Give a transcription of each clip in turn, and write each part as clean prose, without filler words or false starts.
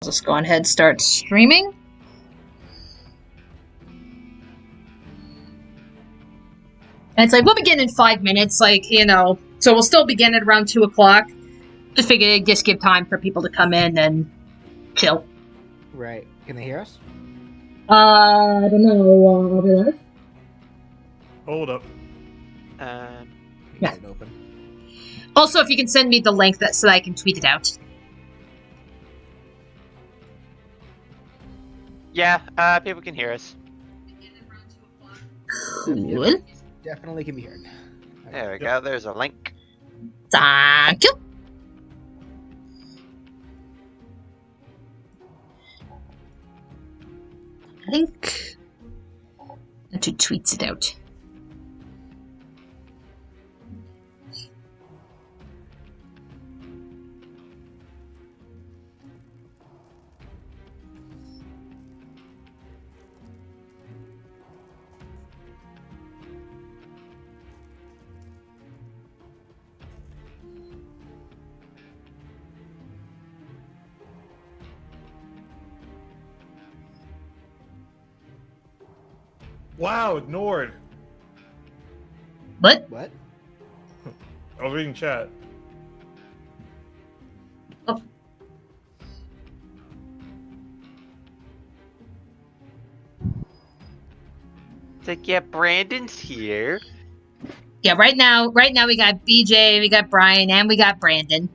I'll just go on ahead and start streaming. And it's like, we'll begin in 5 minutes, like, you know, so we'll still begin at around 2 o'clock. Just figured just give time for people to come in and chill. Right. Can they hear us? I don't know, over there. Hold up. Yeah. It open. Also, if you can send me the link so that I can tweet it out. Yeah, people can hear us. Cool. Definitely can be heard. There we go, there's a link. Thank you. I think that two tweets it out. Wow, ignored. What? What? I was reading chat. Oh. It's like, yeah, Brandon's here. Yeah, right now we got BJ, we got Brian, and we got Brandon.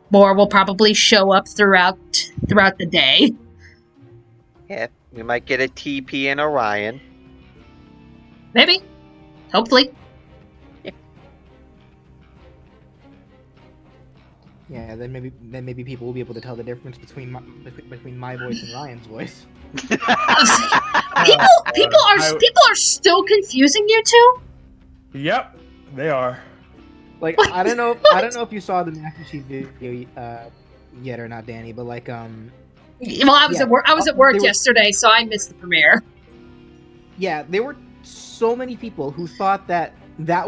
More will probably show up throughout the day. Yeah, we might get a TP and Orion. Maybe. Hopefully. Yeah, then maybe people will be able to tell the difference between my voice and Ryan's voice. People are still confusing you two? Yep, they are. Like, What? I don't know if you saw the Master Chief video yet or not, Danny, but like Well, I was Yeah. at work. I was at work They were- yesterday, so I missed the premiere. yeah, there were so many people who thought that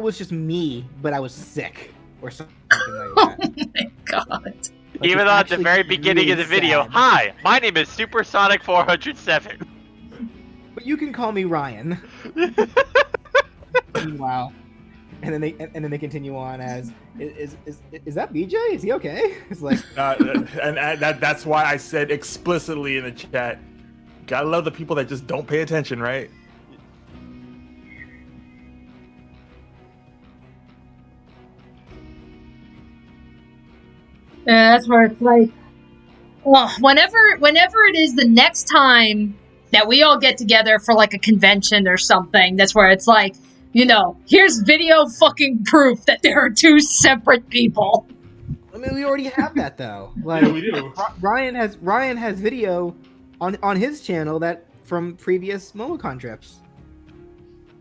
was just me, but I was sick or something like Oh that. my god! Like, Even it's though at the actually very beginning of really the video, sad. hi, my name is Supersonic 407. But you can call me Ryan. Wow. And then they continue on as is that BJ? Is he okay? It's like And that's why I said explicitly in the chat, gotta love the people that just don't pay attention, right? Yeah, that's where it's like, well, whenever it is the next time that we all get together for like a convention or something, that's where it's like, you know, here's video fucking proof that there are two separate people. I mean, we already have that though. Like Yeah, we do. Ryan has video on his channel that from previous MomoCon trips.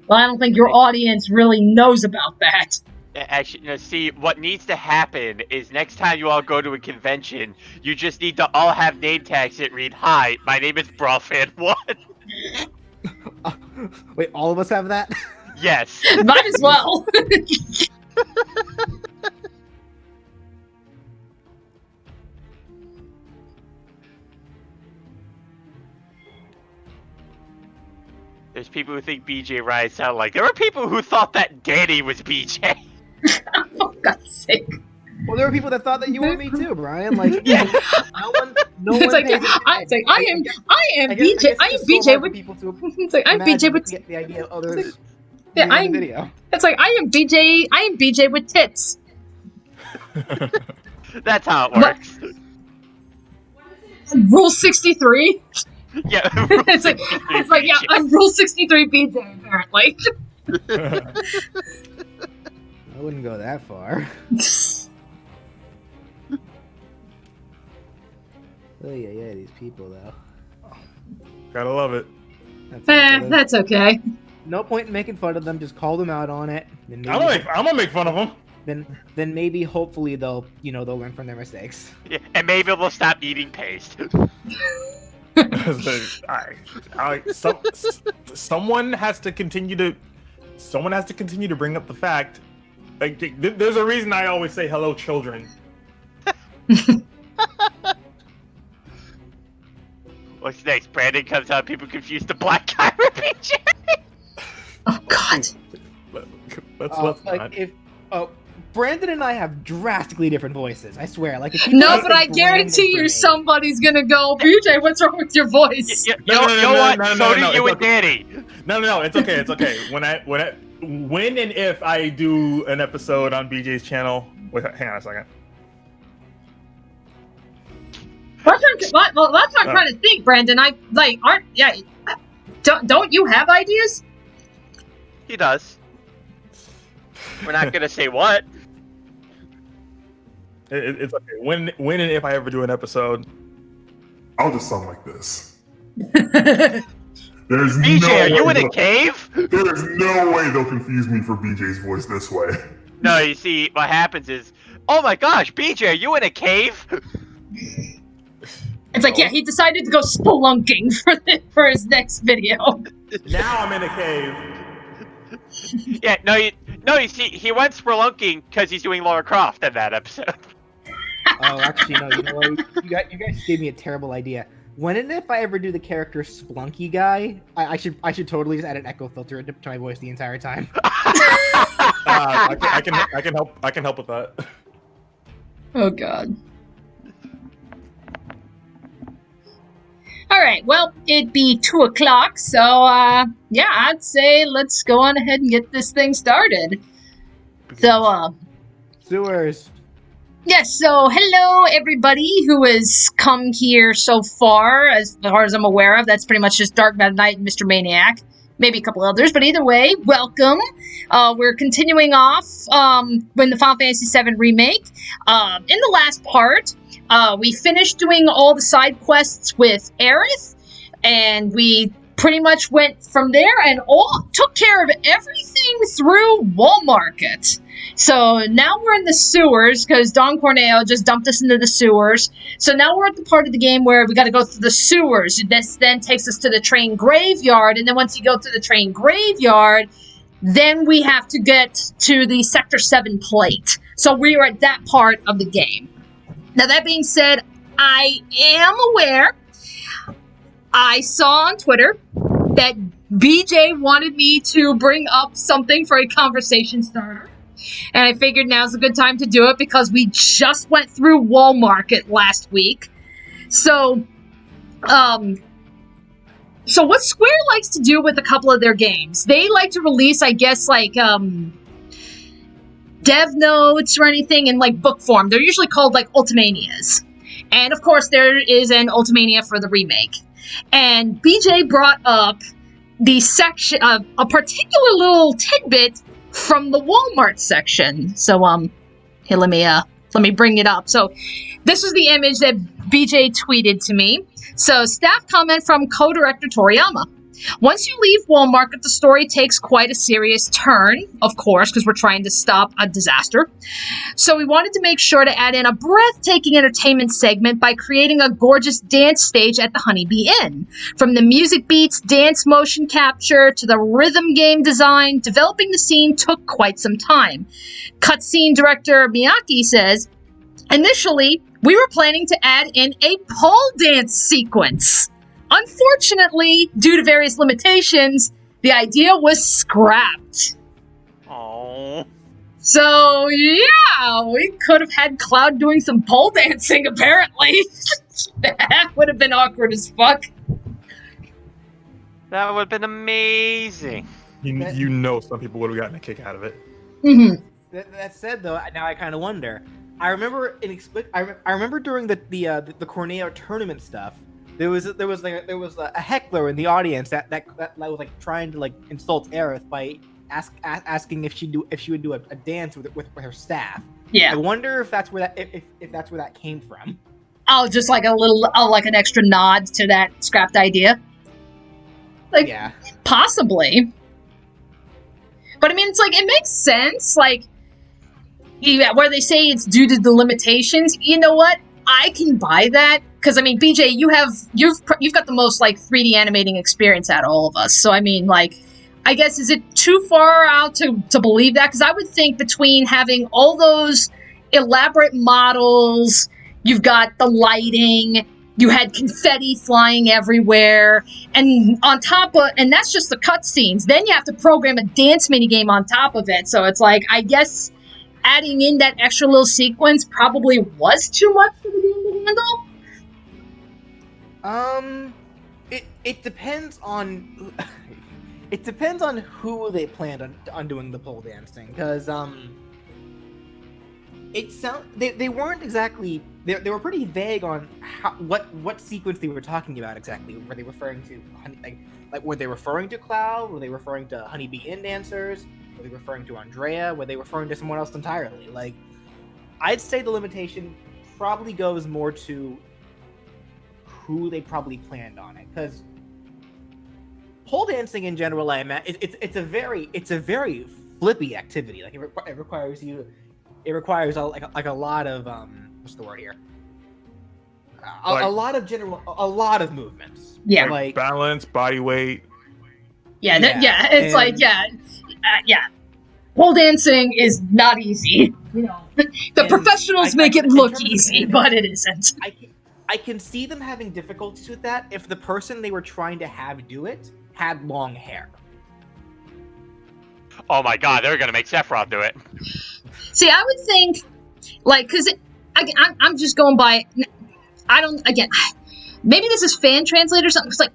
Well, I don't think your audience really knows about that. Actually, no, see, what needs to happen is next time you all go to a convention, you just need to all have name tags that read, hi, my name is Brofan1. Wait, all of us have that? Yes. Might as well. There's people who think BJ Ryan sound like. There were people who thought that Dani was BJ. For God's sake. Well, there were people that thought that you were me too, Brian. Like, Yeah. no one It's like, pays attention. I am I guess BJ. I am it's just so BJ hard for with. people to It's like I'm imagine BJ with. to get the idea of others Yeah, being in I'm. the video. It's like I am BJ. I am BJ with tits. That's how it works. Rule 63. Yeah. it's like yeah, I'm Rule 63 BJ apparently. I wouldn't go that far. Oh yeah, these people though. Gotta love it. That's okay. No point in making fun of them. Just call them out on it. Then I'm gonna make fun of them. then maybe hopefully they'll learn from their mistakes. Yeah, and maybe we'll stop eating paste. Someone has to continue to bring up the fact. Like, there's a reason I always say hello, children. What's next? Brandon comes out, people confuse the black guy with BJ. Oh God. Let's not. Brandon and I have drastically different voices. I swear. Like, if No, but I guarantee you, somebody's gonna go, BJ, what's wrong with your voice? No, So do you and Dani. No, it's okay, it's okay. When and if I do an episode on BJ's channel, wait, hang on a second. That's what I'm trying to think, Brandon. Don't you have ideas? He does. We're not gonna say what. It's okay. When and if I ever do an episode, I'll just sound like this. There's BJ, are you in a cave? There's no way they'll confuse me for BJ's voice this way. No, you see, what happens is, oh my gosh, BJ, are you in a cave? It's like, yeah, he decided to go spelunking for his next video. Now I'm in a cave. Yeah, you see, he went spelunking because he's doing Lara Croft in that episode. Oh, actually, no. You know what? You guys gave me a terrible idea. When and if I ever do the character Splunky guy, I should totally just add an echo filter to my voice the entire time. I can help with that. Oh God. All right. Well, it'd be 2 o'clock, so yeah, I'd say let's go on ahead and get this thing started. So Sewers. Yes, so hello everybody who has come here so far as I'm aware of. That's pretty much just Dark Meta Knight and Mr. Maniac. Maybe a couple others, but either way, welcome. We're continuing off with the Final Fantasy VII Remake. In the last part, we finished doing all the side quests with Aerith, and we pretty much went from there and took care of everything through Wall Market. So now we're in the sewers because Don Corneo just dumped us into the sewers. So now we're at the part of the game where we got to go through the sewers. This then takes us to the train graveyard, and then once you go to the train graveyard, then we have to get to the Sector 7 plate. So we are at that part of the game. Now that being said, I am aware. I saw on Twitter that BJ wanted me to bring up something for a conversation starter. And I figured now's a good time to do it because we just went through Wall Market last week. So what Square likes to do with a couple of their games, they like to release, I guess, like, dev notes or anything in, like, book form. They're usually called, like, Ultimanias. And, of course, there is an Ultimania for the remake. And BJ brought up the section, a particular little tidbit from the Walmart section. So, here, let me bring it up. So, this was the image that BJ tweeted to me. So, staff comment from co-director Toriyama. Once you leave Wall Market, the story takes quite a serious turn, of course, because we're trying to stop a disaster. So we wanted to make sure to add in a breathtaking entertainment segment by creating a gorgeous dance stage at the Honeybee Inn. From the music beats, dance motion capture, to the rhythm game design, developing the scene took quite some time. Cutscene director Miyake says, initially, we were planning to add in a pole dance sequence. Unfortunately, due to various limitations, the idea was scrapped. Oh. So, yeah, we could have had Cloud doing some pole dancing, apparently. That would have been awkward as fuck. That would have been amazing. You know some people would have gotten a kick out of it. Mm-hmm. That said, though, now I kind of wonder. I remember during the Corneo tournament stuff, there was a heckler in the audience that was like trying to like insult Aerith by asking if she would do a dance with her staff. Yeah. I wonder if that's where that came from. Oh, just like like an extra nod to that scrapped idea. Like, yeah, possibly. But I mean, it's like it makes sense. Like, yeah, where they say it's due to the limitations. You know what? I can buy that. Because, I mean, BJ, you've got the most, like, 3D animating experience out of all of us. So, I mean, like, I guess, is it too far out to believe that? Because I would think between having all those elaborate models, you've got the lighting, You had confetti flying everywhere, and on top of, and that's just the cutscenes. Then you have to program a dance minigame on top of it. So it's like, I guess adding in that extra little sequence probably was too much for the game to handle. It depends on it depends on who they planned on doing the pole dancing, because they weren't exactly, they were pretty vague on what sequence they were talking about exactly. Were they referring to like were they referring to Cloud? Were they referring to Honeybee Inn dancers? Were they referring to Andrea? Were they referring to someone else entirely? Like, I'd say the limitation probably goes more to who they probably planned on it, because pole dancing in general, it's a very flippy activity. Like, it requires a lot of what's the word here? A lot of movements. Yeah, like balance, body weight. Pole dancing is not easy. You know, the professionals make it look easy, but it isn't. I can see them having difficulties with that if the person they were trying to have do it had long hair. Oh my god, they're gonna make Sephiroth do it. See, I would think, like, because I'm just going by, maybe this is fan translate or something, because, like,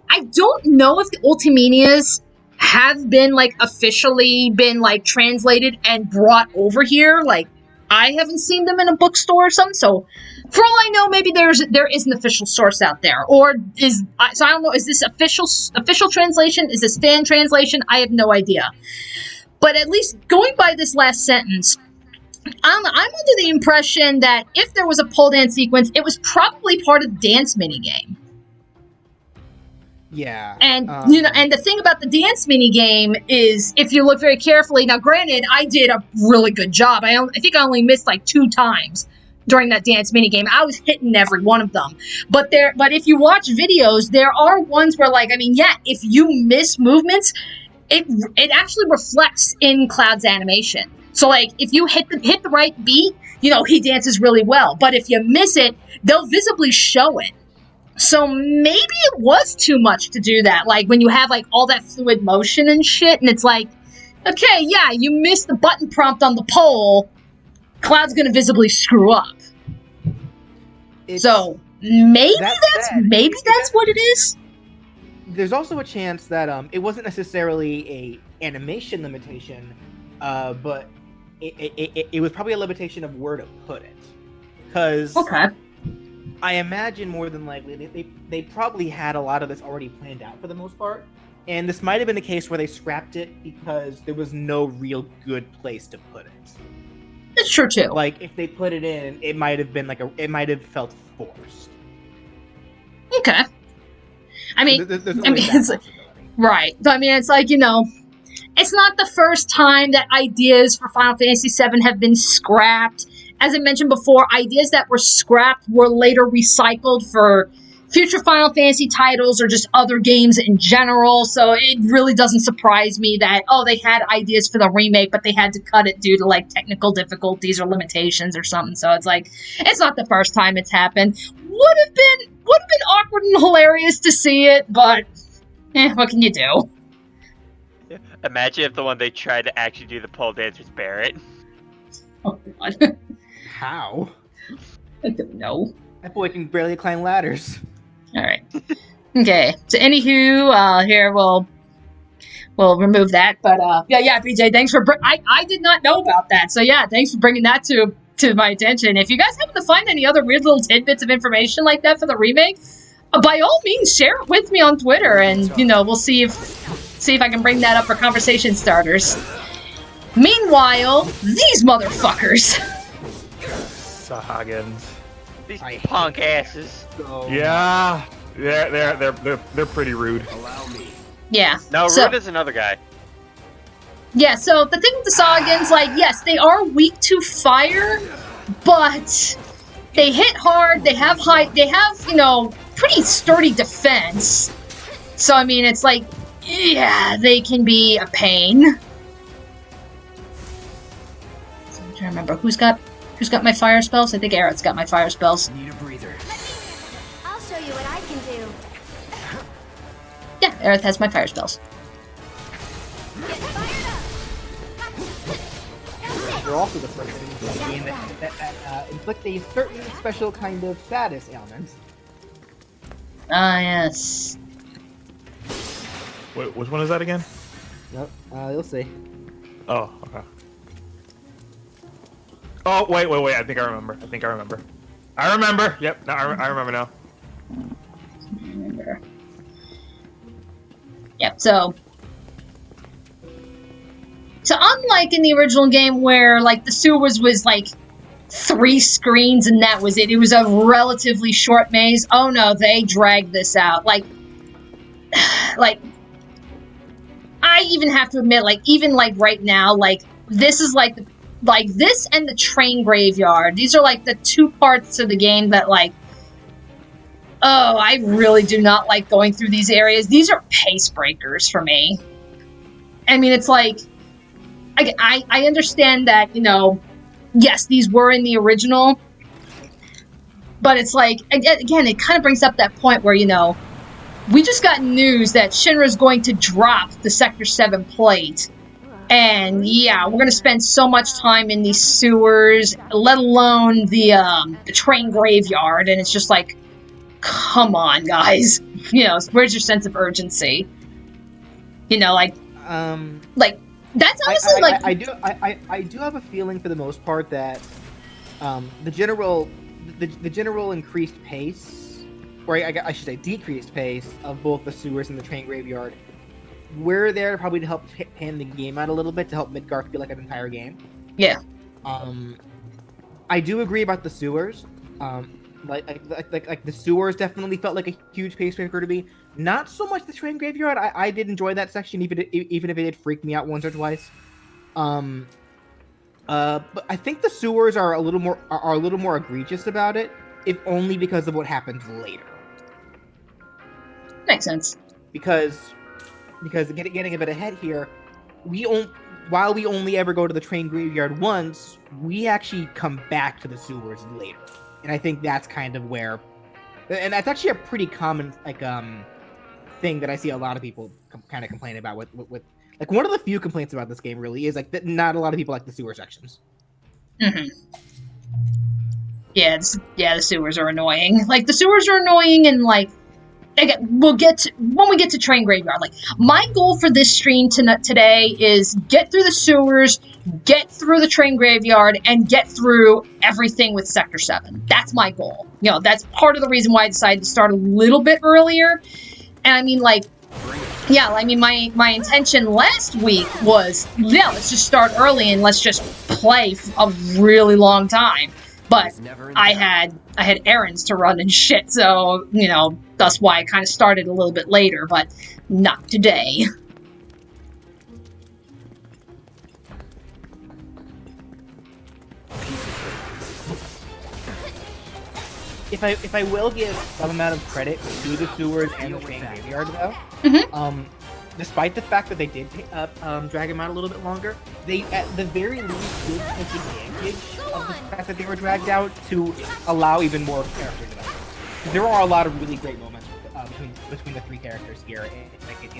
I don't know if the Ultimanias have been, like, officially been, like, translated and brought over here. Like, I haven't seen them in a bookstore or something, so for all I know, maybe there is an official source out there, or so I don't know. Is this official translation? Is this fan translation? I have no idea. But at least going by this last sentence, I'm under the impression that if there was a pole dance sequence, it was probably part of the dance minigame. Yeah. And and the thing about the dance minigame is, if you look very carefully, now granted, I did a really good job. I think I only missed like 2 times during that dance minigame. I was hitting every one of them. But if you watch videos, there are ones where, like, if you miss movements, it actually reflects in Cloud's animation. So, like, if you hit the right beat, he dances really well. But if you miss it, they'll visibly show it. So maybe it was too much to do that. Like, when you have, like, all that fluid motion and shit, and it's like, okay, yeah, you missed the button prompt on the pole, Cloud's gonna visibly screw up. So maybe that's what it is. There's also a chance that it wasn't necessarily a animation limitation, but it was probably a limitation of where to put it. Because I imagine more than likely they probably had a lot of this already planned out for the most part, and this might have been the case where they scrapped it because there was no real good place to put it. It's true too. Like, if they put it in, it might have been it might have felt forced. Okay. It's right. It's like, it's not the first time that ideas for Final Fantasy VII have been scrapped. As I mentioned before, ideas that were scrapped were later recycled for future Final Fantasy titles or just other games in general. So it really doesn't surprise me that, they had ideas for the remake, but they had to cut it due to, like, technical difficulties or limitations or something. So it's like, it's not the first time it's happened. Would have been awkward and hilarious to see it, but what can you do? Imagine if the one they tried to actually do the pole dance was Barrett. Oh god. How? I don't know. That boy can barely climb ladders. Alright. Okay. So anywho, here we'll remove that. But yeah, BJ, thanks for I did not know about that. So yeah, thanks for bringing that to my attention. If you guys happen to find any other weird little tidbits of information like that for the remake, by all means share it with me on Twitter, and we'll see if I can bring that up for conversation starters. Meanwhile, these motherfuckers. Sahagins. These punk asses. Yeah, they're pretty rude. Yeah. No, Rude is another guy. Yeah, so the thing with the Sahagins, like, yes, they are weak to fire, but they hit hard, they have pretty sturdy defense. So, it's like, yeah, they can be a pain. So I'm trying to remember who's got my fire spells. I think Aerith's got my fire spells. Need a breather. show you what I can do. Yeah, Aerith has my fire spells. Get fired up. You're also the person in the game that inflict a certain special kind of status ailment. Ah, yes. Wait, which one is that again? Yep, you'll see. Oh, okay. Oh, wait. I think I remember. I remember. Yep, no, I remember now. Yep, so unlike in the original game where, like, the sewers was, like, 3 screens and that was it. It was a relatively short maze. Oh, no, they dragged this out. Like, I even have to admit, like, even, like, right now, like, this is, like, this and the train graveyard. These are, like, the 2 parts of the game that, like, oh, I really do not like going through these areas. These are pace breakers for me. I mean, it's like, I understand that, you know, yes, these were in the original, but it's like, again, it kind of brings up that point where, you know, we just got news that Shinra's going to drop the Sector 7 plate. And yeah, we're going to spend so much time in these sewers, let alone the train graveyard, and it's just like, come on, guys. You know, where's your sense of urgency? You know, like that's honestly I do have a feeling for the most part that the general increased pace, or I should say decreased pace of both the sewers and the train graveyard, we're there probably to help pan the game out a little bit to help Midgar feel like an entire game. Yeah. I do agree about the sewers. Like the sewers definitely felt like a huge pace breaker to me. Not so much the train graveyard. I did enjoy that section, even if it did freak me out once or twice. But I think the sewers are a little more egregious about it, if only because of what happens later. Makes sense. Because getting a bit ahead here, while we only ever go to the train graveyard once, we actually come back to the sewers later. And I think that's kind of where, and that's actually a pretty common thing that I see a lot of people kind of complain about with like one of the few complaints about this game really is like that not a lot of people like the sewer sections. Mm-hmm. Yeah, the sewers are annoying. Like the sewers are annoying, and like again, when we get to train graveyard. Like my goal for this stream today is get through the sewers, get through the train graveyard, and get through everything with Sector 7. That's my goal. You know, that's part of the reason why I decided to start a little bit earlier. And I mean, like, yeah, I mean, my intention last week was, yeah, let's just start early and let's just play a really long time. But I had errands to run and shit, so, you know, that's why I kind of started a little bit later, but not today. If I will give some amount of credit to the sewers and the train graveyard though, despite the fact that they did drag them out a little bit longer, they at the very least did take advantage of the fact that they were dragged out to allow even more character development. There are a lot of really great moments between the 3 characters here in these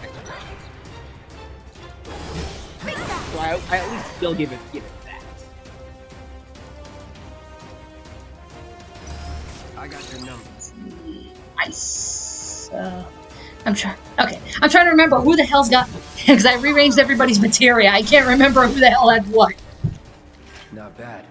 explorations. So I at least still give it that. I got your numbers. Nice. I'm trying to remember who the hell's got, because I rearranged everybody's materia. I can't remember who the hell had what. Not bad.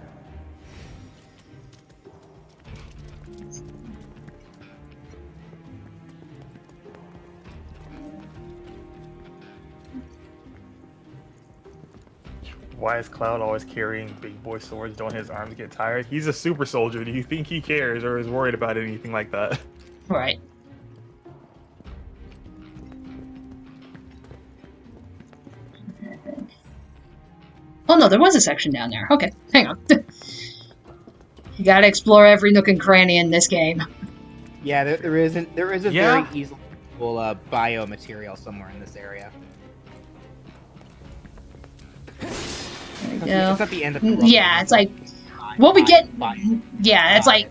Why is Cloud always carrying big boy swords? Don't his arms get tired? He's a super soldier. Do you think he cares or is worried about anything like that? Right. Oh no, there was a section down there. Okay, hang on. You gotta explore every nook and cranny in this game. Yeah, there is a very easily biomaterial somewhere in this area. There we go. It's at the end of the world. Yeah, it's like what we get. Yeah, it's like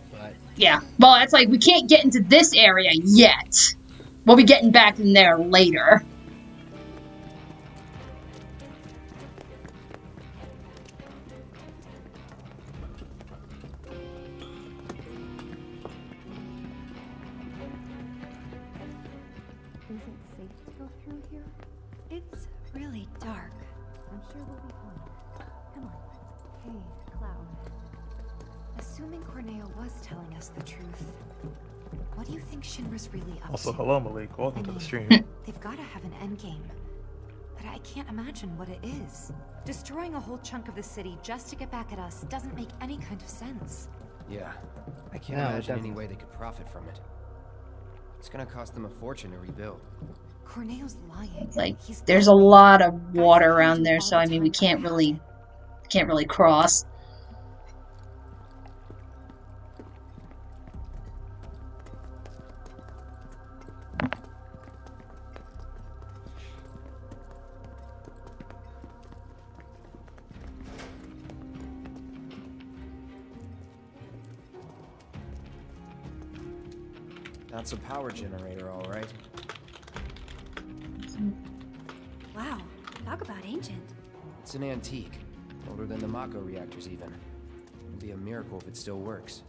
Yeah. Well, it's like we can't get into this area yet. We'll be getting back in there later. Is it safe to go through here? It's really dark. I'm sure we'll be fine. Come on. Hey, Cloud. Assuming Corneo was telling us the truth, what do you think Shinra's really up Also, to? hello, Malik. Welcome to the stream. They've got to have an endgame. But I can't imagine what it is. Destroying a whole chunk of the city just to get back at us doesn't make any kind of sense. Yeah, I can't No, it imagine any doesn't. way they could profit from it. It's gonna cost them a fortune to rebuild. Corneo's lying. Like, He's there's a lying. lot of Guys water are around trying there, to so I mean, we all the time can't really cross. That's a power generator, all right. Wow, talk about ancient. It's an antique, older than the Mako reactors even. It'd be a miracle if it still works.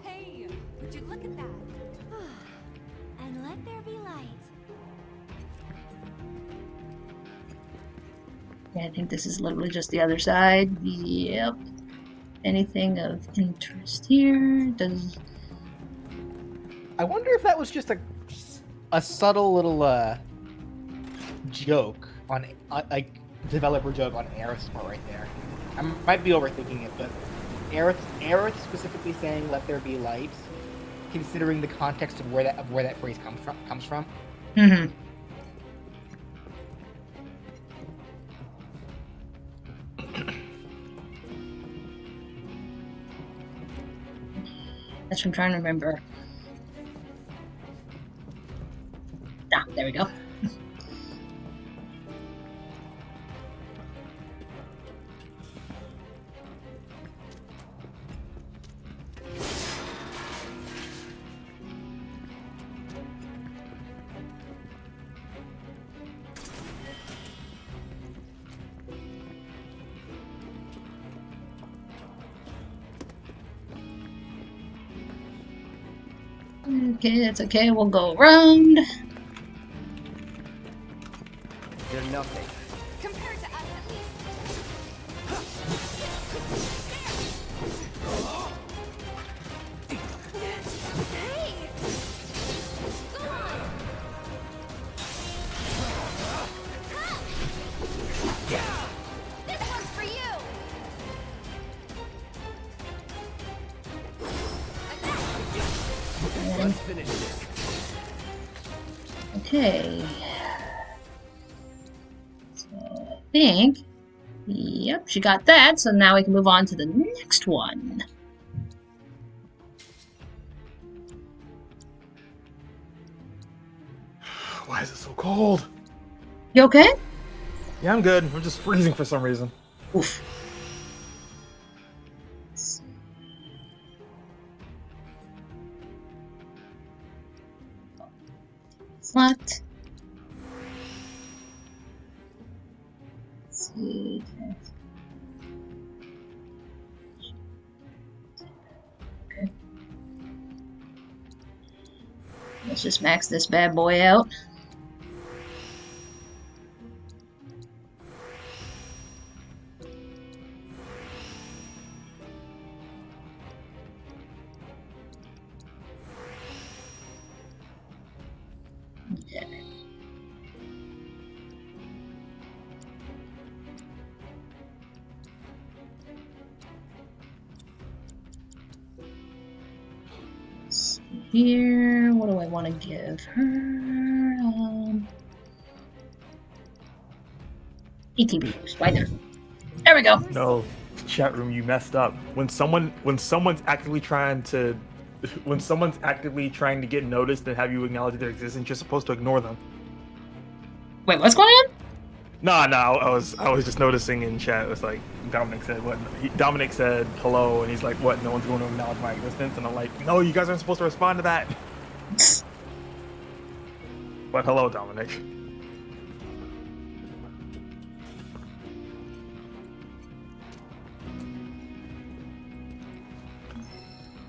Hey, would you look at that? And let there be light. Yeah, I think this is literally just the other side. Yep. Anything of interest here? Does I wonder if that was just a subtle little joke on like developer joke on Aerith's part right there. I might be overthinking it, but Aerith specifically saying "Let there be light," considering the context of where that phrase comes from. Mm-hmm. That's what I'm trying to remember. Ah, there we go. Okay, it's okay. We'll go around. They're nothing. Compared to us, at least. Hey! Go on! This one's for you! Let's finish this. Okay. So I think. Yep, she got that. So now we can move on to the next one. Why is it so cold? You okay? Yeah, I'm good. I'm just freezing for some reason. Oof. What? Let's see. Okay. Let's just max this bad boy out. Okay. Let's see here, what do I want to give her? ATB boost. Why there? There we go. No, chat room, you messed up. When someone's actively trying to get noticed and have you acknowledge their existence, you're supposed to ignore them. Wait, what's going on? No, I was just noticing in chat. It was like Dominic said what? Dominic said hello, and he's like, "What? No one's going to acknowledge my existence?" And I'm like, "No, you guys aren't supposed to respond to that." But hello, Dominic.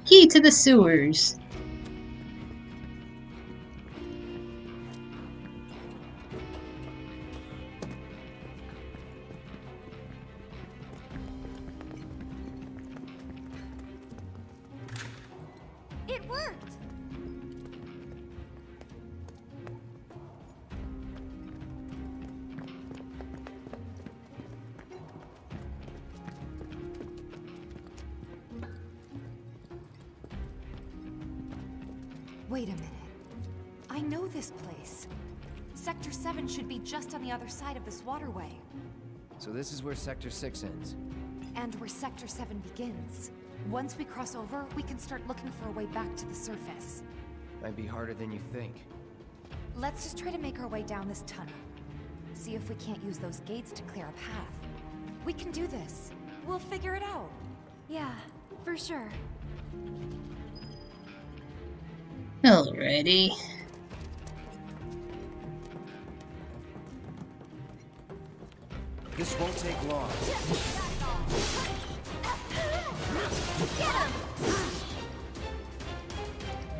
Key to the sewers. It worked! Wait a minute. I know this place. Sector 7 should be just on the other side of this waterway. So this is where Sector 6 ends. And where Sector 7 begins. Once we cross over, we can start looking for a way back to the surface. Might be harder than you think. Let's just try to make our way down this tunnel. See if we can't use those gates to clear a path. We can do this. We'll figure it out. Yeah, for sure. Alrighty. This won't take long.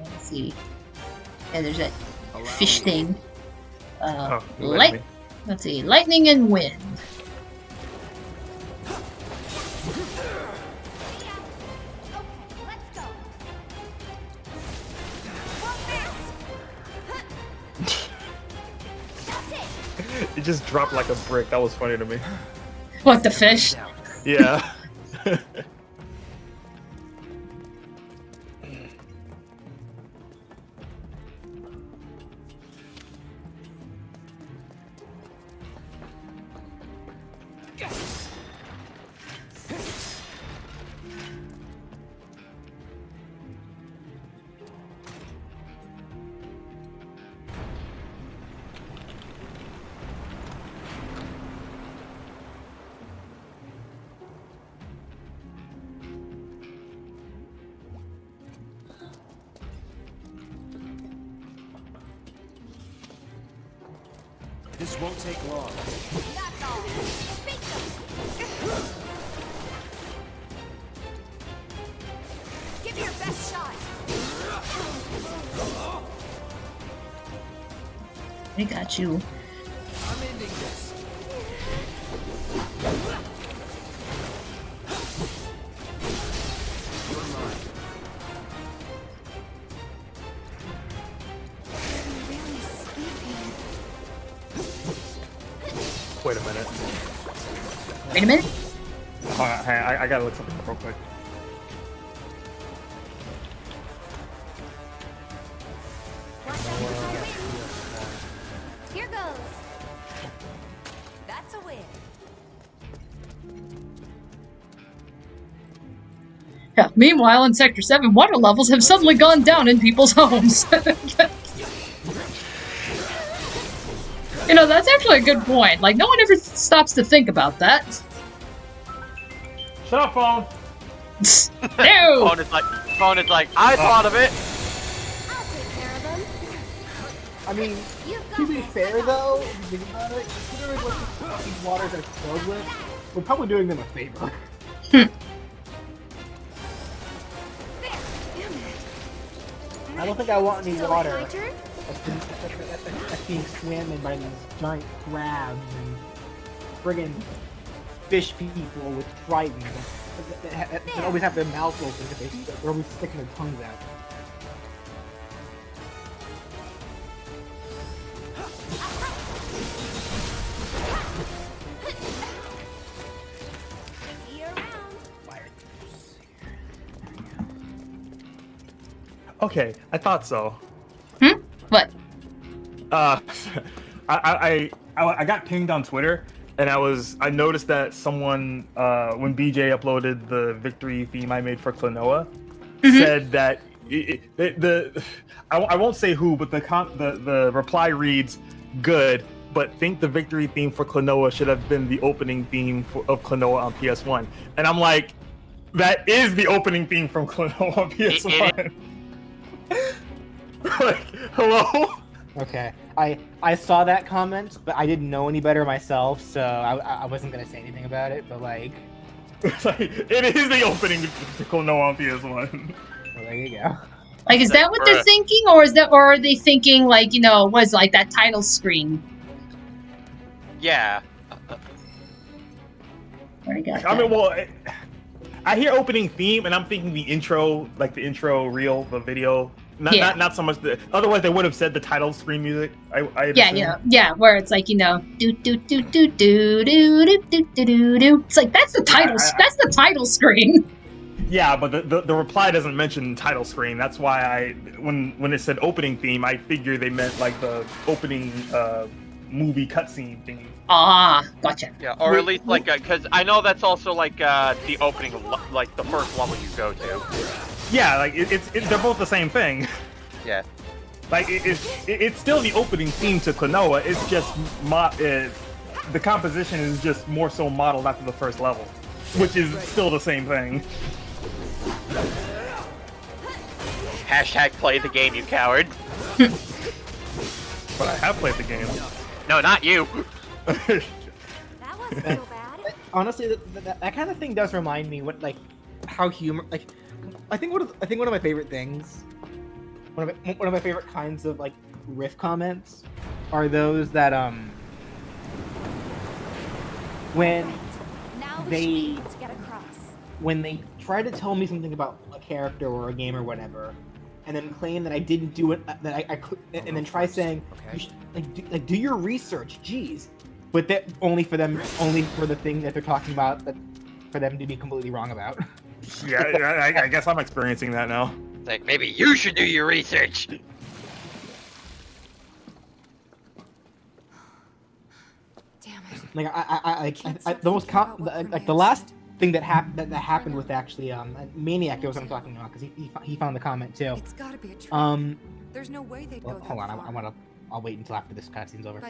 Let's see. Yeah, there's that fish thing. Lightning. Let's see. Lightning and wind. Let's go. It just dropped like a brick. That was funny to me. What, the fish? Yeah. This won't take long. That's all. Beat them. Give me your best shot. I got you. I'm ending this. You're mine. Really sleepy. Wait a minute. Wait a minute. Hold on, hang on, I gotta look something up real quick. Here goes. That's a win. Yeah. Meanwhile, in Sector 7, water levels have suddenly gone down in people's homes. You know, that's actually a good point. Like, no one ever stops to think about that. Shut up, phone. No! Phone is like, I thought of it. I'll take care of them. I mean, You've got to be this. fair though, if you think about it, considering what these waters are filled with, we're probably doing them a favor. There. Damn it. I don't think I want any So, water my turn? that's being swam in by these giant crabs and friggin' fish people with tridents that always have their mouths open because they're always sticking their tongues out. See you around. Okay, I thought so. What? I got pinged on Twitter and I noticed that someone when BJ uploaded the victory theme I made for Klonoa said that I won't say who, but the reply reads good, but think the victory theme for Klonoa should have been the opening theme of Klonoa on PS1. And I'm like, that is the opening theme from Klonoa on PS1. Like, hello? Okay, I saw that comment, but I didn't know any better myself, so I wasn't gonna say anything about it. But like, Like, it is the opening to Klonoa on PS1. well, there you go. Like, is that what they're thinking, or are they thinking like, you know, was like that title screen? Yeah. Where you got I mean, that? well, I hear opening theme, and I'm thinking the intro, like the intro reel, the video. Not so much the. Otherwise, they would have said the title screen music. Yeah, where it's like, you know, do do do do do do do do do do do. It's like that's the title. That's the title screen. Yeah, but the reply doesn't mention title screen. That's why when it said opening theme, I figured they meant like the opening movie cutscene thingy. Ah, gotcha. Yeah, or at least like, because I know that's also like the opening, like the first level you go to. Yeah, like they're both the same thing. Yeah. Like it's still the opening theme to Klonoa. It's just the composition is just more so modeled after the first level, which is still the same thing. Hashtag play the game, you coward. But I have played the game. No, not you. That wasn't so bad. Honestly, that kind of thing does remind me how humor. Like, I think one of my favorite things, one of my favorite kinds of like riff comments, are those that when Now they to get across. when they try to tell me something about a character or a game or whatever, and then claim that I didn't do it, and then try saying, Okay. you should, do your research, jeez. But that only for the thing that they're talking about, that for them to be completely wrong about. Yeah, I guess I'm experiencing that now. It's like, maybe you should do your research. Damn it. Like I the most the last thing that happened with actually Maniac is what I'm talking about, because he found the comment too. It's gotta be a trick. There's no way they'd Well, go that hold on, far. I'll wait until after this cutscene's over.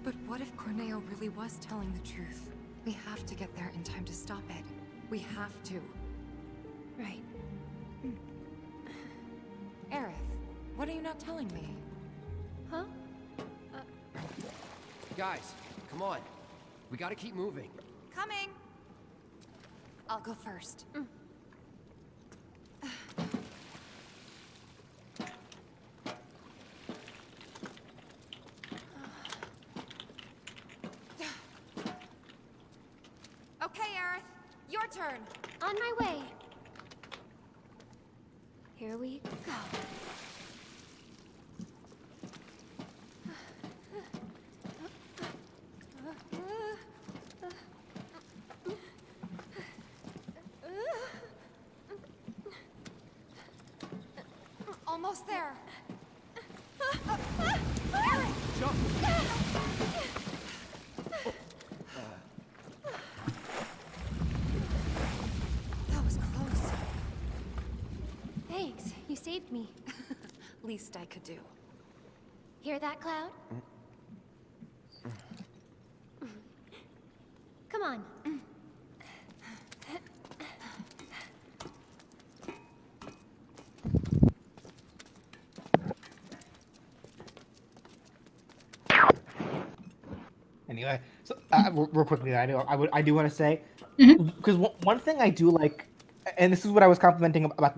But what if Corneo really was telling the truth? We have to get there in time to stop it. We have to. Right. Aerith, what are you not telling me? Huh? Guys, come on. We gotta keep moving. Coming! I'll go first. Okay, Aerith, your turn. On my way. Here we go. Almost there. Jump! That was close. Thanks, you saved me. Least I could do. Hear that, Cloud? Come on. Anyway, so real quickly, I do want to say, because one thing I do like, and this is what I was complimenting about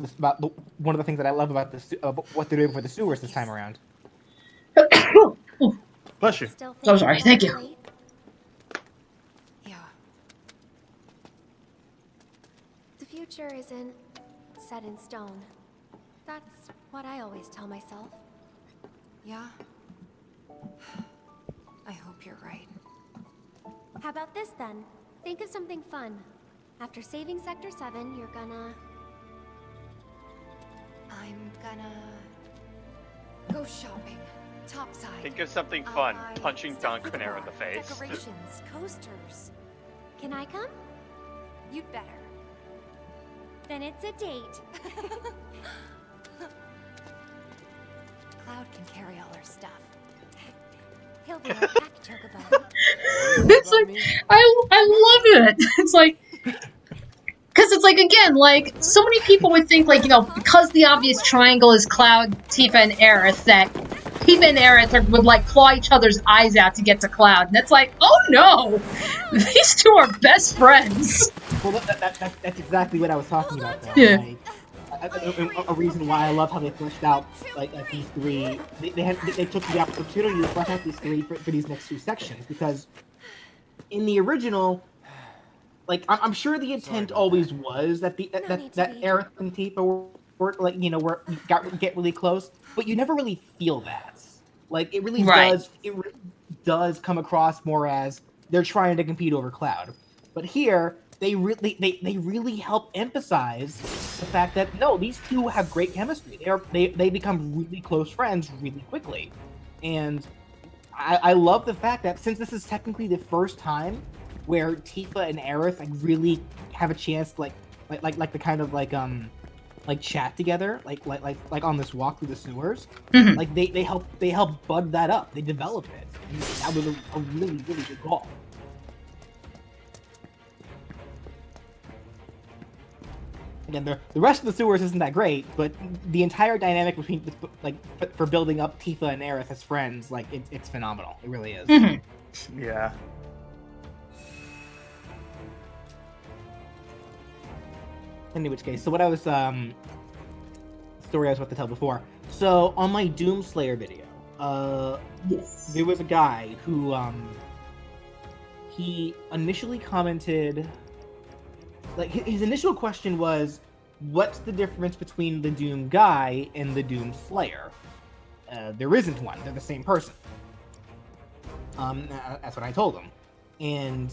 one of the things that I love about this, what they're doing for the sewers this time around. Bless you. Still Oh, sorry, thinking thank you. about it late? Yeah. The future isn't set in stone. That's what I always tell myself. Yeah? I hope you're right. How about this then? Think of something fun. After saving Sector 7, you're gonna... I'm gonna... Go shopping. Topside. Think of something I'll fun. buy Punching stuff for the Quinair in the bar, face. Decorations, coasters. Can I come? You'd better. Then it's a date. Cloud can carry all our stuff. He'll be our pack chocobo. It's like I love it. It's like because it's like again like so many people would think like because the obvious triangle is Cloud, Tifa, and Aerith that Tifa and Aerith would like claw each other's eyes out to get to Cloud, and it's like oh no, these two are best friends. Well, that's exactly what I was talking about. Though. Yeah. Like, a reason why I love how they fleshed out like these three. They took the opportunity to flesh out these three for these next two sections because in the original, like I'm sure the intent always was that that Aerith and Tifa were like get really close, but you never really feel that. Like it really does come across more as they're trying to compete over Cloud, but here. They really help emphasize the fact that no, these two have great chemistry. They become really close friends really quickly, and I love the fact that since this is technically the first time where Tifa and Aerith like really have a chance to like the kind of like chat together like on this walk through the sewers, like they help bud that up. They develop it, and that was a really good call. Again, the rest of the sewers isn't that great, but the entire dynamic between for building up Tifa and Aerith as friends, like it's phenomenal. It really is. Yeah. In which case, so what I was story I was about to tell before. So on my Doomslayer video, there was a guy who he initially commented. Like his initial question was, "What's the difference between the Doom guy and the Doom Slayer?" There isn't one; they're the same person. That's what I told him, and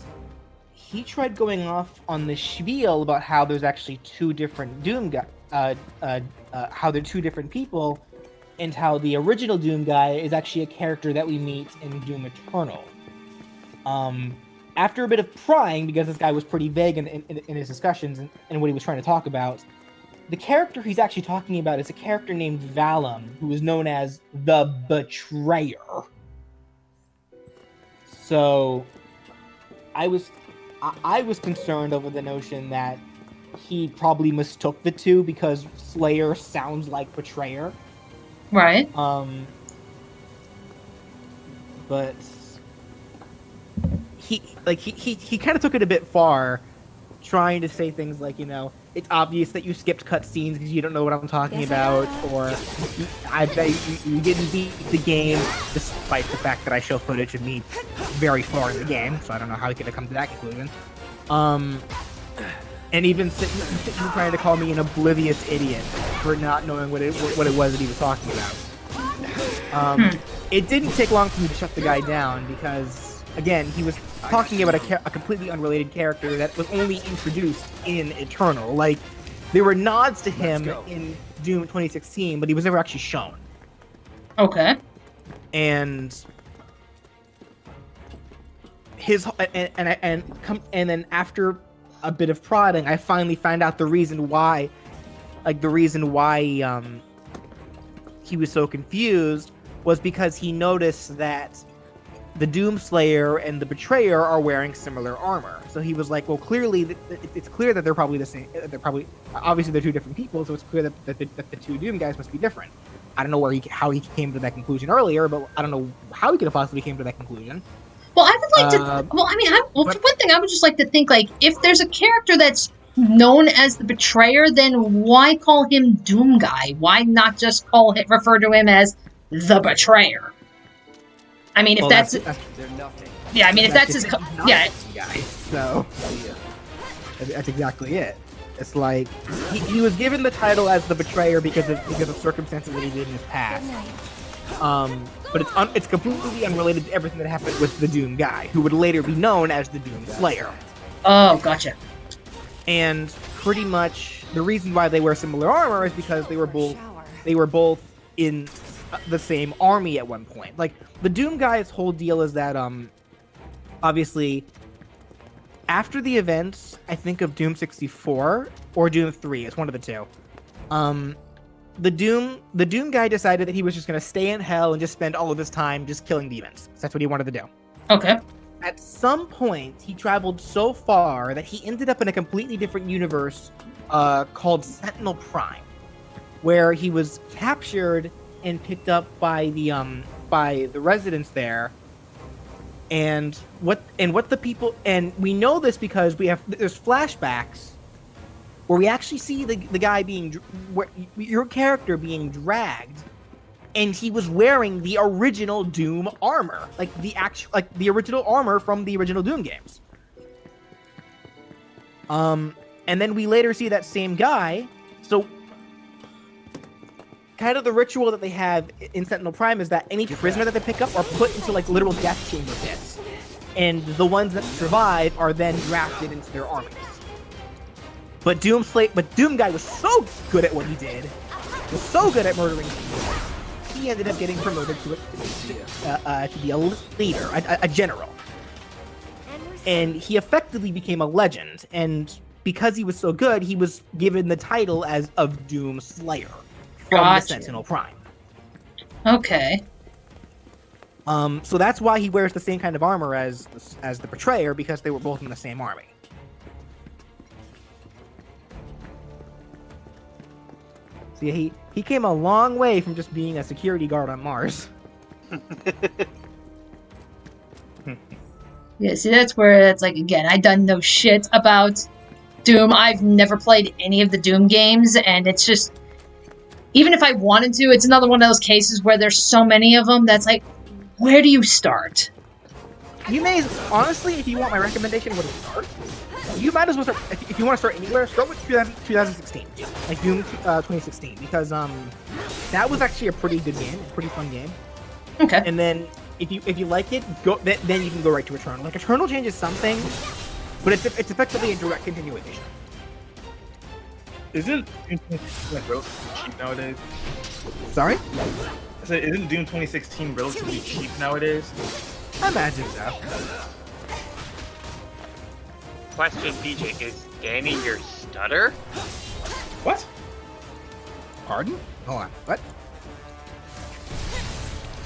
he tried going off on the spiel about how there's actually two different Doom guys, how they're two different people, and how the original Doom guy is actually a character that we meet in Doom Eternal. After a bit of prying, because this guy was pretty vague in his discussions and what he was trying to talk about, the character he's actually talking about is a character named Valum, who is known as the Betrayer. So, I was concerned over the notion that he probably mistook the two because Slayer sounds like Betrayer. Right. But he kind of took it a bit far, trying to say things like, it's obvious that you skipped cutscenes because you don't know what I'm talking about, or I bet you didn't beat the game, despite the fact that I show footage of me very far in the game, so I don't know how he could have come to that conclusion. And even sitting trying to call me an oblivious idiot for not knowing what it was that he was talking about. It didn't take long for me to shut the guy down because, again, he was talking about a completely unrelated character that was only introduced in Eternal. Like, there were nods to him in Doom 2016, but he was never actually shown. Okay. And and then after a bit of prodding, I finally found out the reason why he was so confused was because he noticed that the Doomslayer and the Betrayer are wearing similar armor. So he was like, well, clearly, it's clear that they're probably the same. Obviously, they're two different people, so it's clear that the two Doom guys must be different. I don't know how he came to that conclusion earlier, but I don't know how he could have possibly came to that conclusion. Well, I would like to. Well, I mean, for one thing, I would just like to think, like, if there's a character that's known as the Betrayer, then why call him Doom Guy? Why not just refer to him as the Betrayer? I mean, if that's they're nothing. Yeah, I mean, if that's his... Yeah. Guy, so, that's exactly it. It's like, he was given the title as the Betrayer because of circumstances that he did in his past. But it's completely unrelated to everything that happened with the Doom Guy, who would later be known as the Doom Slayer. Oh, gotcha. And pretty much the reason why they wear similar armor is because they were both in the same army at one point. Like the Doom guy's whole deal is that obviously after the events, I think of Doom 64 or Doom 3, it's one of the two. The Doom guy decided that he was just going to stay in hell and just spend all of his time just killing demons. That's what he wanted to do. Okay. At some point, he traveled so far that he ended up in a completely different universe called Sentinel Prime, where he was captured and picked up by the residents there. And what the people, and we know this because there's flashbacks where we actually see the guy your character being dragged, and he was wearing the original Doom armor, like the original armor from the original Doom games. And then we later see that same guy. So kind of the ritual that they have in Sentinel Prime is that any prisoner that they pick up are put into like literal death chamber pits, and the ones that survive are then drafted into their armies. But Doom guy was so good at what he did, was so good at murdering people, he ended up getting promoted to be a leader, a general, and he effectively became a legend. And because he was so good, he was given the title of Doom Slayer from the Sentinel Prime. Okay. So that's why he wears the same kind of armor as the Betrayer, because they were both in the same army. See, he came a long way from just being a security guard on Mars. Yeah, see, that's where it's like, again, I done no shit about Doom. I've never played any of the Doom games, and it's just, even if I wanted to, it's another one of those cases where there's so many of them that's like, where do you start? You may, honestly, if you want my recommendation where to start, you might as well start, if you want to start anywhere, start with 2016, like Doom 2016, because that was actually a pretty good game, a pretty fun game. Okay. And then if you like it, then you can go right to Eternal. Like Eternal changes something, but it's effectively a direct continuation. Isn't Doom 2016 like relatively cheap nowadays? Sorry? I said, isn't Doom 2016 relatively cheap nowadays? I imagine so. Question, BJ, is Dani your stutter? What? Pardon? Hold on. What?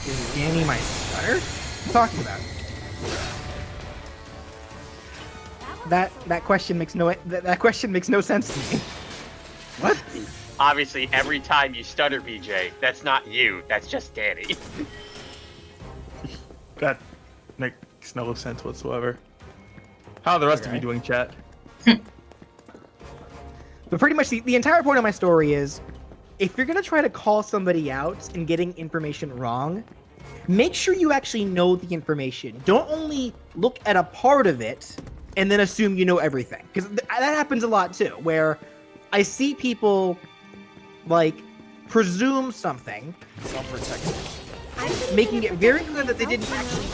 Is Dani my stutter? What are you talking about? That question makes no sense to me. What? Obviously, every time you stutter, BJ, that's not you. That's just Dani. That makes no sense whatsoever. How are the rest of you doing, chat? But pretty much the entire point of my story is, if you're going to try to call somebody out and getting information wrong, make sure you actually know the information. Don't only look at a part of it and then assume you know everything. Because that happens a lot too, where I see people, like, presume something, making it very clear that they didn't actually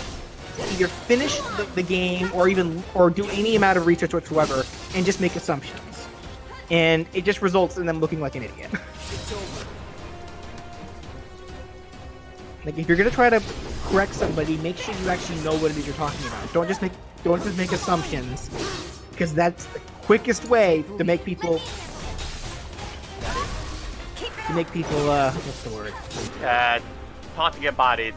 either finish the game or do any amount of research whatsoever, and just make assumptions. And it just results in them looking like an idiot. Like, if you're gonna try to correct somebody, make sure you actually know what it is you're talking about. Don't just make assumptions, because that's the quickest way to make people what's the word? Taught to get bodied.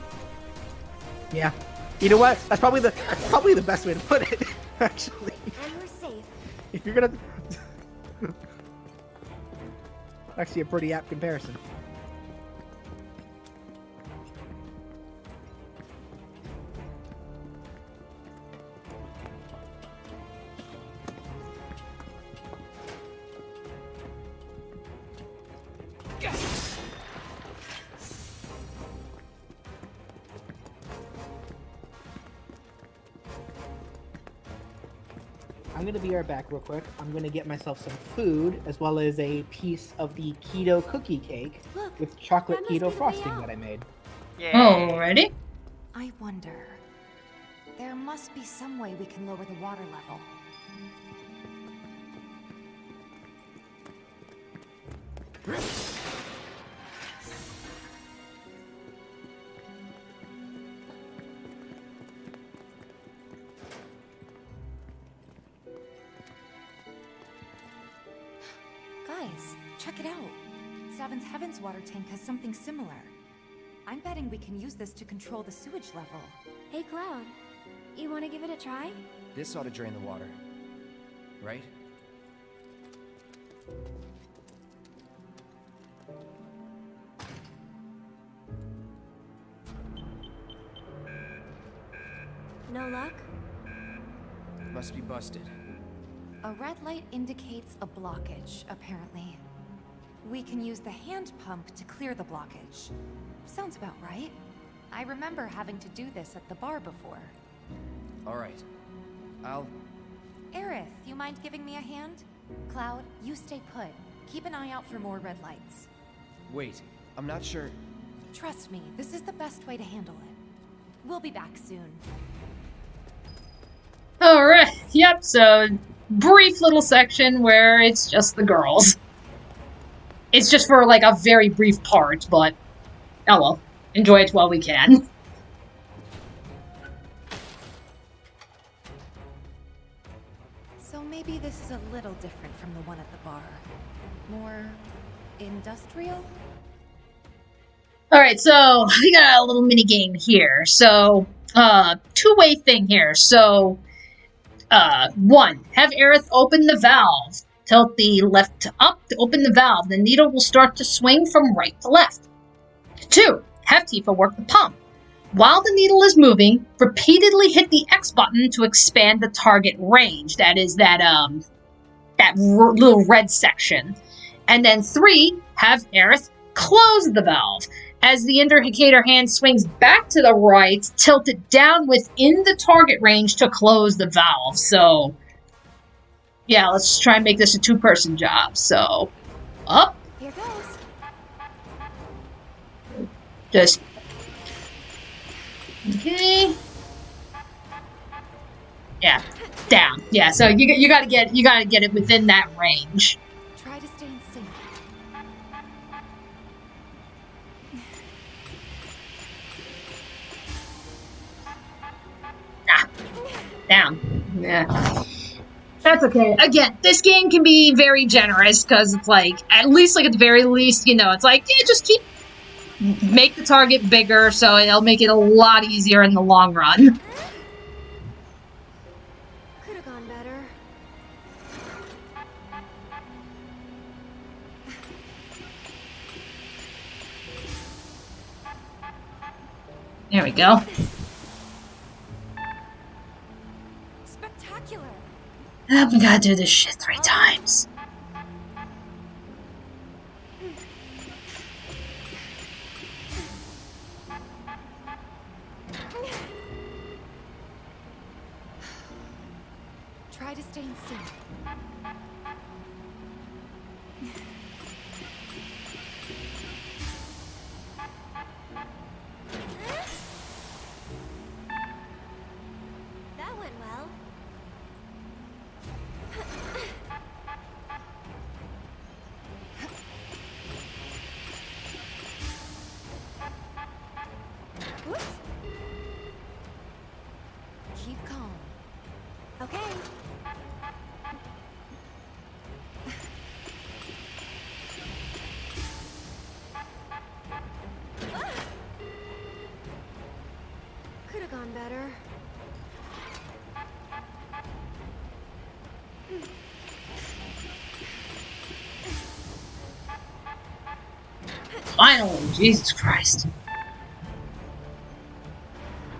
Yeah. You know what? That's probably the best way to put it, actually. And we're safe. If you're gonna actually a pretty apt comparison. I'm gonna be right back real quick. I'm gonna get myself some food, as well as a piece of the keto cookie cake Look, with chocolate that must keto be frosting Royale. that I made. Yay. Alrighty. I wonder. There must be some way we can lower the water level. Check it out. Seventh Heaven's water tank has something similar. I'm betting we can use this to control the sewage level. Hey, Cloud. You want to give it a try? This ought to drain the water. Right? No luck? Must be busted. A red light indicates a blockage, apparently. We can use the hand pump to clear the blockage. Sounds about right. I remember having to do this at the bar before. All right. Aerith, you mind giving me a hand? Cloud, you stay put. Keep an eye out for more red lights. Wait, I'm not sure. Trust me, this is the best way to handle it. We'll be back soon. Alright, yep, so brief little section where it's just the girls. It's just for like a very brief part, but oh well. Enjoy it while we can. So maybe this is a little different from the one at the bar. More industrial? Alright, so we got a little mini game here. So, two-way thing here. So, 1. Have Aerith open the valve. Tilt the left up to open the valve. The needle will start to swing from right to left. 2. Have Tifa work the pump. While the needle is moving, repeatedly hit the X button to expand the target range. That is that little red section. And then 3. Have Aerith close the valve. As the indicator hand swings back to the right, tilt it down within the target range to close the valve. So, yeah, let's try and make this a two-person job. So, up. Here goes. Just... Okay. Yeah, down. Yeah, so you gotta get it within that range. Try to stay in sync. Down. Yeah. That's okay. Again, this game can be very generous because it's like, at least like at the very least, you know, it's like, yeah, just make the target bigger so it'll make it a lot easier in the long run. Could have gone better. There we go. Spectacular! We gotta do this shit 3 times. Try to stay in sync. That went well. Whoops. Keep calm. Okay. Could have gone better. Finally, Jesus Christ.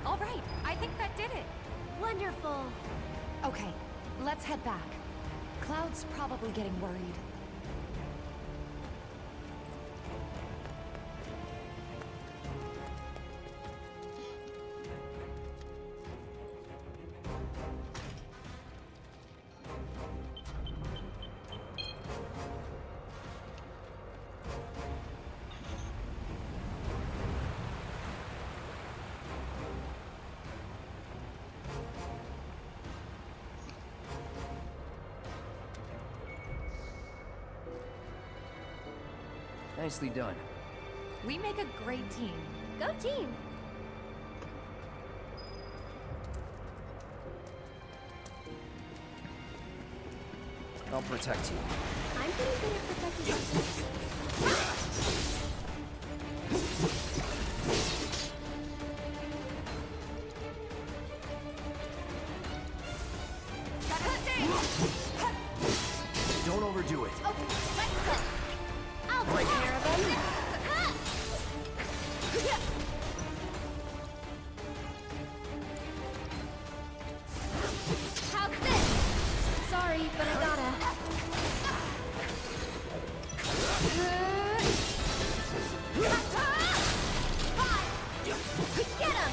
All right, I think that did it. Wonderful. Okay, let's head back. Cloud's probably getting worried. Nicely done. We make a great team. Go team. I'll protect you. I'm pretty good at protecting myself. Don't overdo it. Okay, let's go. I'll take care of him. How's this? Sorry, but I gotta. Get him!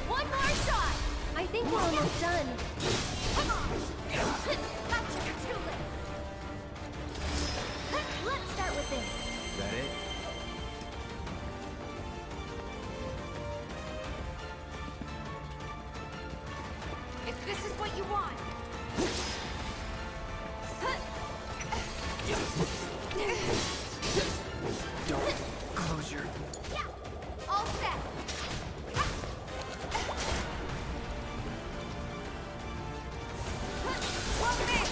One more shot! I think we're almost done. Come on! Gotcha, too late. Let's start with this. Is that it? If this is what you want. Don't close your... Yeah, all set. One miss.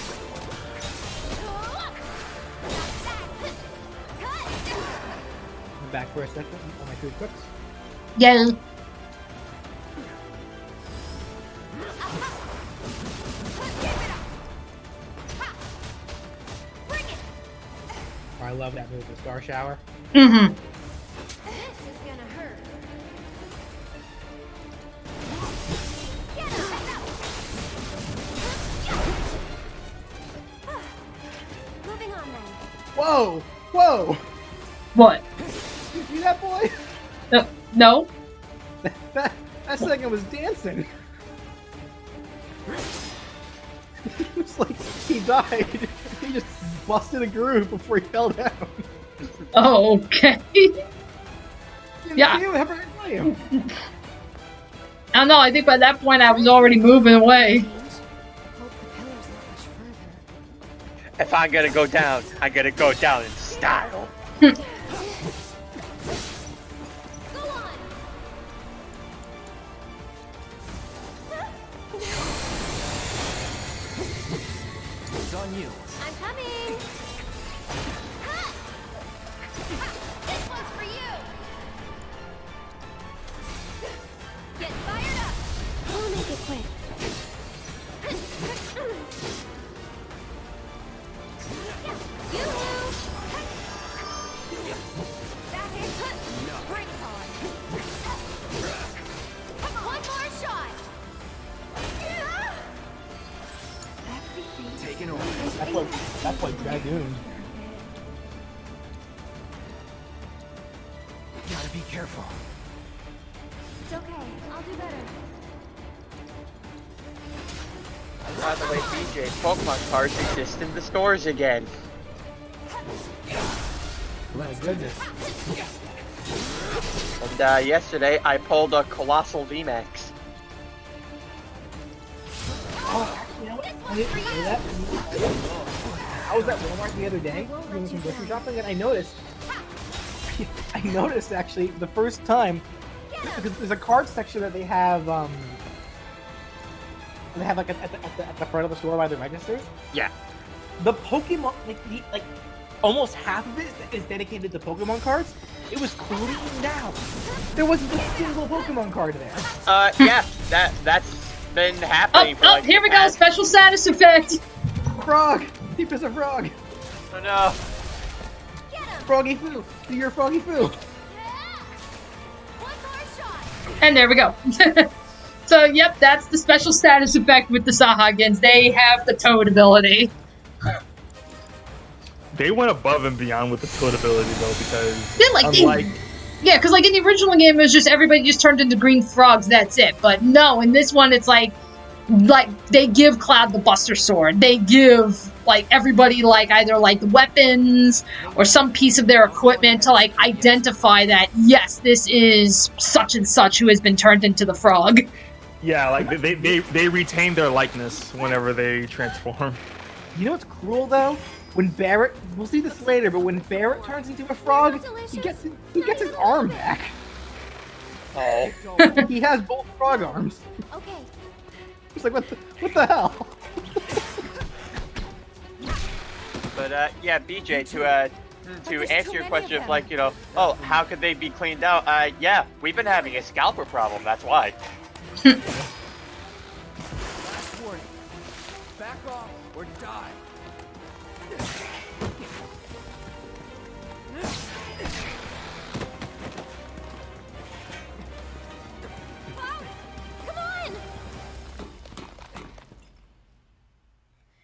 Back for a second on my food cooks. Yeah. Bring it. I love that move, the Star Shower. Mm-hmm. This is gonna hurt. Get him! Moving on then. Whoa! Whoa! What? You see that boy? No? That second was dancing. It was like he died. He just busted a groove before he fell down. Oh, okay. Yeah. You ever play him? I don't know, I think by that point I was already moving away. Hope the pillar's not much further. If I'm gonna go down, I'm gonna go down in style. Go on. It's on you. I'm coming. This one's for you. Get fired up. We'll make it quick. Bring it on. One more shot. Everything. Taking over. That's like Dragoon. Gotta be careful. It's okay. I'll do better. By the way, BJ, Pokemon cards exist in the stores again. My goodness. And yesterday, I pulled a Colossal VMAX. I was at Walmart the other day doing some grocery shopping, and I noticed actually the first time, because there's a card section that they have like at the front of the store by the registers. Yeah. The Pokemon, like almost half of it is dedicated to Pokemon cards. It was cleaned out. There wasn't a single Pokemon card there. Yeah, that's been happening for like Here we the go, past- special status effect. Frog! Tifa's a frog! Oh no. Froggy Foo! Do your Froggy Foo! One more shot. And there we go. So, yep, that's the special status effect with the Sahagins. They have the Toad ability. They went above and beyond with the toad ability though, because They're like, unlike yeah, because like in the original game, it was just everybody just turned into green frogs. That's it. But no, in this one, it's like they give Cloud the Buster Sword. They give like everybody like either like the weapons or some piece of their equipment to like identify that yes, this is such and such who has been turned into the frog. yeah, like they retain their likeness whenever they transform. You know what's cruel though? When Barrett, we'll see this later, but when Barrett turns into a frog, he gets his arm back. He has both frog arms. Okay. It's like what the hell? But yeah, BJ, to there's answer too your many question of of like, oh, how could they be cleaned out? Yeah, we've been having a scalper problem. That's why. Last warning. Back off or die. Come on!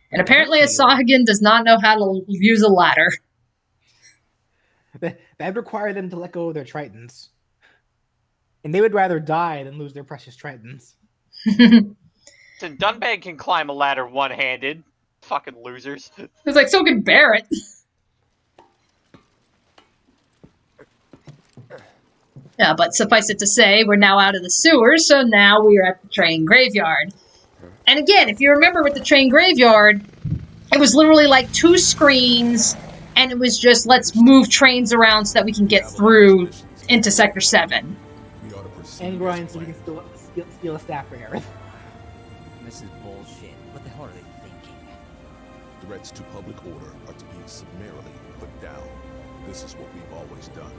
And apparently, a Sahuagin does not know how to use a ladder. That'd require them to let go of their tritons. And they would rather die than lose their precious tritons. And Dunbag can climb a ladder one-handed. Fucking losers. It's like, so can Barrett. Yeah, but suffice it to say, we're now out of the sewers, so now we are at the train graveyard. And again, if you remember with the train graveyard, it was literally like 2 screens, and it was just, let's move trains around so that we can get through into Sector 7. And grind so we can steal a staff for Aerith. This is bullshit. What the hell are they thinking? Threats to public order are to be summarily put down. This is what we've always done.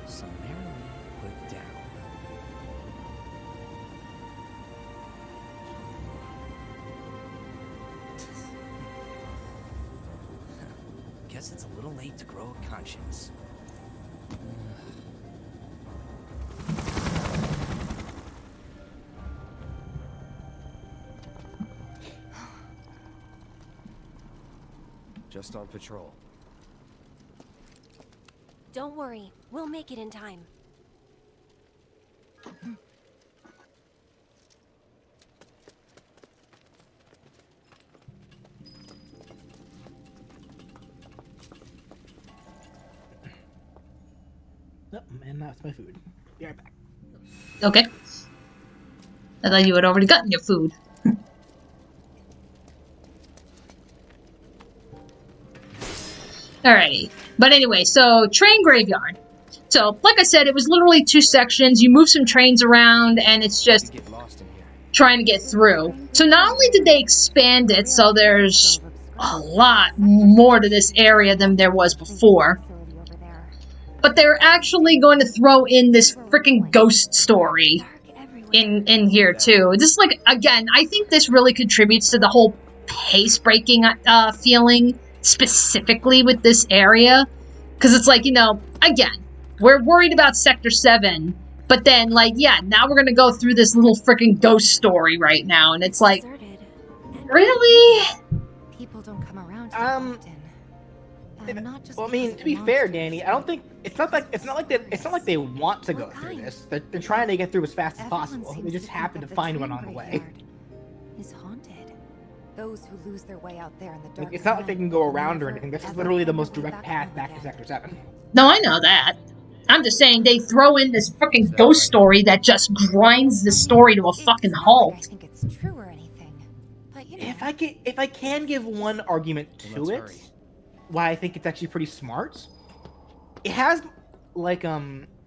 Summarily put down. Guess it's a little late to grow a conscience. Just on patrol. Don't worry, we'll make it in time. Oh, man, that's my food. Be right back. Okay. I thought you had already gotten your food. Alrighty. But anyway, so train graveyard. So, like I said, it was literally 2 sections. You move some trains around, and it's just Get lost in here. trying to get through. So not only did they expand it, so there's a lot more to this area than there was before, but they're actually going to throw in this freaking ghost story in here too. Just like, again, I think this really contributes to the whole pace-breaking feeling, specifically with this area, because it's like, again, we're worried about Sector 7, but then, like, yeah, now we're gonna go through this little freaking ghost story right now, and it's like, really? People don't come around here often. Not just Well, I mean, because to be of fair, monsters. Danny, I don't think it's not like they want to go through this. They're trying to get through as fast as Everyone possible. seems They just think happen that to the find train one on the way. graveyard is haunted. Those who lose their way out there in the dark. Like, it's not like they can go around or anything. This is literally the most direct path back to Sector 7. No, I know that. I'm just saying they throw in this freaking ghost story that just grinds the story to a fucking It's not halt. like I think it's true or anything. But you know, If I can give one argument to Let's it, hurry. why I think it's actually pretty smart, it has, like,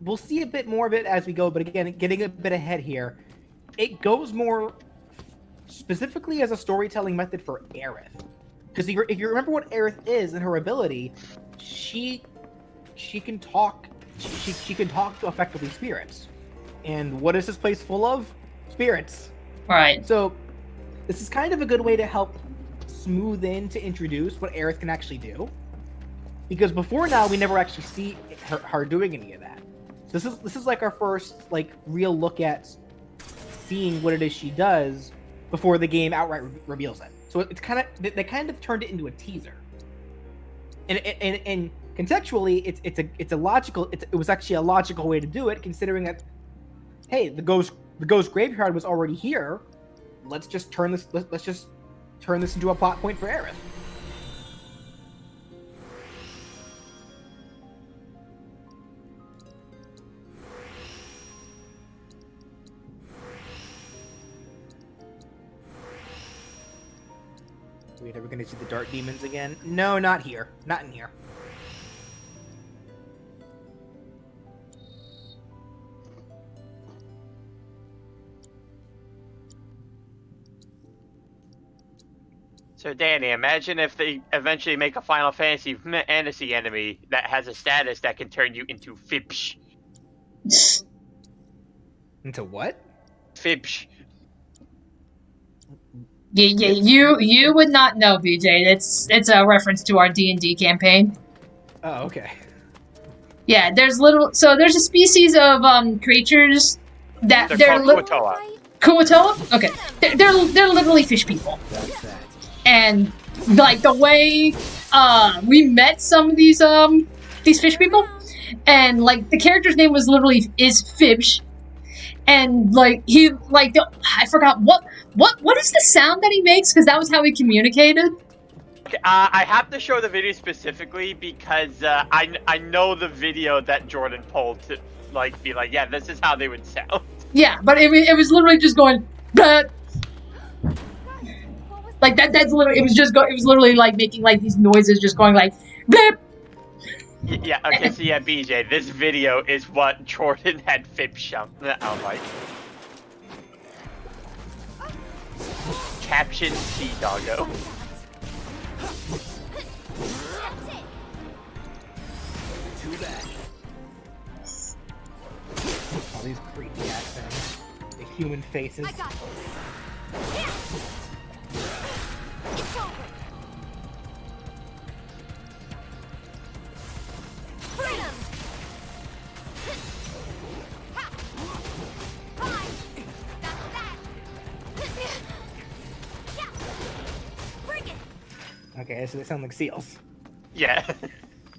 we'll see a bit more of it as we go, but again, getting a bit ahead here, it goes more specifically as a storytelling method for Aerith. Because if you remember what Aerith is and her ability, she can talk. She can talk to effectively spirits. And what is this place full of? Spirits. Right. So this is kind of a good way to help smooth in to introduce what Aerith can actually do. Because before now, we never actually see her doing any of that. So this is like our first like real look at seeing what it is she does before the game outright reveals it. So it's kind of they kind of turned it into a teaser. And contextually, it was actually a logical way to do it, considering that, hey, the ghost graveyard was already here. Let's just turn this into a plot point for Aerith. Wait, are we gonna see the dart demons again? No, not here. Not in here. So Danny, imagine if they eventually make a Final Fantasy enemy that has a status that can turn you into Fibsh. Into what? Fibsh. Yeah, you would not know, BJ. It's a reference to our D&D campaign. Oh, okay. Yeah, there's a species of creatures that They're they're called Kuatoa. Kuatoa? Okay. They're literally fish people. And like the way we met some of these fish people, and like the character's name was literally Fibsh. And like I forgot what is the sound that he makes, because that was how he communicated. I have to show the video specifically because I know the video that Jordan pulled to like be like, yeah, this is how they would sound. Yeah, but it was literally just going, but like that's literally it was literally like making like these noises, just going like, blip. Yeah. Okay. So yeah, BJ, this video is what Jordan had Fibsh. I'm like, caption Sea Doggo. Too bad. All these creepy ass things. The human faces. I got this. It's over. Freedom. Hi. That's that. Yeah. Bring it. Okay, so they sound like seals. Yeah.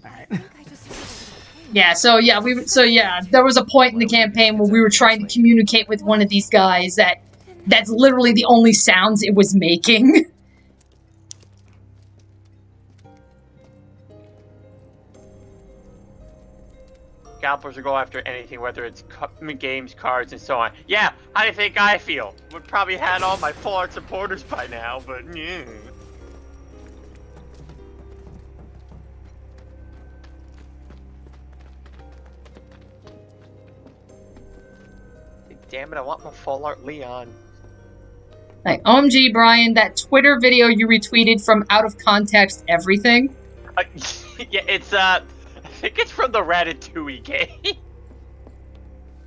Alright. I think I just heard a little pain. Yeah, there was a point in the campaign where we were trying to communicate with one of these guys that's literally the only sounds it was making. Scalpers will go after anything, whether it's games, cards, and so on. Yeah, how do you think I feel? Would probably had all my full art supporters by now, but yeah. Damn it, I want my full art Leon. Like, OMG, Brian, that Twitter video you retweeted from out of context everything. Yeah, it's I think it's from the Ratatouille game.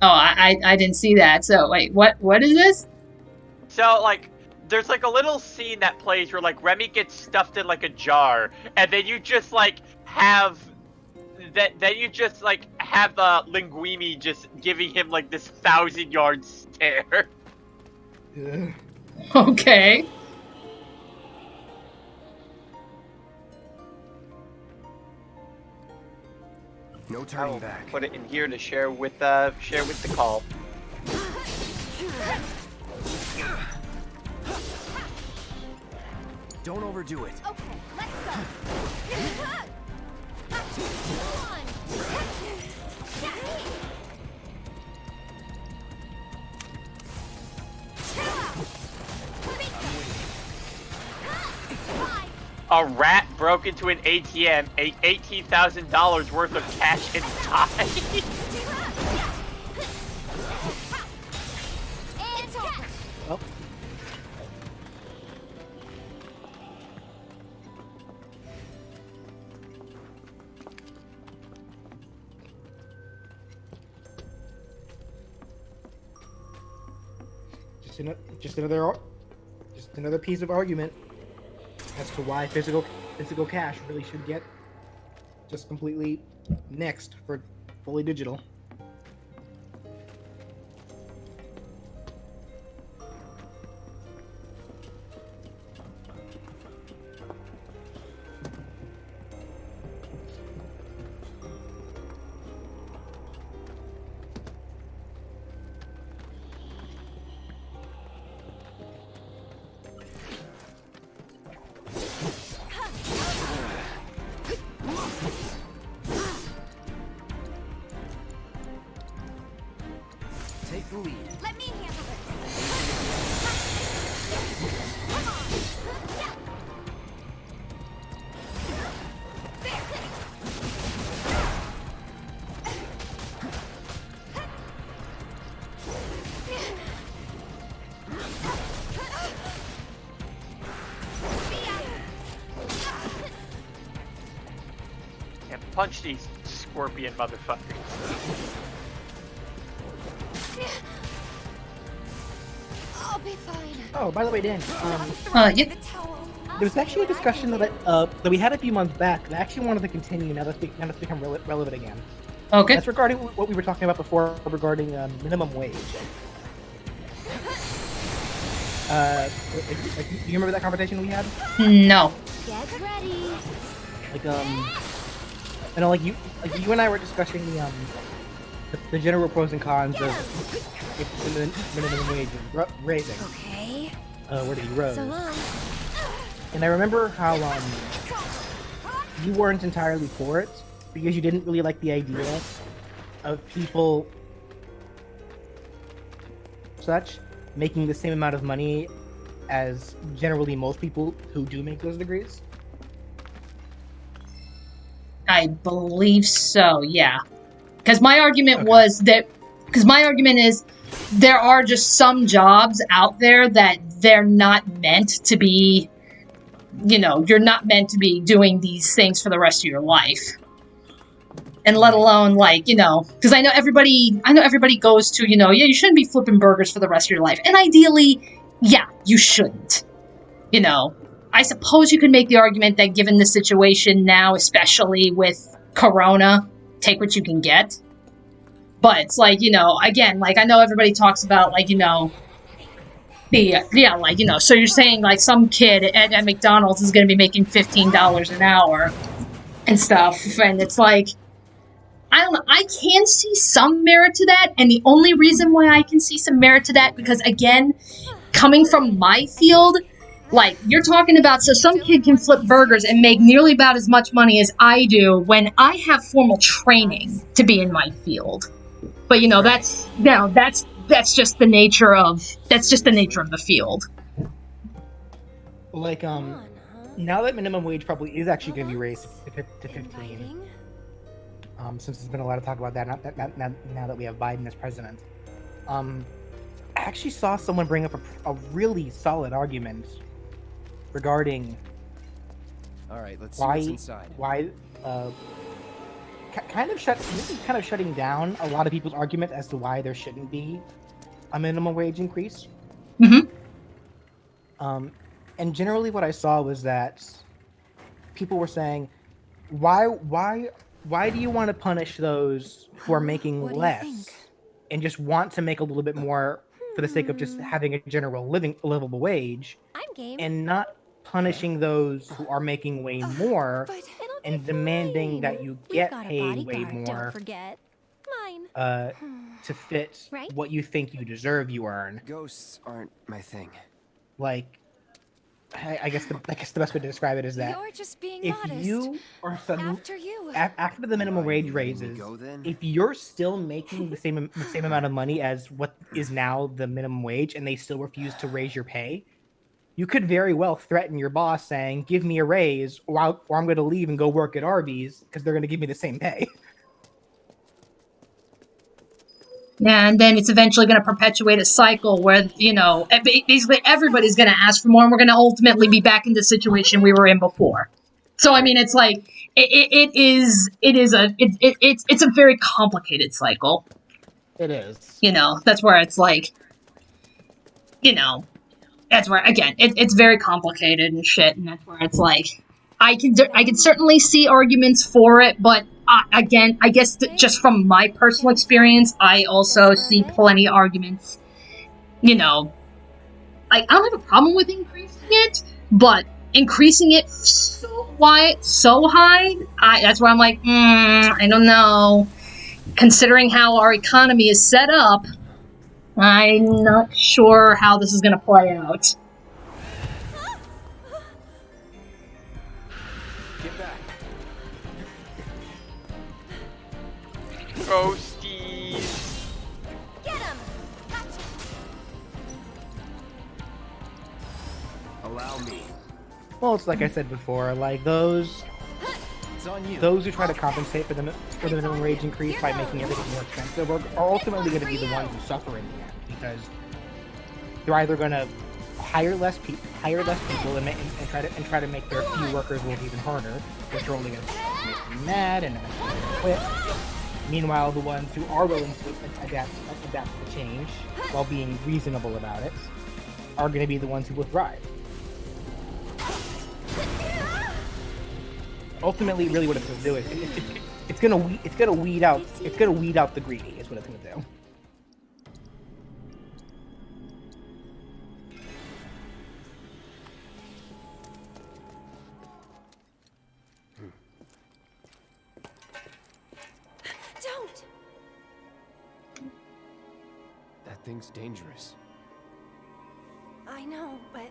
Oh, I didn't see that. So wait, what is this? So like, there's like a little scene that plays where like Remy gets stuffed in like a jar, and then you just like have then you just like have Linguini just giving him like this 1,000-yard stare. Ugh. Okay. No I turning will back. put it in here to share with the call. Don't overdo it. Okay, let's go. A rat broke into an ATM, ate $18,000 worth of cash and died. It's over. Oh. Just another piece of argument as to why physical cash really should get just completely nixed for fully digital. punch these scorpion motherfuckers. I'll be fine. Oh, by the way, Dan, Yeah. The towel. there was actually a discussion that we had a few months back that I actually wanted to continue now that's become relevant again. Okay. That's regarding what we were talking about before regarding minimum wage. Do you remember that conversation we had? No. Get ready. Like you know, like you and I were discussing the general pros and cons of if the minimum wage is raising. Okay. Where did he rose? So long. And I remember how you weren't entirely for it because you didn't really like the idea of people such making the same amount of money as generally most people who do make those degrees. I believe so, yeah. Because my argument is there are just some jobs out there that they're not meant to be, you know, you're not meant to be doing these things for the rest of your life. And let alone, like, you know, because I know everybody goes to, you know, yeah, you shouldn't be flipping burgers for the rest of your life. And ideally, yeah, you shouldn't. You know, I suppose you could make the argument that given the situation now, especially with Corona, take what you can get. But it's like, you know, again, like, I know everybody talks about, like, you know, like, you know, so you're saying, like, some kid at McDonald's is going to be making $15 an hour and stuff, and it's like, I don't know, I can see some merit to that, and the only reason why I can see some merit to that, because, again, coming from my field, like, you're talking about, so some kid can flip burgers and make nearly about as much money as I do when I have formal training to be in my field. But, you know, that's just the nature of the field. Like, now that minimum wage probably is actually going to be raised to 15, since there's been a lot of talk about that now that we have Biden as president, I actually saw someone bring up a really solid argument regarding All right, let's see what's inside. why kind of shutting down a lot of people's argument as to why there shouldn't be a minimum wage increase. Mm-hmm. And generally what I saw was that people were saying, why do you want to punish those who are making less and just want to make a little bit more for the sake of just having a general livable wage, I'm game. and not punishing those who are making way more But it'll be and demanding that fine. you We've get got a paid way bodyguard, more Don't forget. Mine. to fit Right? what you think you deserve you earn. Ghosts aren't my thing. Like, I guess the best way to describe it is that You're just being if modest. you are suddenly After you. after the minimum wage Letting me raises, go then? if you're still making the same amount of money as what is now the minimum wage, and they still refuse to raise your pay, you could very well threaten your boss saying, "Give me a raise, or I'm going to leave and go work at Arby's because they're going to give me the same pay." Yeah, and then it's eventually going to perpetuate a cycle where, you know, basically everybody's going to ask for more, and we're going to ultimately be back in the situation we were in before. So, I mean, it's like, it's a very complicated cycle. It is. You know, that's where it's like, you know, that's where, again, it's very complicated and shit, and that's where it's like, I can certainly see arguments for it, but again, I guess just from my personal experience, I also see plenty of arguments. You know, I don't have a problem with increasing it, but increasing it so high, that's where I'm like, I don't know. Considering how our economy is set up, I'm not sure how this is going to play out. Get back. Ghosties. Get him. Allow me. Well, it's like I said before, like those It's on you. who try to compensate for the minimum wage increase by making everything more expensive are ultimately going to be the ones who suffer in the end, because they're either going to hire less people, and try to make their few workers work even harder, which are only going to make them mad and eventually quit. Meanwhile, the ones who are willing to adapt to change while being reasonable about it are going to be the ones who will thrive. Ultimately, really, what it's going to do is it's going to weed out the greedy. Is what it's going to do. Don't. That thing's dangerous. I know, but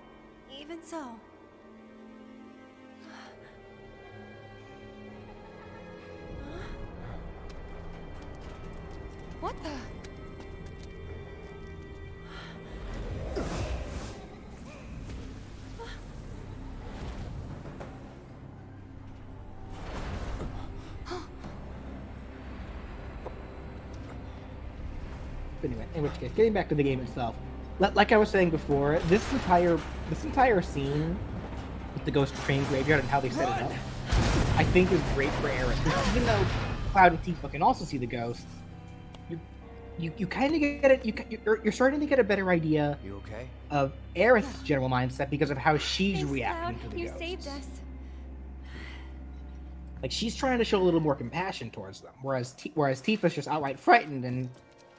even so. What the? But anyway, in which case, getting back to the game itself, like I was saying before, this entire scene with the Ghost Train Graveyard and how they set it up, I think is great for Aerith. Because even though Cloud and Tifa can also see the ghosts, you kind of get it. You're starting to get a better idea. You okay? Of Aerith's general mindset because of how she's Thanks, reacting Cloud. to the You ghosts. saved us. Like she's trying to show a little more compassion towards them, whereas Tifa's just outright frightened, and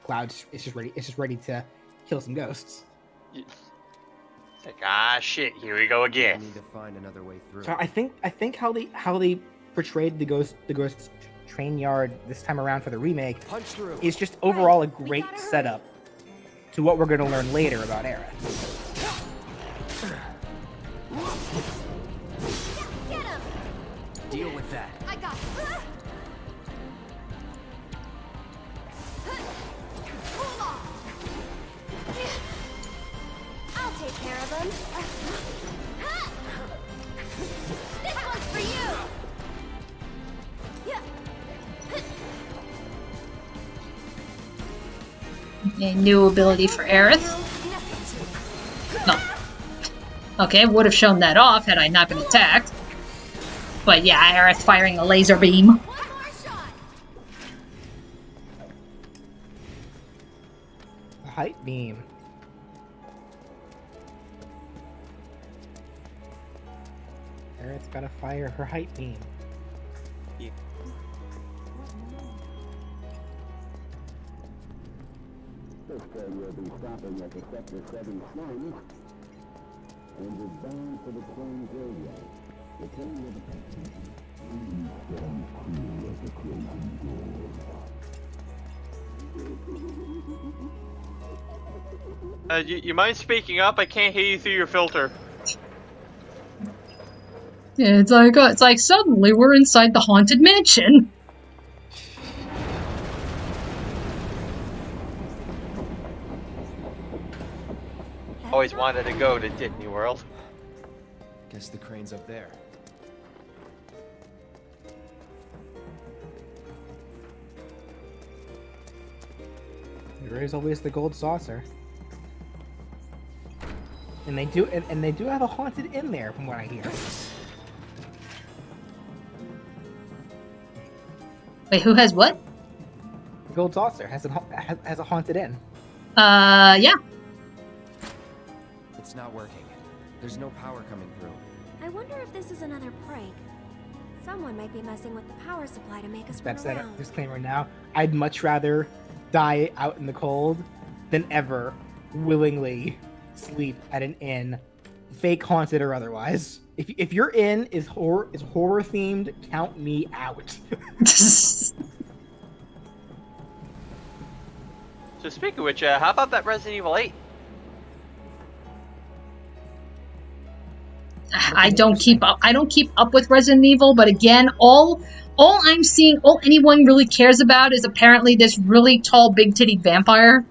Cloud is just ready to kill some ghosts. It's like, ah, shit, here we go We again. need to find another way through. So I think how they portrayed the ghost train yard this time around for the remake Punch through. is just overall a we great gotta hurry. setup to what we're going to learn later about Aerith. Get him! Deal with that. I got this. Hold on. I'll take care of him. This one's for you. A new ability for Aerith. No. Okay, would have shown that off had I not been attacked. But yeah, Aerith firing a laser beam. One more shot. A height beam. Aerith's got to fire her height beam. You mind speaking up? I can't hear you through your filter. Yeah, it's like suddenly we're inside the haunted mansion. Always wanted to go to Disney World. Guess the crane's up there. There is always the gold saucer. And they do have a haunted inn there, from what I hear. Wait, who has what? The gold saucer has a haunted inn. Yeah. It's not working. There's no power coming through. I wonder if this is another prank. Someone might be messing with the power supply to make us run That's that around. disclaimer now. I'd much rather die out in the cold than ever willingly sleep at an inn, fake haunted or otherwise. If your inn is horror themed, count me out. So speaking of which, how about that Resident Evil 8? I don't keep up with Resident Evil, but again, all I'm seeing, all anyone really cares about is apparently this really tall, big-titted vampire.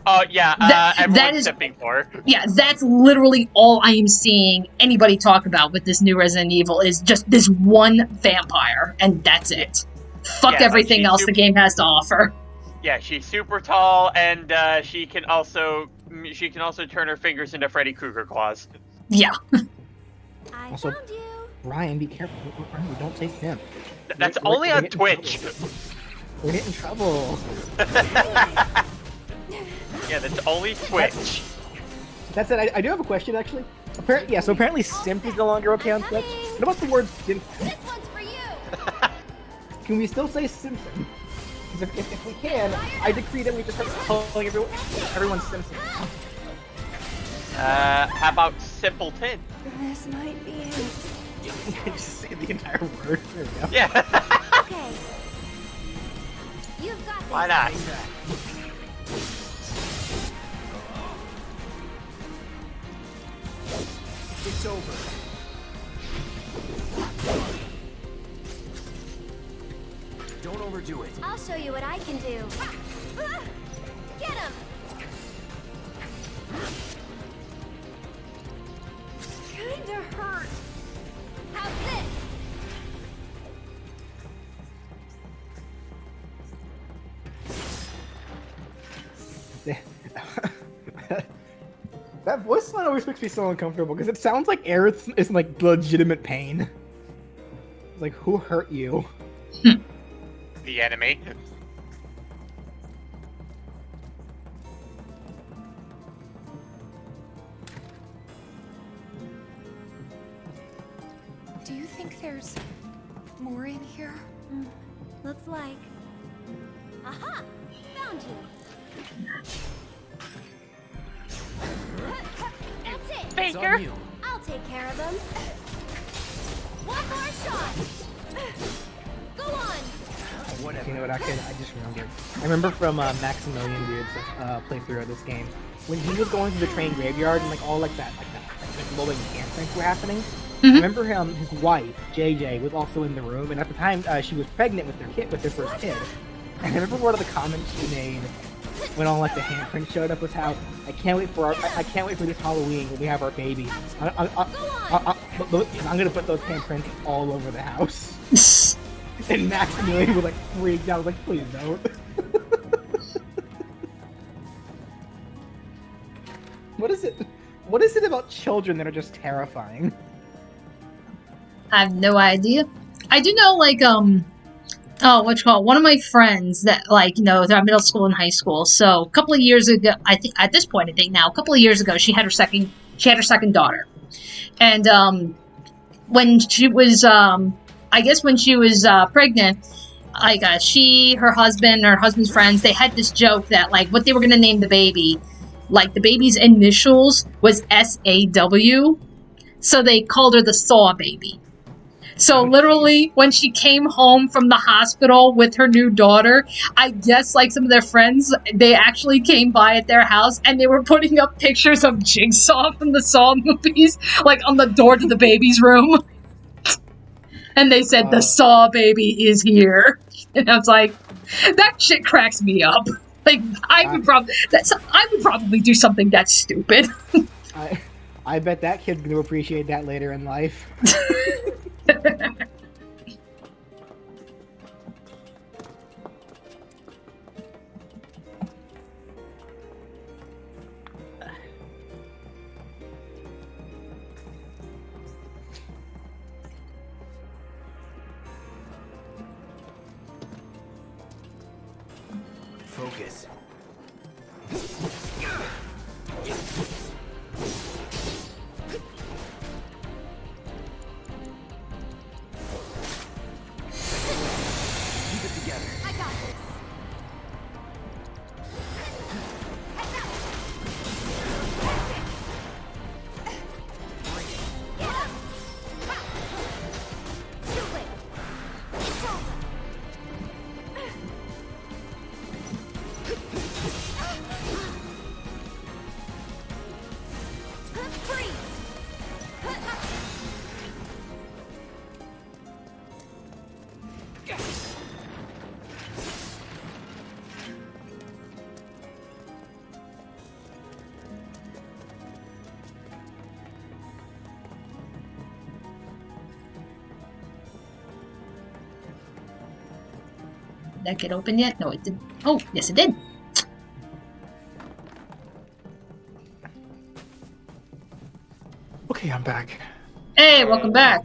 Oh yeah, that everyone's is- tipping for. Yeah, that's literally all I am seeing anybody talk about with this new Resident Evil is just this one vampire, and that's it. Fuck Yeah, like everything she's else the game has to offer. Yeah, she's super tall, and she can also she can also turn her fingers into Freddy Krueger claws. Yeah. I Also- found you. Ryan, be careful. Don't say Sim. That's We're only on getting in Twitch. trouble. We're getting in trouble. Yeah, that's only Twitch. That said, I do have a question actually. Apparently Simp is no longer okay on Twitch. What about the word Simp? This one's for you. Can we still say Simpson? Because if we can, I decree that we just start calling everyone Simpson. How about Simpleton? This might be it. Just say the entire word. There we go. Yeah. Okay. You've got this. Why not? It's over. Don't overdo it. I'll show you what I can do. Get him! Kinda hurt. How's this? That voice line always makes me so uncomfortable because it sounds like Aerith is in like legitimate pain. It's like, who hurt you? The enemy. Do you think there's more in here? Looks like. Aha! Found you. That's it. It's on you. I'll take care of them. One more shot. Go on. Whatever. You know what? Actually, I just remembered. I remember from Maximilian Dude's playthrough of this game when he was going through the train graveyard and like all like glowing handprints were happening. I remember his wife JJ was also in the room, and at the time she was pregnant with their first kid. And I remember one of the comments she made when all like the handprints showed up was how I can't wait for this Halloween when we have our baby. I'm gonna put those handprints all over the house. And Maximilian was like freaked out. I was like, please don't. What is it? What is it about children that are just terrifying? I have no idea. I do know, like, one of my friends that, like, you know, they're middle school and high school. So a couple of years ago, a couple of years ago, she had her second daughter. And, when she was, pregnant, like, her husband's friends, they had this joke that, like, what they were gonna name the baby, like, the baby's initials was SAW. So they called her the Saw baby. So literally, when she came home from the hospital with her new daughter, I guess like some of their friends, they actually came by at their house and they were putting up pictures of Jigsaw from the Saw movies, like on the door to the baby's room. And they said, the Saw baby is here. And I was like, that shit cracks me up. Like, I would probably do something that stupid. I bet that kid's gonna appreciate that later in life. Focus. Keep it together. I got this. Get up. Too late. It's over. Freeze. Did that get open yet? No, it didn't. Oh, yes, it did. I'm back. Hey, welcome back.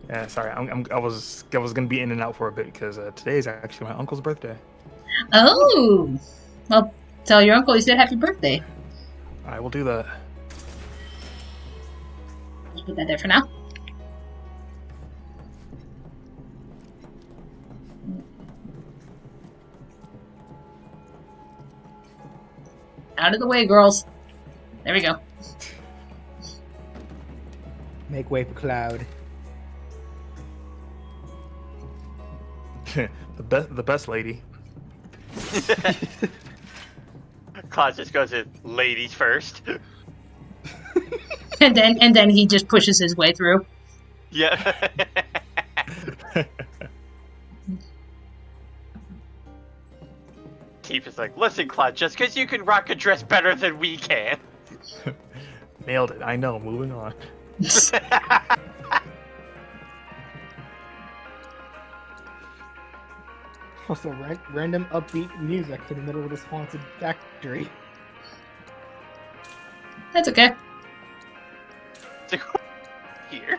Yeah, sorry. I was gonna be in and out for a bit because today is actually my uncle's birthday. Oh, well, tell your uncle you said happy birthday. I will do that. Let's put that there for now. Out of the way, girls. There we go. Make way for Cloud. the best lady. Cloud just goes in ladies first. And then he just pushes his way through. Yeah. Tifa's like, listen, Cloud, just because you can rock a dress better than we can. Nailed it. I know. Moving on. Also, random upbeat music in the middle of this haunted factory. That's okay. Here.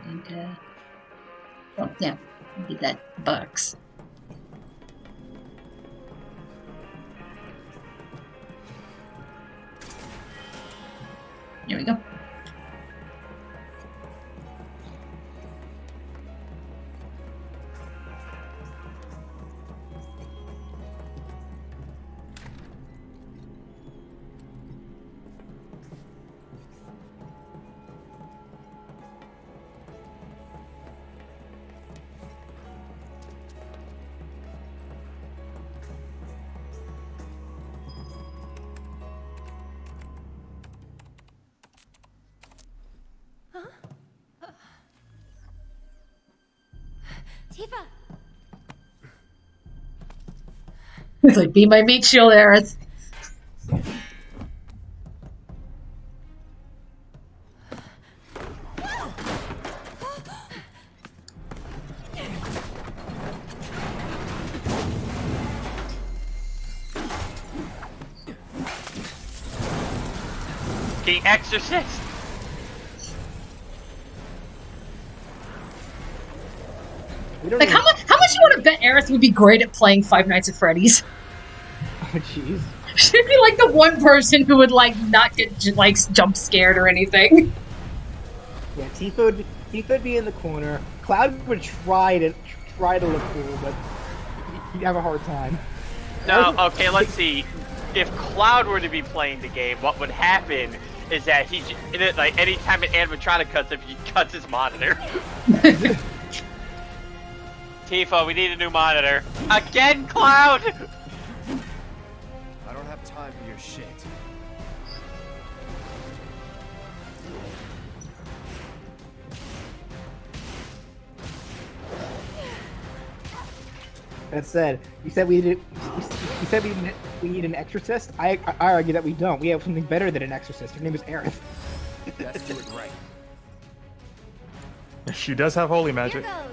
And, oh, yeah, get that box. Here we go. Tifa! It's like, be my meat shield, Aerith. The Exorcist. Like, how much you want to bet Aerith would be great at playing Five Nights at Freddy's? Oh, jeez. She'd be like the one person who would like not get like jump scared or anything. Yeah, Tifa would be in the corner. Cloud would try to look cool, but he'd have a hard time. No, okay, let's see. If Cloud were to be playing the game, what would happen is that he, like, anytime an animatronic cuts him, he cuts his monitor. Tifa, we need a new monitor. Again, Cloud! I don't have time for your shit. That said, you said we need an exorcist. I argue that we don't. We have something better than an exorcist. Her name is Aerith. Let's do it right. She does have holy magic. Here goes.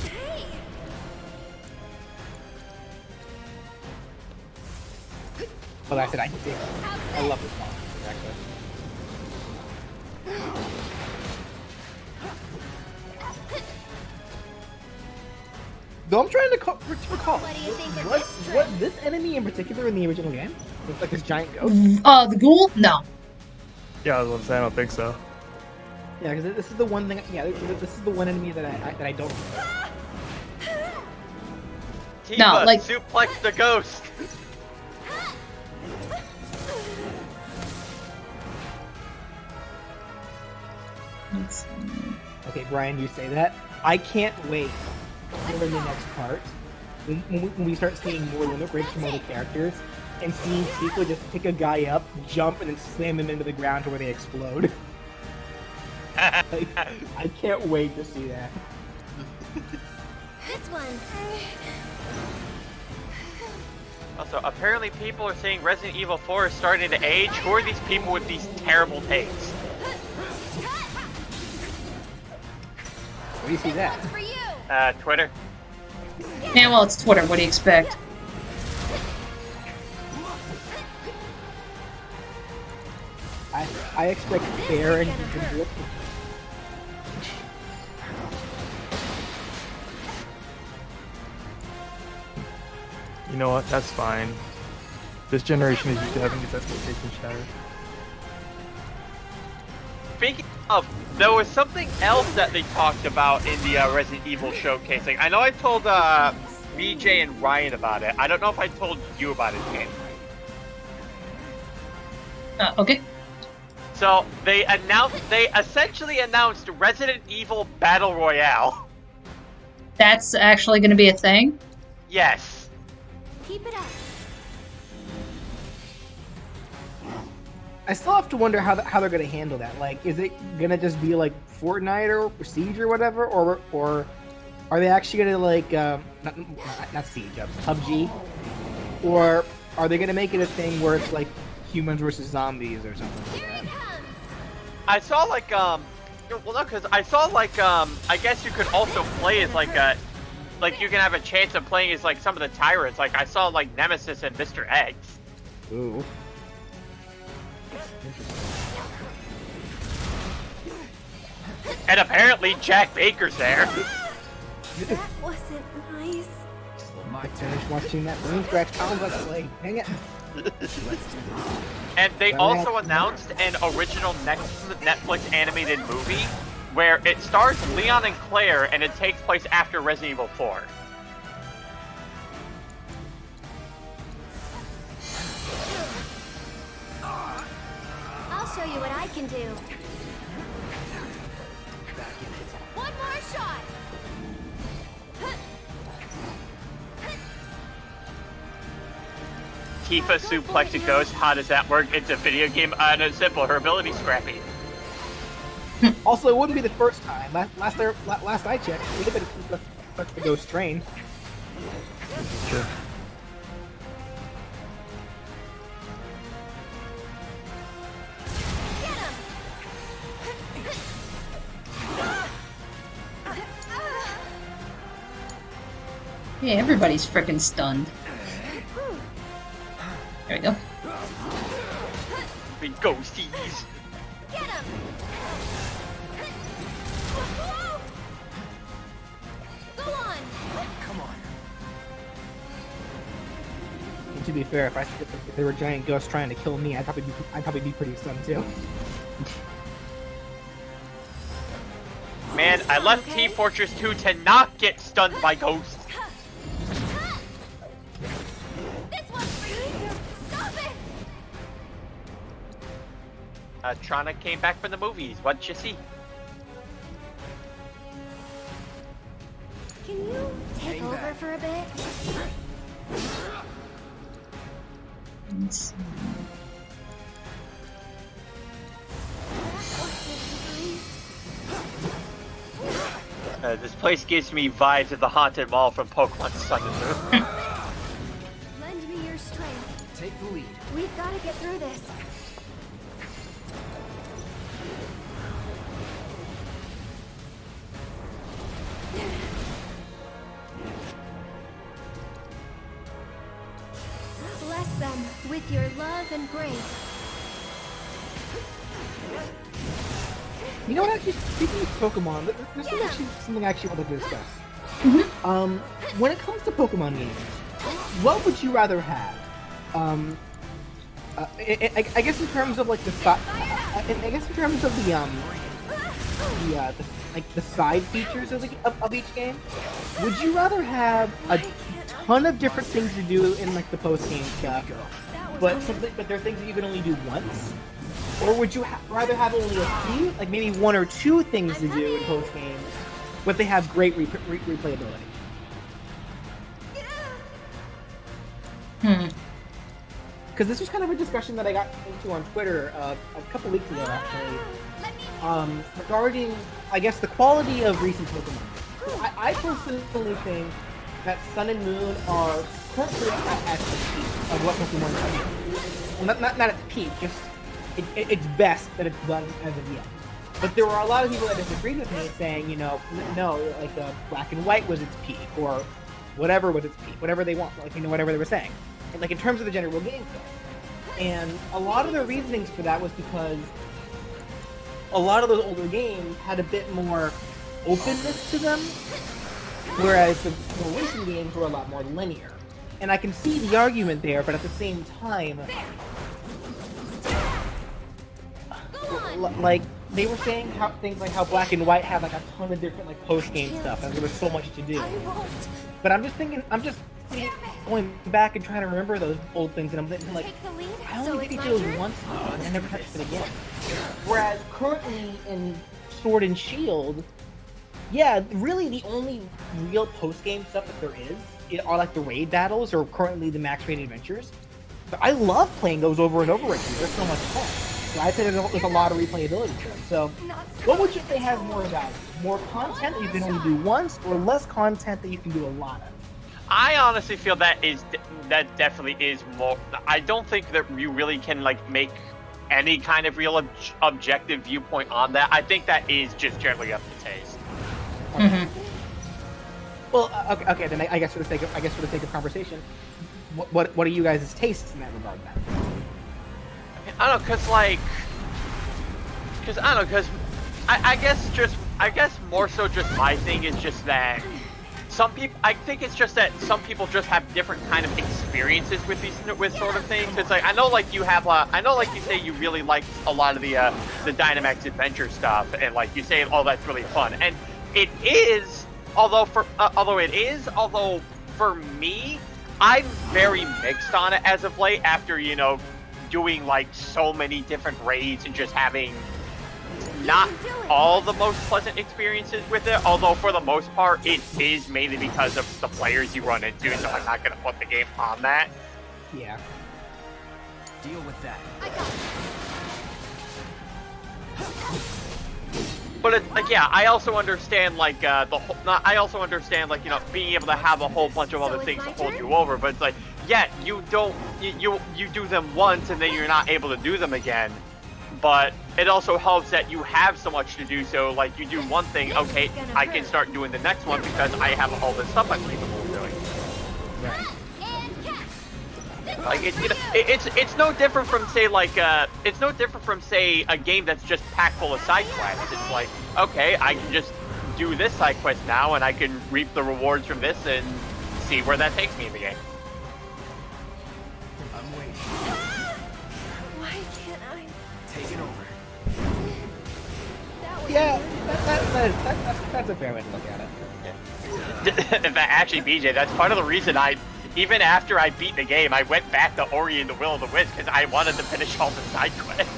Hey. Well, I said I love this song. Actually. Though I'm trying to recall. What do you think of What this was this enemy in particular in the original game? It's like this giant ghost. The ghoul? No. Yeah, I was gonna say I don't think so. Yeah, because this is the one thing. Yeah, this is the one enemy that I don't. Tifa, No, like- suplex the ghost. Okay, Brian, you say that. I can't wait for the next part when we start seeing more limit breaks from other characters and seeing people just pick a guy up, jump, and then slam him into the ground to where they explode. Like, I can't wait to see that. This one. Also, apparently people are saying Resident Evil 4 is starting to age. Who are these people with these terrible takes? Where do you see that? Twitter. Yeah, well, it's Twitter. What do you expect? I expect fair and good. You know what? That's fine. This generation is used to having its expectations shattered. Speaking of, there was something else that they talked about in the Resident Evil showcasing. I know I told BJ and Ryan about it. I don't know if I told you about it, Ken. Okay. So they essentially announced Resident Evil Battle Royale. That's actually going to be a thing? Yes. Keep it up. I still have to wonder how they're gonna handle that. Like, is it gonna just be like Fortnite or Siege or whatever, or are they actually gonna like not Siege, PUBG, or are they gonna make it a thing where it's like humans versus zombies or something like that? I saw like well no, because I saw like I guess you could also play as like you can have a chance of playing as like some of the tyrants. Like I saw like Nemesis and Mr. Eggs. Ooh. And apparently Jack Baker's there. That wasn't nice. My turn watching that brain scratch combat play. Dang it. And they also announced an original Netflix animated movie where it stars Leon and Claire and it takes place after Resident Evil 4. I'll show you what I can do. One more shot. Tifa suplex a ghost. How does that work? It's a video game. No, it's simple. Her ability's scrappy. Also, it wouldn't be the first time. Last I checked, we could have the ghost train. Sure. Yeah, everybody's freaking stunned. There we go. Big ghosties. Get him. Go on. Come on. And to be fair, if there were giant ghosts trying to kill me, I'd probably be pretty stunned too. Man, I left Team Fortress 2 to not get stunned by ghosts. This one's for you. Stop it. Trana came back from the movies. What'd you see? Can you take over for a bit? Let's- This place gives me vibes of the Haunted Mall from Pokemon Sun and Moon. Lend me your strength. Take the lead. We've got to get through this. Bless them with your love and grace. You know what? Actually, speaking of Pokemon, this is actually something I actually wanted to discuss. When it comes to Pokemon games, what would you rather have? I guess in terms of like the I guess in terms of the side features of each game, would you rather have a ton of different things to do in like the post game stuff, but there are things that you can only do once? Or would you rather have only a few, like maybe one or two things to do in post game, but they have great replayability? Because this was kind of a discussion that I got into on Twitter a couple weeks ago, actually, regarding, I guess, the quality of recent Pokemon. I personally think that Sun and Moon are currently at the peak of what Pokemon is doing. Well, not at the peak, just it's best that it's done as of yet. But there were a lot of people that disagreed with me, saying, you know, no, like Black and White was its peak, or whatever was its peak, whatever they want, like, you know, whatever they were saying, and, like, in terms of the general gameplay. And a lot of their reasonings for that was because a lot of those older games had a bit more openness to them, whereas the more recent games were a lot more linear. And I can see the argument there, but at the same time, like, they were saying how things like how Black and White had like a ton of different like post-game stuff, and there was so much to do. But I'm just going back and trying to remember those old things, and I'm thinking like, I only beat those once, and I never touched it again. Whereas currently in Sword and Shield, yeah, really the only real post-game stuff that there is are like the raid battles, or currently the max raid adventures. But I love playing those over and over again. They're so much fun. So I think there's a lot of replayability to them. So, what would you say has more value? More content that you can only do once, or less content that you can do a lot of? I honestly feel that definitely is more. I don't think that you really can like make any kind of real objective viewpoint on that. I think that is just generally up to taste. Okay. Well, okay. Then I guess for the sake of conversation, what are you guys' tastes in that regard then? I don't know, I guess more so just my thing is just that I think it's just that some people just have different kind of experiences with sort of things. It's like, I know like you say you really like a lot of the Dynamax adventure stuff, and like you say, oh, that's really fun. And it is, although for me, I'm very mixed on it as of late after, you know, doing like so many different raids and just having not all the most pleasant experiences with it, although for the most part it is mainly because of the players you run into, so I'm not going to put the game on that. Yeah. Deal with that. But it's like, yeah, I also understand like I also understand like, you know, being able to have a whole bunch of other things to hold you over, but it's like, yeah, you do them once and then you're not able to do them again. But it also helps that you have so much to do, so like you do one thing, okay, I can start doing the next one because I have all this stuff I'm capable of doing. Right. Like it's no different from say a game that's just packed full of side quests. It's like, okay, I can just do this side quest now and I can reap the rewards from this and see where that takes me in the game. I'm waiting. Why can't I? Take it over. Yeah, that's a fair way to look at it. In fact, actually, BJ, that's part of the reason even after I beat the game, I went back to Ori and the Will of the Wisps because I wanted to finish all the side quests.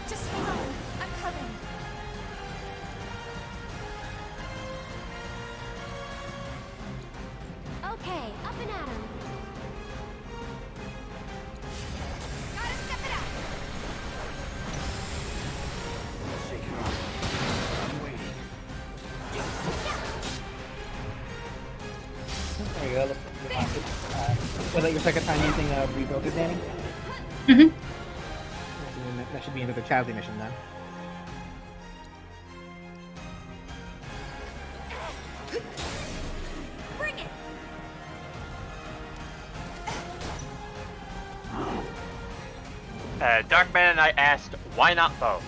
Just hang on. I'm coming. Okay, up and at 'em. Gotta step it up. Shake it off. I'm waiting. There you go. Was that your second time using Refocus, Dani? Mm-hmm. That should be another Childly mission then. Bring it. Darkman and I asked, why not both?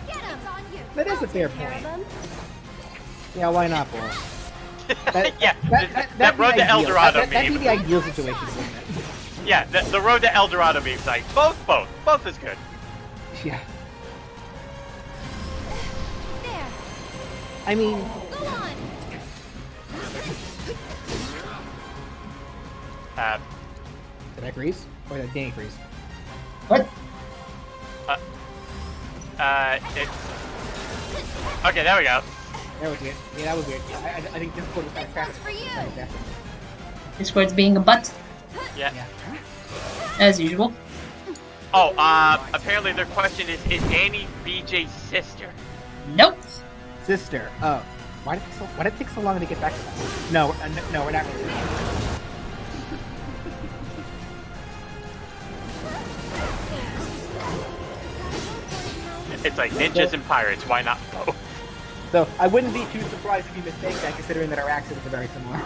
Get 'em. It's on you. That is I'll a fair take care of point. 'em. Yeah, why not, boy? Yeah, that that'd be road to El ideal. Dorado That'd be meme. the ideal situation, wouldn't it? Yeah, the road to El Dorado meme's like, both is good. Yeah. There. I mean, Go on. did I freeze? Or did Dani freeze? What? Okay, there we go. That was weird. Yeah, that was weird. I think Discord was kind of That's for you. Discord's being a butt, Yeah. Yeah. as usual. Oh, apparently their question is Dani BJ's sister? Nope. Sister. Oh. Why did it take so long to get back to that? No, no, we're not going to. It's like ninjas and pirates, why not both? So, I wouldn't be too surprised if you mistake that, considering that our accents are very similar.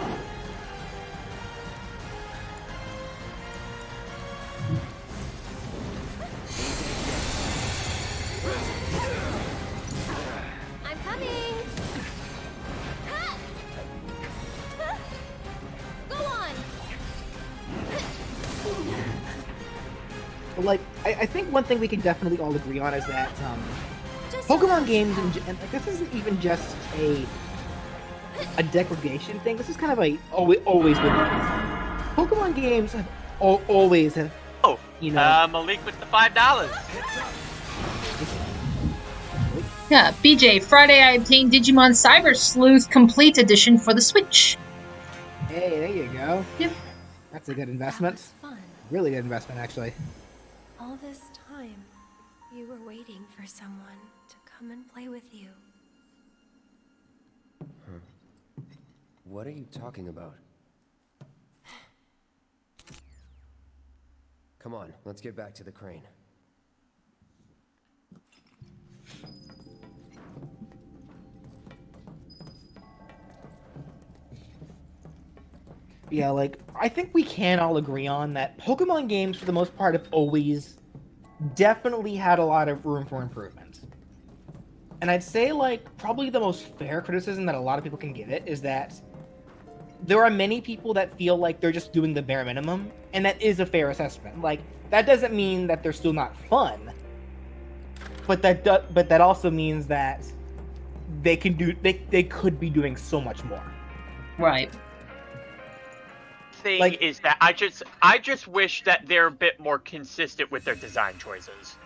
I'm coming! Go on! But, like, I think one thing we can definitely all agree on is that, Just Pokemon games, and like, this isn't even just a degradation thing. This is kind of a always been the case. Pokemon games have always have, Oh, you know. Malik with the $5. Yeah, BJ, Friday I obtained Digimon Cyber Sleuth Complete Edition for the Switch. Hey, there you go. Yep. That's a good investment. That was fun. Really good investment, actually. All this time, you were waiting for someone to come and play with you. What are you talking about? Come on, let's get back to the crane. Yeah, like, I think we can all agree on that Pokemon games, for the most part, have always definitely had a lot of room for improvement. And I'd say, like, probably the most fair criticism that a lot of people can give it is that there are many people that feel like they're just doing the bare minimum, and that is a fair assessment. Like, that doesn't mean that they're still not fun, but that also means that they could be doing so much more. Right. Thing Like- is that I just wish that they're a bit more consistent with their design choices.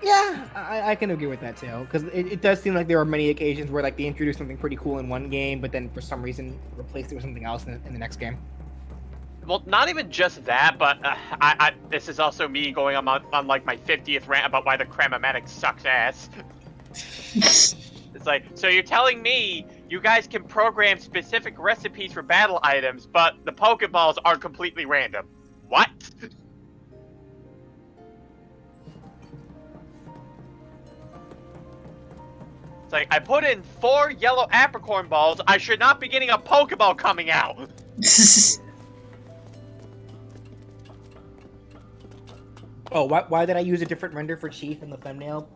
Yeah, I can agree with that too, because it does seem like there are many occasions where like they introduce something pretty cool in one game, but then for some reason replace it with something else in the next game. Well, not even just that, but this is also me going on like my 50th rant about why the Cramomatic sucks ass. It's like, so you're telling me you guys can program specific recipes for battle items, but the Pokeballs are completely random. What? It's like, I put in 4 yellow apricorn balls, I should not be getting a Pokeball coming out. Oh, why did I use a different render for Chief in the thumbnail?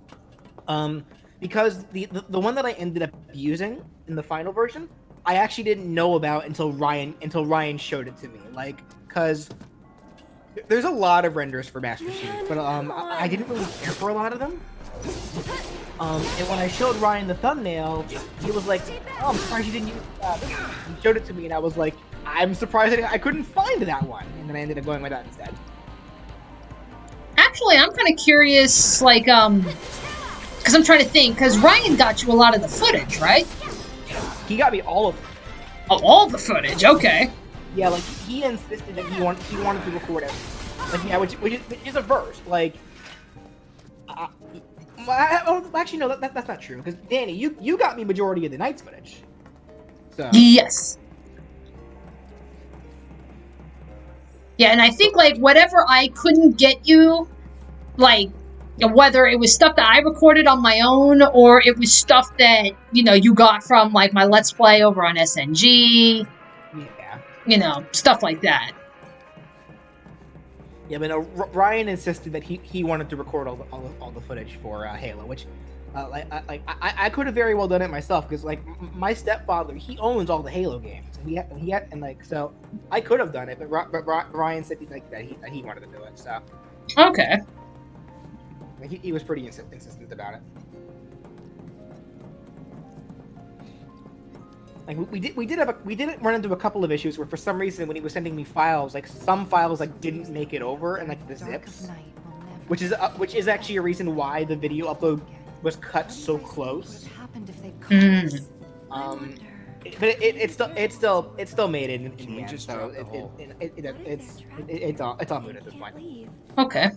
Because the one that I ended up using in the final version, I actually didn't know about until Ryan showed it to me. Like, cause there's a lot of renders for Master Chief, but I didn't really care for a lot of them. And when I showed Ryan the thumbnail, he was like, "Oh, I'm surprised you didn't use that." He showed it to me, and I was like, "I'm surprised I couldn't find that one." And then I ended up going with that instead. Actually, I'm kind of curious, like, because I'm trying to think, because Ryan got you a lot of the footage, right? He got me all of it. Oh, all the footage, okay. Yeah, like, he insisted that he wanted to record it. Like, yeah, which is a verse. Like, actually, no, that's not true. Because, Dani, you got me majority of the night's footage. So. Yes. Yeah, and I think, like, whatever I couldn't get you, like, whether it was stuff that I recorded on my own, or it was stuff that, you know, you got from, like, my Let's Play over on SNG. Yeah. You know, stuff like that. Yeah, but no, Ryan insisted that he wanted to record all the footage for Halo, which, I could have very well done it myself, because, like, my stepfather, he owns all the Halo games, and like, so I could have done it, but Ryan said that he wanted to do it, so. Okay. He was pretty insistent about it. Like, we did run into a couple of issues where for some reason when he was sending me files, like some files like didn't make it over, and like the zips, which is actually a reason why the video upload was cut so close. it's still made in Can the we end, just so drop the hole? it's all moot at this point. Okay.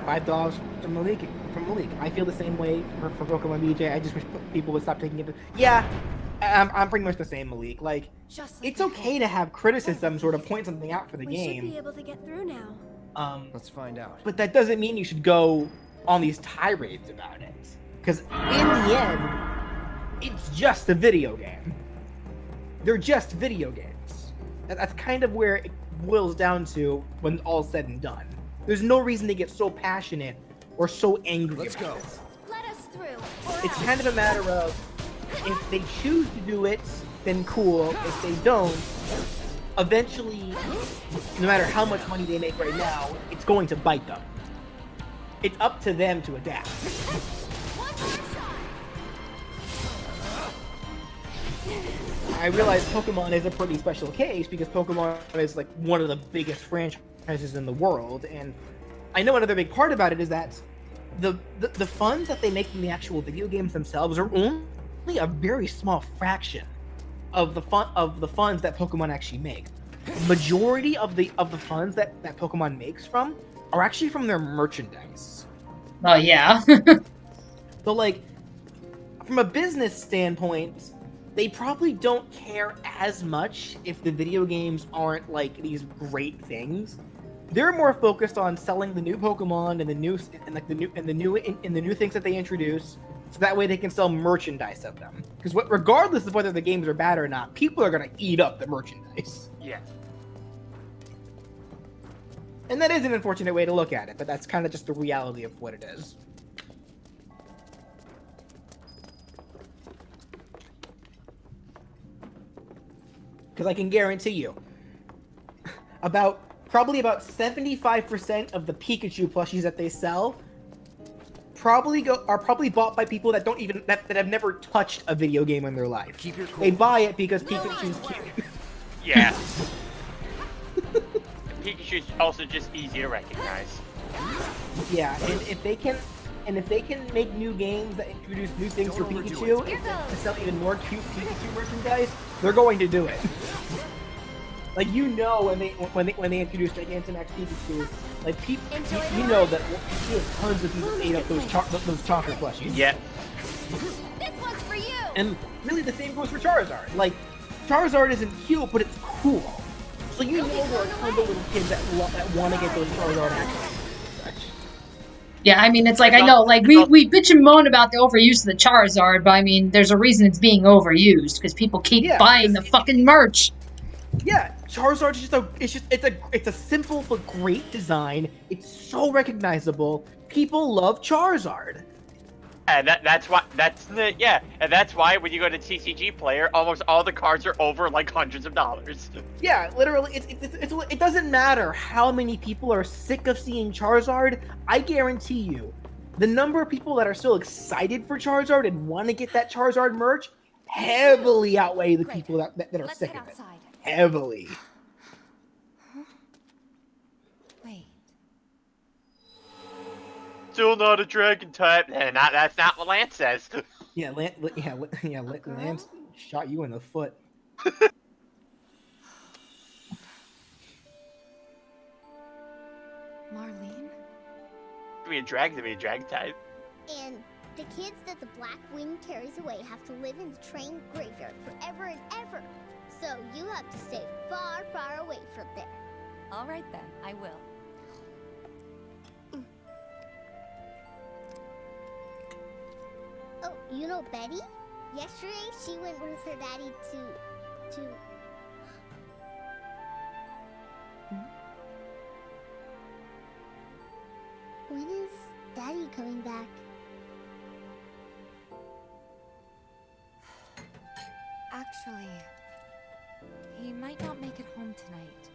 $5 from Malik. I feel the same way for Pokemon BJ. I just wish people would stop taking it. Yeah, I'm pretty much the same, Malik. Like, Just like it's okay to have criticism, sort of point something out for the We should game. be able to get through now. Let's find out. But that doesn't mean you should go on these tirades about it. Because in the end, it's just a video game. They're just video games. That's kind of where it boils down to when all's said and done. There's no reason to get so passionate or so angry. Let's about go. it. Let us through. It's kind of a matter of, if they choose to do it, then cool. If they don't, eventually, no matter how much money they make right now, it's going to bite them. It's up to them to adapt. I realize Pokemon is a pretty special case because Pokemon is like one of the biggest franchises in the world, and I know another big part about it is that the funds that they make from the actual video games themselves are only a very small fraction of the funds that Pokemon actually make. Majority of the funds that Pokemon makes from are actually from their merchandise. Oh yeah. So like, from a business standpoint, they probably don't care as much if the video games aren't like these great things. They're more focused on selling the new Pokemon and the new things that they introduce, so that way they can sell merchandise of them. Because regardless of whether the games are bad or not, people are gonna eat up the merchandise. Yeah. And that is an unfortunate way to look at it, but that's kind of just the reality of what it is. Because I can guarantee you, probably about 75% of the Pikachu plushies that they sell are probably bought by people that don't even that have never touched a video game in their life. Keep your cool. They buy it because Pikachu's cute. Yeah. Pikachu's also just easy to recognize. Yeah, and if they can make new games that introduce new things for Don't overdo Pikachu it. and sell even more cute Pikachu merchandise, they're going to do it. Like, you know, when they introduced Gigantamax Pikachu, like you know that tons of people ate up those chocolate plushies. Yeah. This one's for you. And really, the same goes for Charizard. Like, Charizard isn't cute, but it's cool. So you know there are tons of little kids that want to get those Charizard action. Yeah, I mean, it's like, I know, like, we bitch and moan about the overuse of the Charizard, but I mean, there's a reason it's being overused, because people keep buying the fucking merch. Yeah, Charizard is it's a simple but great design. It's so recognizable. People love Charizard. And that's why when you go to TCG Player, almost all the cards are over like hundreds of dollars. Yeah, literally, it doesn't matter how many people are sick of seeing Charizard. I guarantee you, the number of people that are still excited for Charizard and want to get that Charizard merch heavily outweigh the people that are Let's sick head of it. outside. Heavily. Wait. Still not a dragon type. That's not what Lance says. Yeah, Lance shot you in the foot. Marlene? To be a dragon type. And the kids that the Black Wing carries away have to live in the train graveyard forever and ever. So you have to stay far, far away from there. All right then, I will. Oh, you know Betty? Yesterday she went with her daddy to... When is Daddy coming back? Actually, he might not make it home tonight.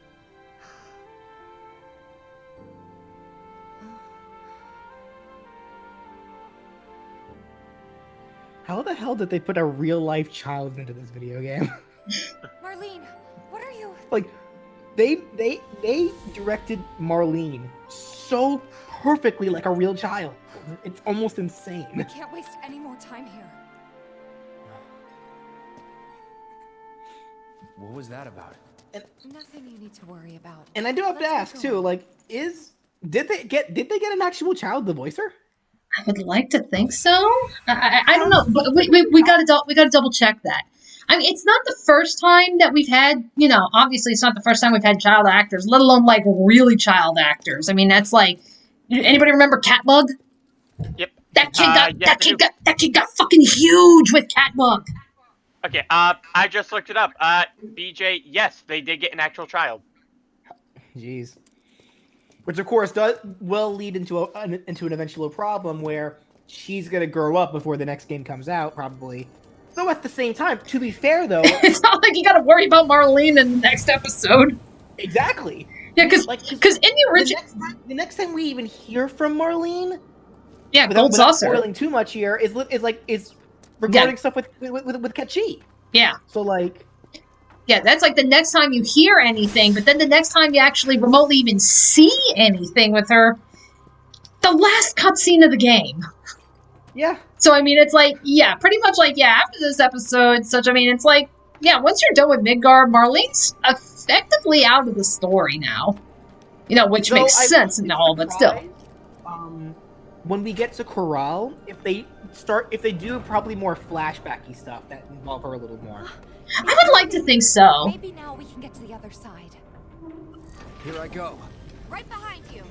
How the hell did they put a real-life child into this video game? Marlene, what are you? Like, they directed Marlene so perfectly like a real child. It's almost We insane. can't waste any more time here. What was that about? Nothing you need to worry about. And I do have to Let's ask get too, going. like, did they get an actual child to voice her? I would like to think so. I don't know, but we gotta double check that. I mean, it's not the first time that we've had, obviously it's not the first time we've had child actors, let alone like really child actors. I mean, that's like, anybody remember Catbug? Yep. That kid yes, that kid got fucking huge with Catbug. Okay, I just looked it up. BJ, yes, they did get an actual child. Jeez. Which of course will lead into an eventual problem where she's gonna grow up before the next game comes out, probably. Though at the same time, to be fair though, It's not like you gotta worry about Marlene in the next episode. exactly. Yeah, because in the original, The next time we even hear from Marlene, yeah, without Gold Saucer. spoiling too much here, is recording stuff with Kachi. Yeah. So like, Yeah, that's like the next time you hear anything, but then the next time you actually remotely even see anything with her, the last cutscene of the game. yeah, So, I mean, it's like, yeah, pretty much like, yeah, after this episode, it's like, yeah, once you're done with Midgard, Marlene's effectively out of the story now. Which Though makes I sense wouldn't and be all, but still. surprised, when we get to Corral, if they do probably more flashbacky stuff that involve her a little more. I would like to think so. Maybe now we can get to the other side. Here I go. Right behind you.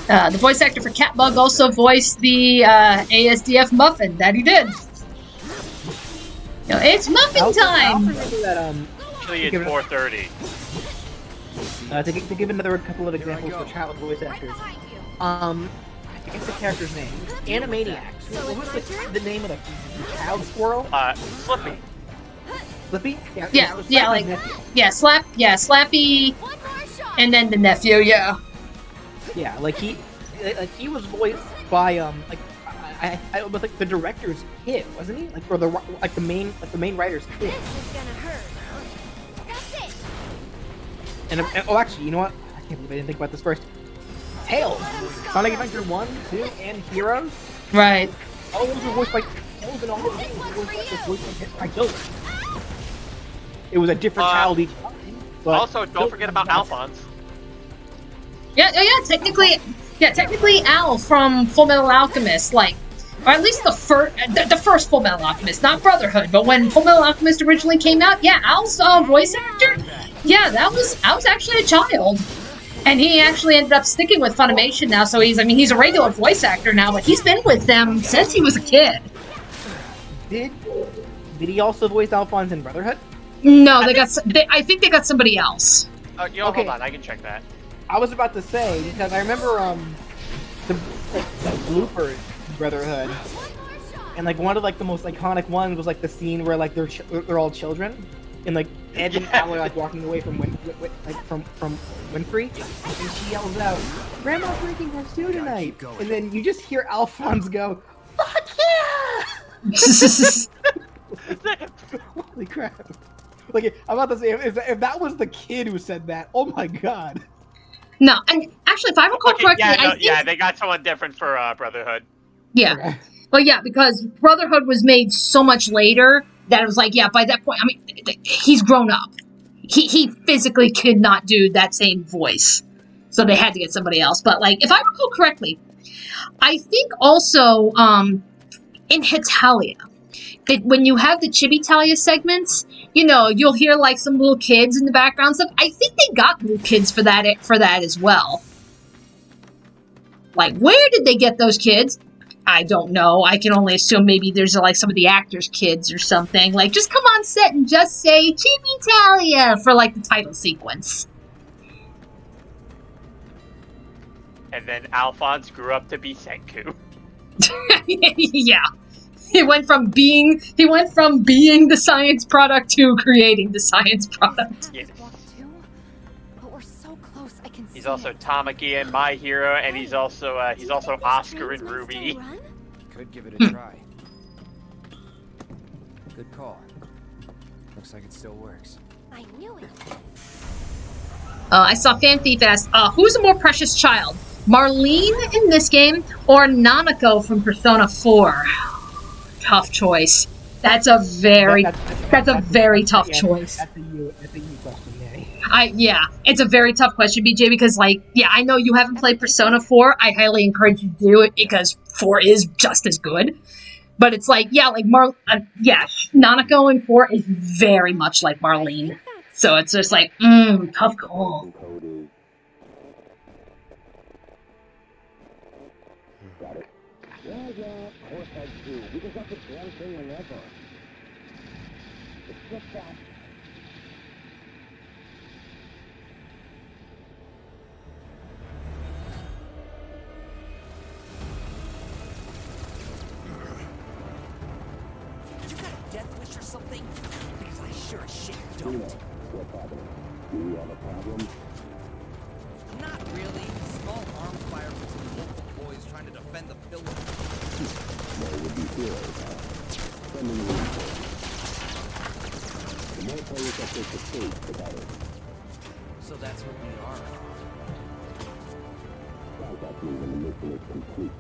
The voice actor for Catbug also voiced the ASDF Muffin that he did. It's Muffin time! Remember that, Actually, it's 4:30. to give another couple of examples go. for child voice Right actors. behind you. I forget the character's name. Animaniacs. What was the name of the child squirrel? Slippy. Slippy? Yeah, Slappy's like, nephew. Slappy, One more shot. and then the nephew, yeah. Yeah, like he was voiced by I was like the director's kid, wasn't he? Or the main writer's kid. This is gonna hurt. That's it. And oh, actually, you know what? I can't believe I didn't think about this first. Tails, Sonic Adventure 1, 2, and Heroes. Right. All of those were voiced by Tails, and all of those were voiced by Tails. It was a different child each time. But Also, don't forget about Alphonse. Yeah, technically Al from Full Metal Alchemist, or at least the first Full Metal Alchemist, not Brotherhood, but when Full Metal Alchemist originally came out, yeah, Al's voice actor, yeah, I was actually a child. And he actually ended up sticking with Funimation now, so he's a regular voice actor now, but he's been with them since he was a kid. Did he also voice Alphonse in Brotherhood? No, I think they got somebody else. Okay. Hold on, I can check that. I was about to say, because I remember the bloopers in Brotherhood, and one of the most iconic ones was the scene where they're all children, and Ed and Al are walking away from from Winfrey, and she yells out, "Grandma's drinking her stew tonight," and then you just hear Alphonse go, "Fuck yeah!" Holy crap! I'm about to say, if that was the kid who said that, oh my god. No, and actually, if I recall correctly, I think... they got someone different for Brotherhood. Yeah. Okay. Well, yeah, because Brotherhood was made so much later that it was by that point, he's grown up. He physically could not do that same voice. So they had to get somebody else. But, if I recall correctly, I think also, in Hitalia, when you have the Chibitalia segments, you'll hear some little kids in the background stuff. I think they got little kids for that as well. Where did they get those kids? I don't know. I can only assume maybe there's some of the actors' kids or something. Just come on set and just say Chibitalia for the title sequence. And then Alphonse grew up to be Senku. Yeah. He went from being the science product to creating the science product. Yes. But we're so close, I can see He's also it. Tamaki in My Hero, and he's also Oscar in Ruby. Could give it a try. Good call. Looks like it still works. I knew it. I saw Fan Thief ask, who's a more precious child? Marlene in this game or Nanako from Persona 4? Tough choice. That's a very tough choice. That's a you question, Dani. Yeah, it's a very tough question, BJ, because, like, yeah, I know you haven't played Persona 4. I highly encourage you to do it because 4 is just as good. But it's like, yeah, like, Nanako in 4 is very much like Marlene. So it's just like, tough call. You got a death wish or something? Because I sure as shit don't. What's happening? Do you have a problem? Not really. Small arms fire from some local boys trying to defend the pillar. There would be heroes, huh? Sending reinforcements. The more players that take the stage, the better. So that's what we are. Contact me when the mission is complete.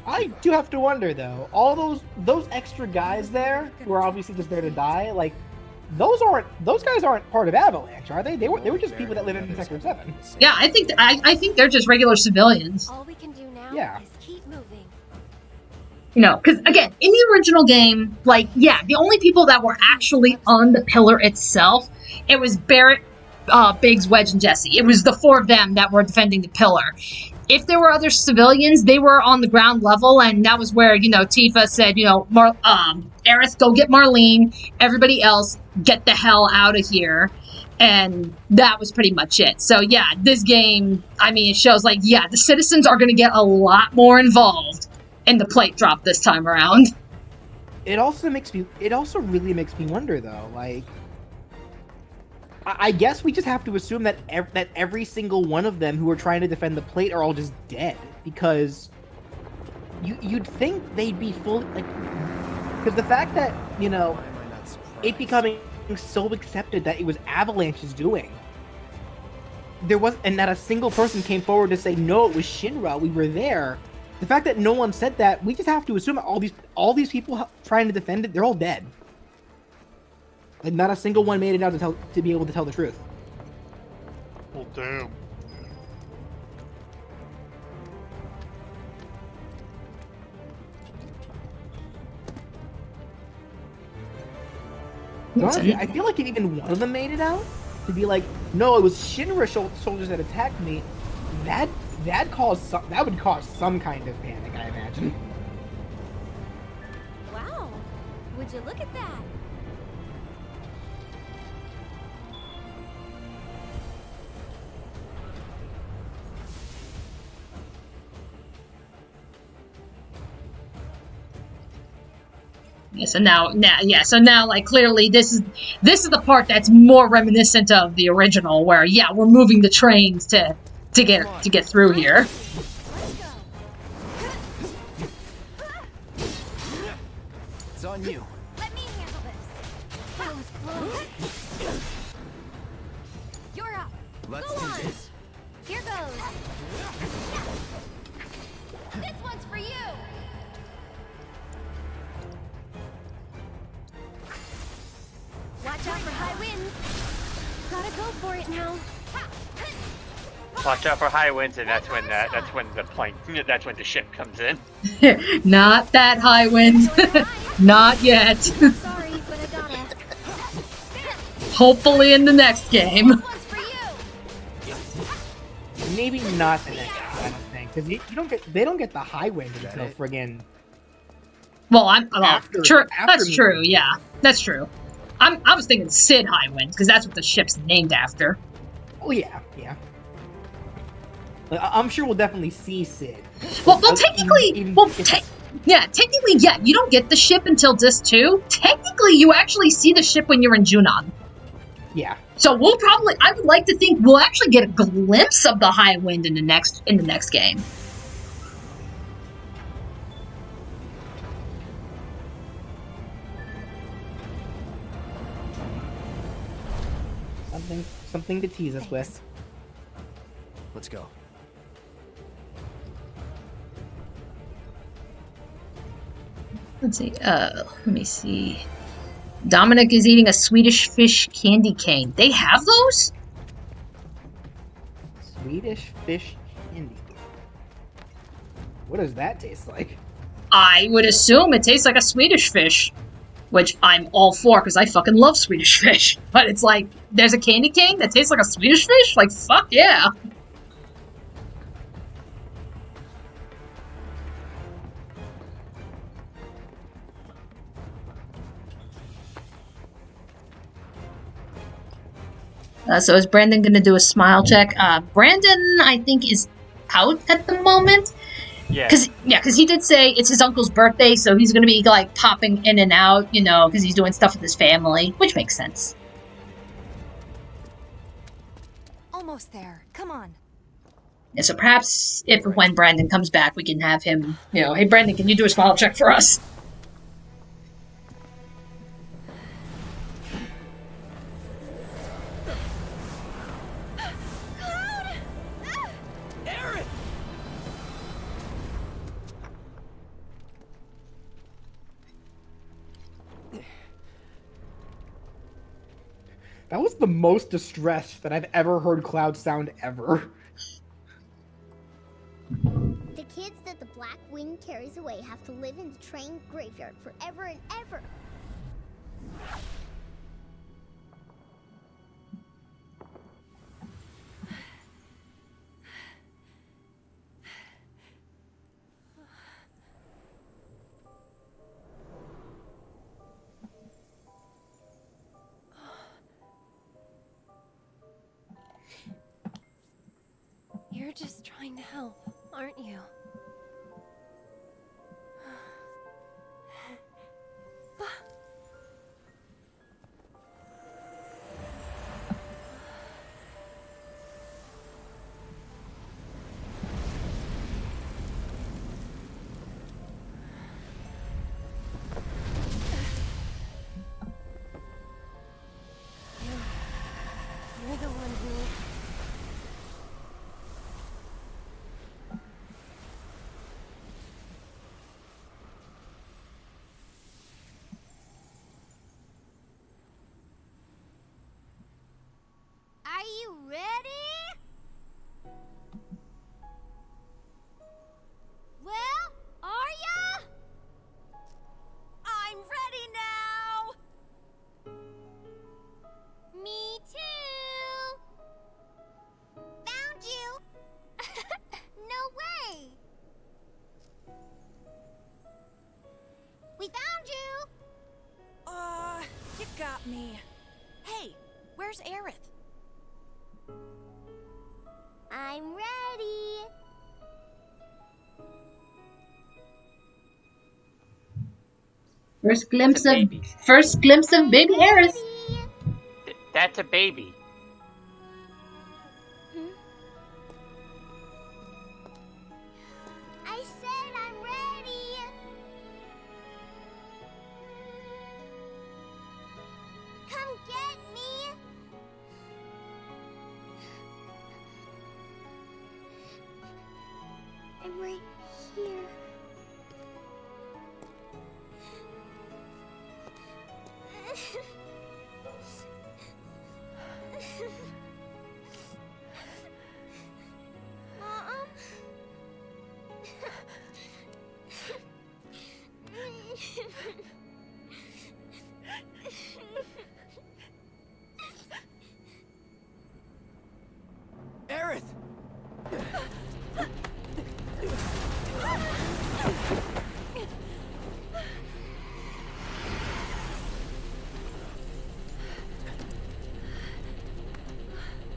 I do have to wonder though, all those extra guys there who are obviously just there to die, like those guys aren't part of Avalanche, are they? They were just people that live in Sector 7. Yeah, I think they're just regular civilians. All we can do now Yeah. is keep moving. You know, because again, in the original game, like, yeah, the only people that were actually on the pillar itself, it was Barrett, Biggs, Wedge, and Jesse. It was the 4 of them that were defending the pillar. If there were other civilians, they were on the ground level, and that was where, you know, Tifa said, you know, Aerith, go get Marlene. Everybody else, get the hell out of here. And that was pretty much it. So, yeah, this game, I mean, it shows, like, yeah, the citizens are going to get a lot more involved in the plate drop this time around. It also really makes me wonder, though, like, I guess we just have to assume that every single one of them who are trying to defend the plate are all just dead, because you'd think they'd be full, like, because the fact that, you know, it becoming so accepted that it was Avalanche's doing, and not a single person came forward to say, no, it was Shinra, we were there. The fact that no one said that, we just have to assume that all these people trying to defend it, they're all dead. Like, not a single one made it out to be able to tell the truth. Well, damn. Honestly, I feel like if even one of them made it out, to be like, no, it was Shinra soldiers that attacked me, that would cause some kind of panic, I imagine. Wow, would you look at that? Yeah, so now, like, clearly this is the part that's more reminiscent of the original, where, yeah, we're moving the trains to get through here. It's on you. Let me handle this. That was close. You're up. Let's Go do on. this. Here goes. This one's for you. Watch out for high winds. Gotta go for it now. Watch out for high winds, and that's when the ship comes in. Not that high wind. Not yet. Sorry, but I gotta. Hopefully in the next game. This one's for you. Maybe not the next one, I don't think, because they don't get the high wind until friggin'. Well, After that's true. me. Yeah, that's true. I was thinking Sid High Wind, because that's what the ship's named after. Oh yeah. Like, I'm sure we'll definitely see Sid. Well, technically, technically, yeah, you don't get the ship until Disc 2. Technically, you actually see the ship when you're in Junon. Yeah. So I would like to think we'll actually get a glimpse of the High Wind in the next game. Something to tease us with. Thanks. Let's go. Let's see. Let me see. Dominic is eating a Swedish fish candy cane. They have those? Swedish fish candy. What does that taste like? I would assume it tastes like a Swedish fish. Which I'm all for, because I fucking love Swedish fish. But it's like, there's a candy cane that tastes like a Swedish fish? Like, fuck yeah. So is Brandon going to do a smile check? Brandon, I think, is out at the moment. Yeah. Because he did say it's his uncle's birthday, so he's going to be, like, popping in and out, you know, because he's doing stuff with his family, which makes sense. Almost there. Come on. Yeah, so perhaps if and when Brandon comes back, we can have him, you know, hey, Brandon, can you do a smile check for us? Aerith! That was the most distressed that I've ever heard Cloud sound ever. The kids that the Black Wing carries away have to live in the train graveyard forever and ever. You're just trying to help, aren't you? You're the one who... Are you ready? Well, are ya? I'm ready now! Me too. Found you. No way. We found you. You got me. Hey, where's Aerith? I'm ready. First glimpse It's a of baby. baby Aerith. Ready. That's a baby. I said I'm ready. Come get me. I'm right here. Mom? Aerith!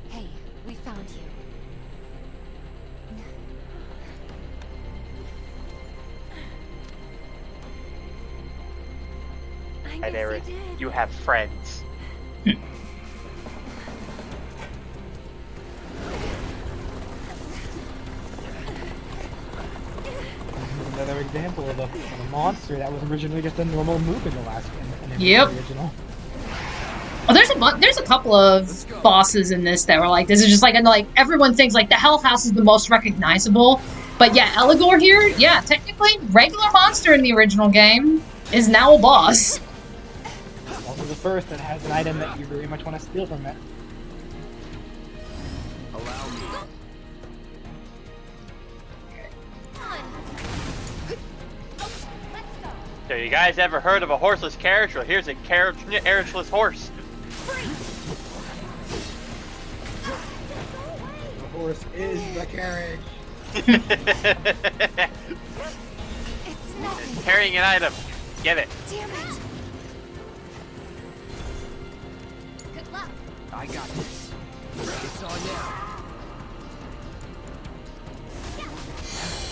Hey, we found you. I And guess Aerith, you did. you have friends. Another example of a monster that was originally just a normal move in the last in the Yep. original. Oh, there's a there's a couple of bosses in this that were like, this is just like, and like everyone thinks like the Hell House is the most recognizable. But yeah, Eligor here, yeah, technically, regular monster in the original game is now a boss. Also the first that has an item that you very much want to steal from it. Allow me. So you guys ever heard of a horseless carriage? Well, here's a carriageless horse. The horse is the carriage. It's nothing. Carrying an item. Get it. Damn it. Good luck. I got this. It's on now.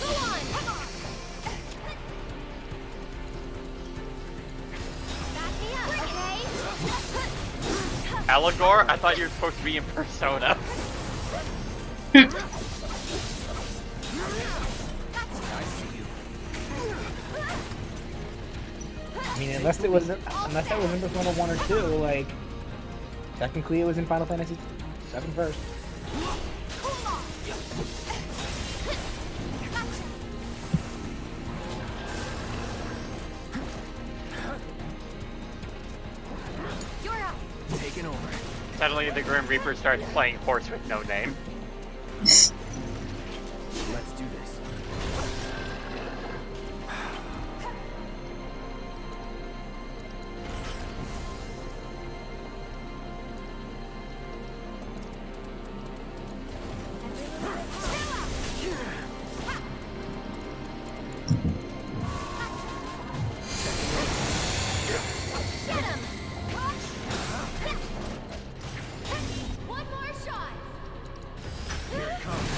Go on. Come on. Back me up, okay? Eligor? I thought you were supposed to be in Persona. I see you. I mean, unless that was in Persona 1 or 2, like, technically it was in Final Fantasy VII first. You're up. Taking over. Suddenly the Grim Reaper starts playing horse with no name. Let's do this. Get him. One more shot. Here it comes.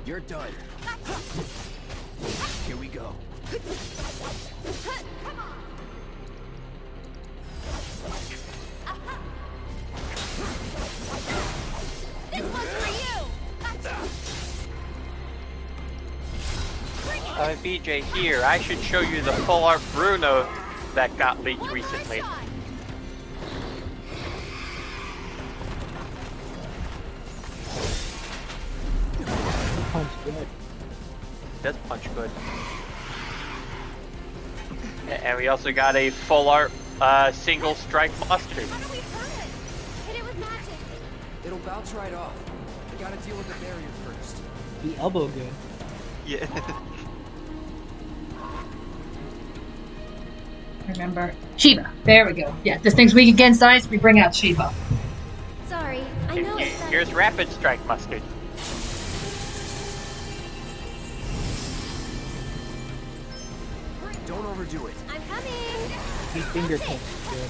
You're done. Here we go. Come on. This one's for you. BJ, here, I should show you the full art Bruno that got leaked recently. Punch good. Does punch good. And we also got a full art single strike mustard. How do we burn it? Hit it with magic. It'll bounce right off. We gotta deal with the barrier first. The elbow good. Yeah. Remember, Shiva. There we go. Yeah, this thing's weak against ice, we bring out Shiva. Sorry, I know it's Here's rapid strike mustard. Don't overdo it. I'm coming. The fingertips good.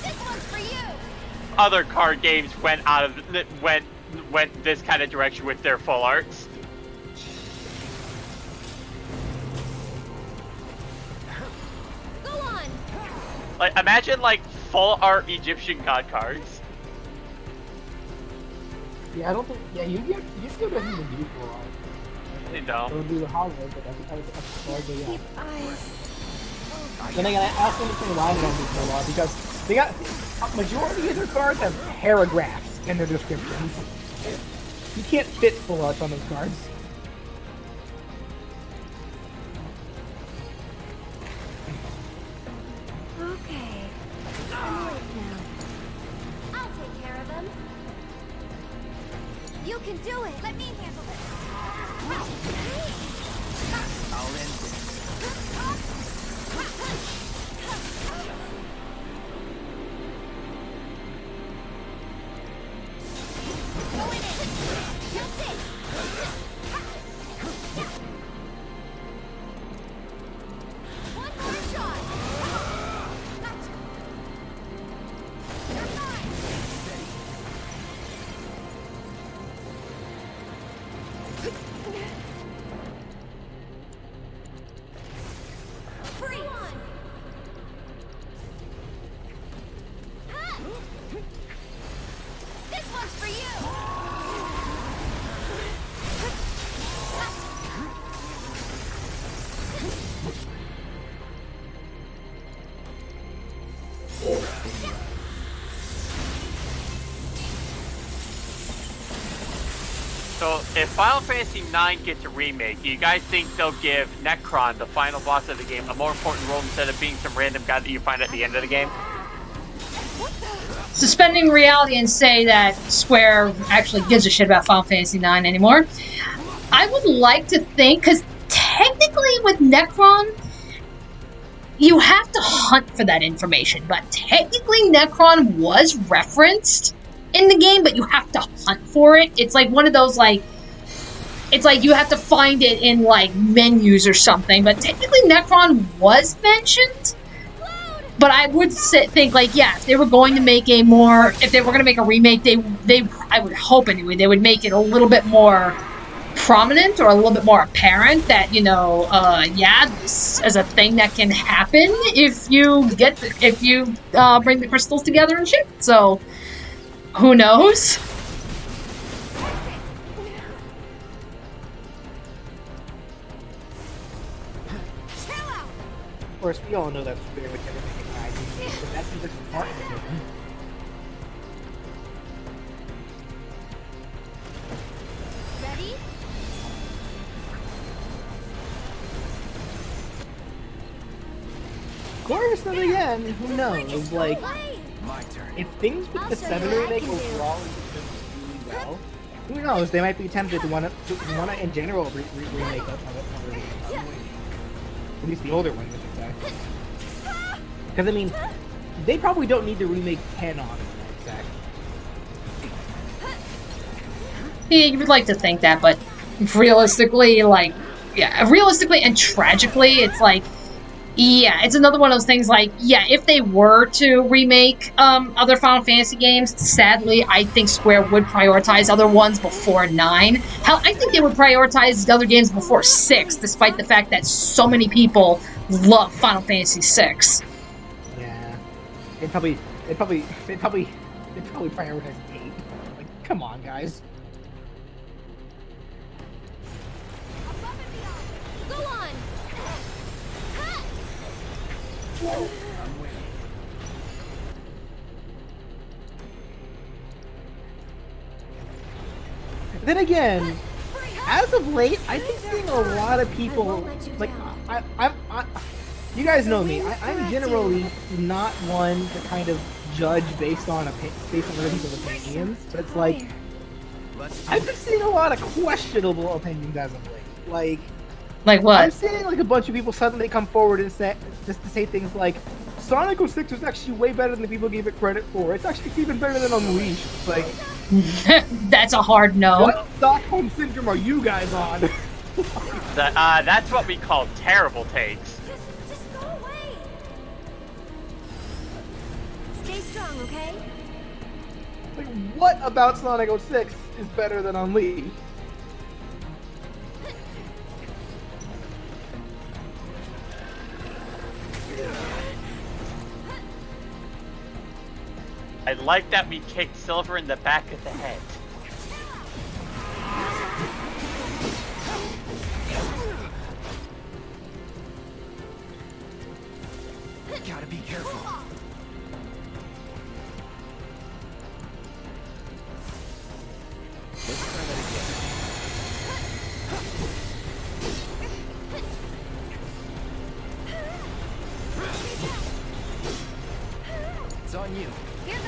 This one's for you. Other card games went out of went this kind of direction with their full arts. Go on. Like imagine like full art Egyptian god cards. Yeah, I don't think. Yeah, you still doesn't even do full art. You know. It would do the hollow, but that's largely yeah. Keep eyes. Then again, I also understand why they don't do full art because they got a majority of their cards have paragraphs in their descriptions. You can't fit full art on those cards. Okay. I'm awake now. I'll take care of them. You can do it. Let me handle this. I'll end this. Go in it. Tilt it. One more shot. Gotcha. You're fine. So if Final Fantasy IX gets a remake, do you guys think they'll give Necron, the final boss of the game, a more important role instead of being some random guy that you find at the end of the game? Suspending reality and say that Square actually gives a shit about Final Fantasy IX anymore. I would like to think, because technically with Necron, you have to hunt for that information, but technically Necron was referenced in the game, but you have to hunt for it. It's like one of those, like, it's like you have to find it in, like, menus or something, but technically Necron was mentioned. But I would think, like, yeah, if they were going to make a more, if they were going to make a remake, I would hope anyway, they would make it a little bit more prominent or a little bit more apparent that, you know, yeah, this is a thing that can happen if you bring the crystals together and shit. So, who knows? Of course, we all know that's very much everything in mind, but that's just part of it. Ready? Of course, then again, who knows? Like, if things with the 7 remake overall is really well, who knows? They might be tempted to want to in general remake other games. At least the older ones, I should say. Because I mean, they probably don't need to remake 10 on it, exactly. Yeah, you would like to think that, but realistically, like, yeah, realistically and tragically, it's like, yeah, it's another one of those things like, yeah, if they were to remake other Final Fantasy games, sadly, I think Square would prioritize other ones before 9. Hell, I think they would prioritize the other games before 6, despite the fact that so many people love Final Fantasy VI. Yeah, they'd probably prioritize 8. Like, come on, guys. Go on! Then again, as of late, I've been seeing a lot of people like you guys know me. I'm generally not one to kind of judge based on other people's opinions, but it's like I've been seeing a lot of questionable opinions as of late. Like what? I'm seeing like a bunch of people suddenly come forward and say things like Sonic 06 was actually way better than people gave it credit for. It's actually even better than Unleashed. It's like that's a hard no. What Stockholm syndrome are you guys on? That's what we call terrible takes. Just go away. Stay strong, okay? Like, what about Sonic 06 is better than Unleashed? I like that we kicked Silver in the back of the head. Gotta be careful. Let's try that again. It's on you. Here goes.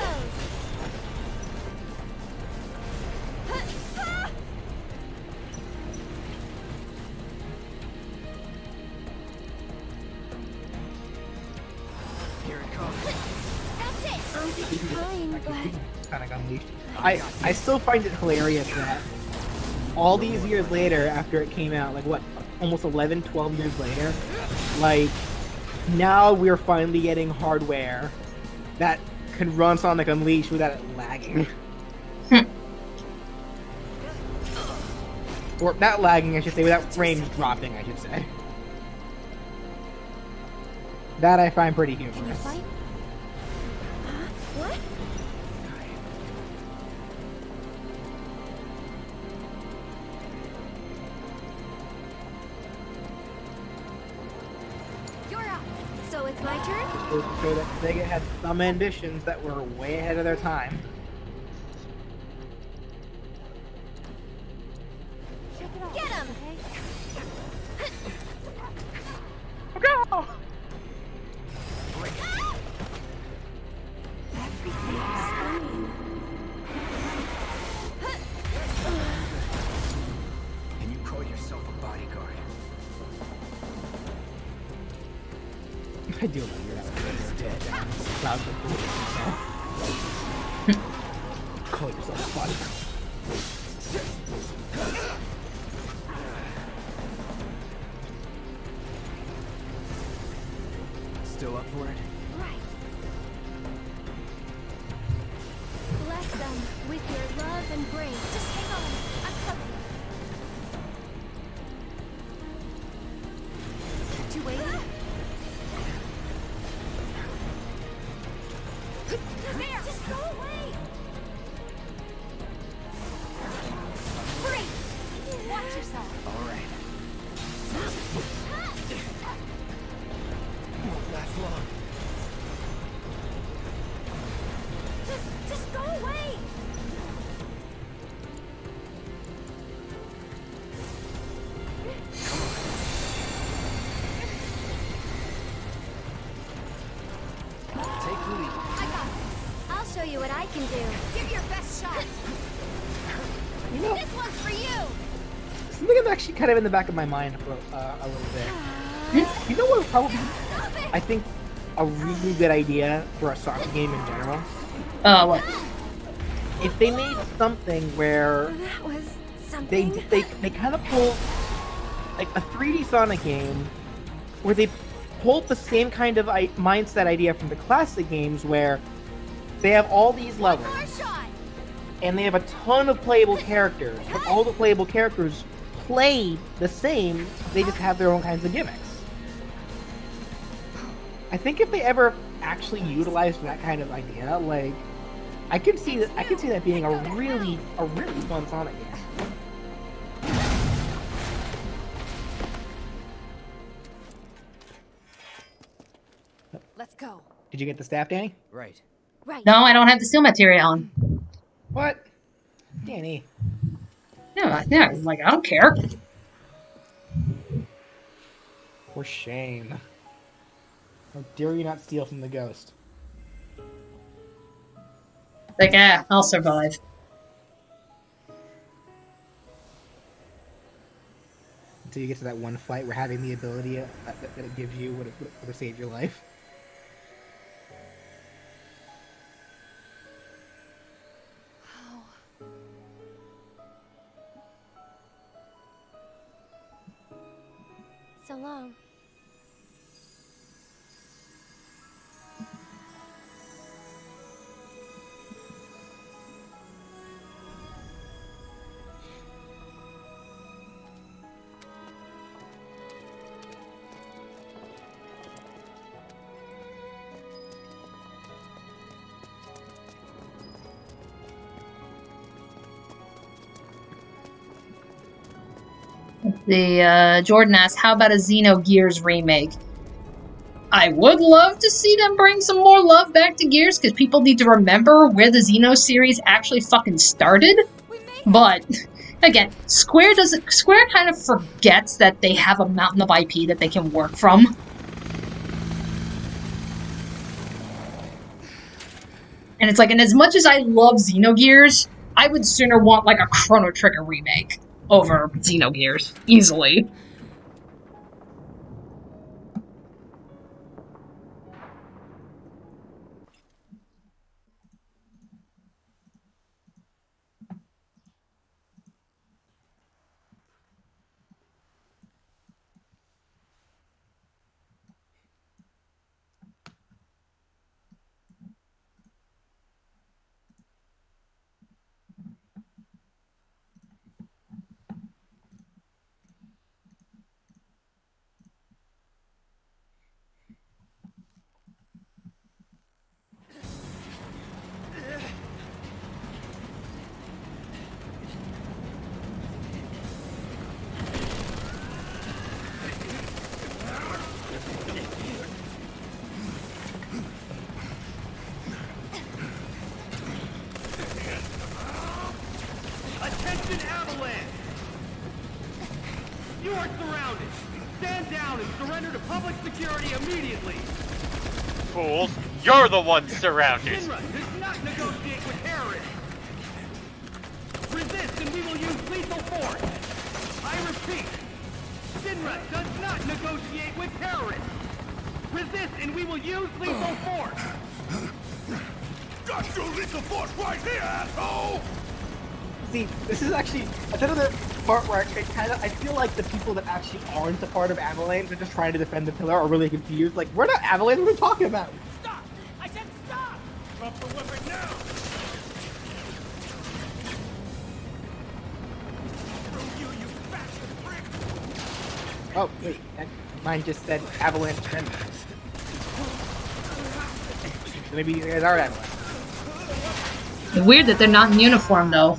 Here it comes. That's it. I'm trying, but Kind of Unleashed. I still find it hilarious that all these years later, after it came out, like what, almost 11, 12 years later, like now we're finally getting hardware that can run Sonic Unleashed without it lagging. Or not lagging, I should say, without frames dropping, I should say. That I find pretty humorous. can you fight? Huh? What? You're up. So it's my turn? Goes to show that Sega had some ambitions that were way ahead of their time. I do like your house dead. Cloud call yourself fun. Still up for it? Right. Bless them with your love and grace. Just hang on. I'm coming. You waiting? There! Just go away! Freeze! Watch yourself. All right. Won't last long. Just go away! Take the lead. I got this. I'll show you what I can do. Give your best shot. You know, This one's for you! something I'm actually kind of in the back of my mind for a little bit. You know what would probably, Stop it! I think, a really good idea for a soccer game in general? What? If they made something where That was they something. kind of pull like a 3D Sonic game where they pulled the same kind of mindset idea from the classic games where they have all these levels More shot! and they have a ton of playable characters, but all the playable characters play the same, they just have their own kinds of gimmicks. I think if they ever actually utilized that kind of idea, like I could see that being a really fun Sonic game. Let's go. Did you get the staff, Danny? Right. Right. No, I don't have the steel material on. What? Danny. Yeah, like, I don't care. For shame. How dare you not steal from the ghost? Like, I'll survive. Until you get to that one fight where having the ability that it gives you would have saved your life. So long. Jordan asked, how about a Xenogears remake? I would love to see them bring some more love back to Gears, because people need to remember where the Xeno series actually fucking started. But, again, Square kind of forgets that they have a mountain of IP that they can work from. And it's like, and as much as I love Xenogears, I would sooner want, like, a Chrono Trigger remake over Xenogears, easily. Attention, Avalanche! You are surrounded. Stand down and surrender to public security immediately. Fools, you're the ones surrounded. Shinra does not negotiate with terrorists. Resist and we will use lethal force. I repeat, Shinra does not negotiate with terrorists. Resist and we will use lethal force! Got your lethal force right here, asshole! See, this is actually another part where I feel like the people that actually aren't a part of Avalanche are just trying to defend the pillar are really confused. Like, we're not Avalanche, what are we talking about? Stop! I said stop! Drop the weapon now! Oh, wait, mine just said Avalanche defender. So maybe you guys are Avalanche. It's weird that they're not in uniform though.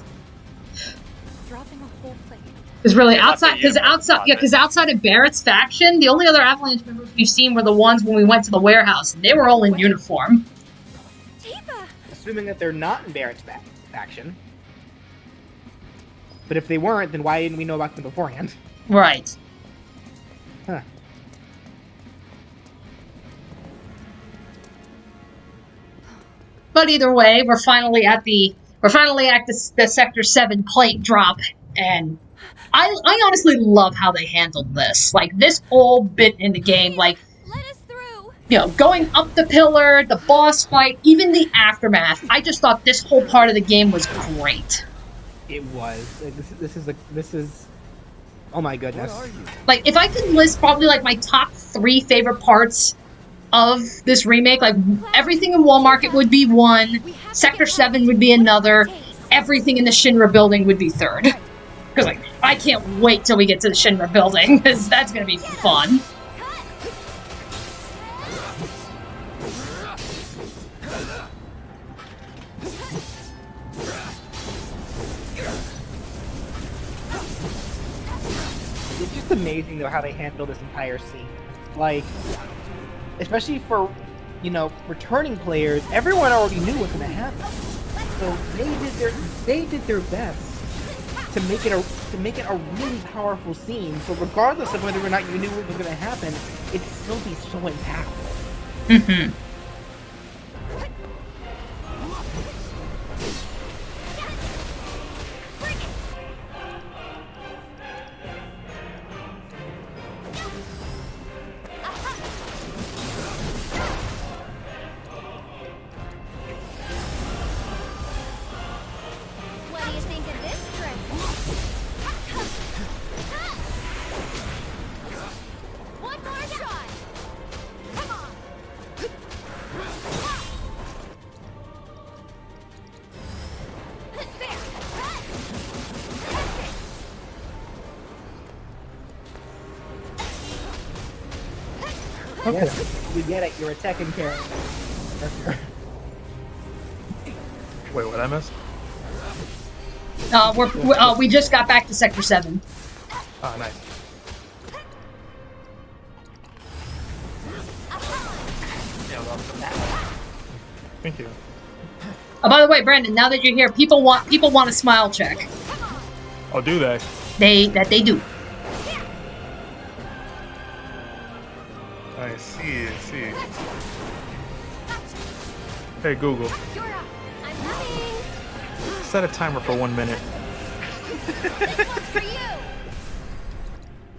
Dropping a whole plate. Because really, They're not the uniform outside of Barrett's faction, the only other Avalanche members we've seen were the ones when we went to the warehouse, and they were all in uniform. Tifa! Assuming that they're not in Barrett's faction. But if they weren't, then why didn't we know about them beforehand? Right. Huh. But either way, we're finally at the Sector 7 plate drop, and I honestly love how they handled this. Like, this whole bit in the game, like, Let us through! you know, going up the pillar, the boss fight, even the aftermath, I just thought this whole part of the game was great. It was. Like, this is. Oh my goodness. Like, if I could list probably, like, my top 3 favorite parts of this remake, like, everything in Wall Market would be one, Sector 7 would be another, everything in the Shinra building would be third. Because, like, I can't wait till we get to the Shinra building, because that's gonna be fun. It's just amazing, though, how they handle this entire scene. Like, especially for, you know, returning players, everyone already knew what's going to happen. So they did their best to make it a really powerful scene. So regardless of whether or not you knew what was going to happen, it'd still be so impactful. Mm-hmm. What do you think of this trick? One more shot! Come on! Okay, we get it. You're a Tekken character. Wait, what I missed? We just got back to Sector 7. Oh, nice. Thank you. Oh, by the way, Brandon, now that you're here, people want a smile check. Oh, do they? They do. I see, I see. Hey, Google. You're up. I'm coming. Set a timer for 1 minute. This one's for you.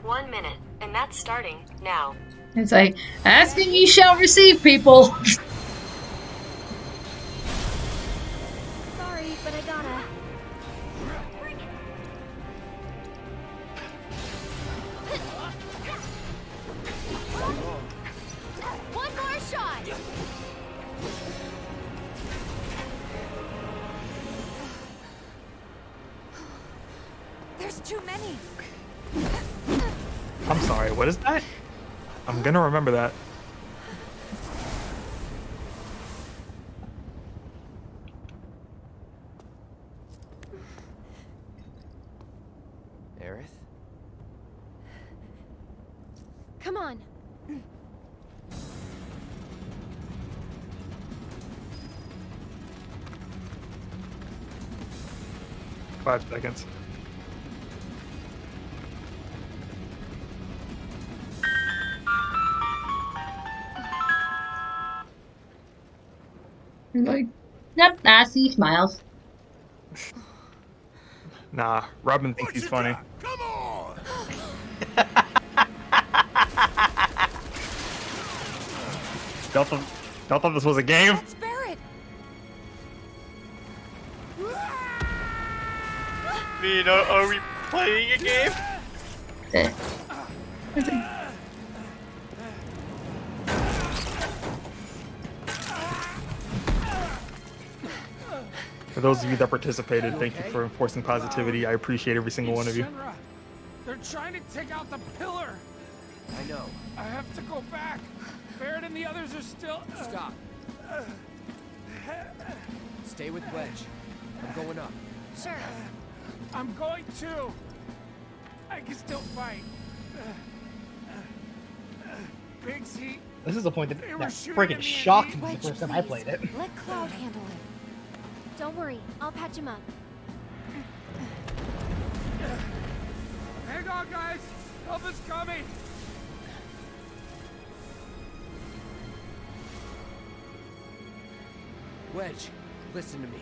1 minute, and that's starting now. It's like, asking ye shall receive, people. Sorry, but I gotta. One more shot. There's too many. I'm sorry, what is that? I'm gonna remember that. Aerith? Come on. 5 seconds. Like, yep, I see smiles. Nah, Robin thinks he's funny. Come on! Y'all thought this was a game? That's Barrett. You know, are we playing a game? For those of you that participated, thank you for enforcing positivity. I appreciate every single one of you. Shinra. They're trying to take out the pillar. I know. I have to go back. Barrett and the others are still. Stop. Stay with Wedge. I'm going up. Sure. I'm going too. I can still fight. Biggs, This is the point They that were that shooting at freaking me shocked me Wedge, the first time I please. played it. Let Cloud handle it. Don't worry, I'll patch him up. Hang on, guys. Help is coming. Wedge, listen to me.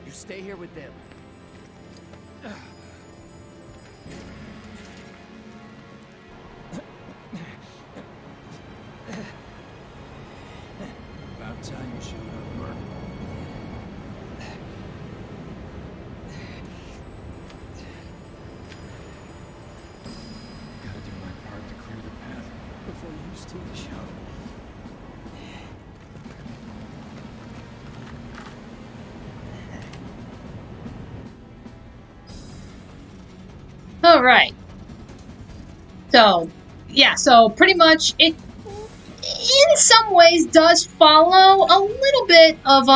You stay here with them. About time you showed up, Mark. Gotta do my part to clear the path before you steal the show. All right. So, yeah, so pretty much it in some ways does follow a little bit of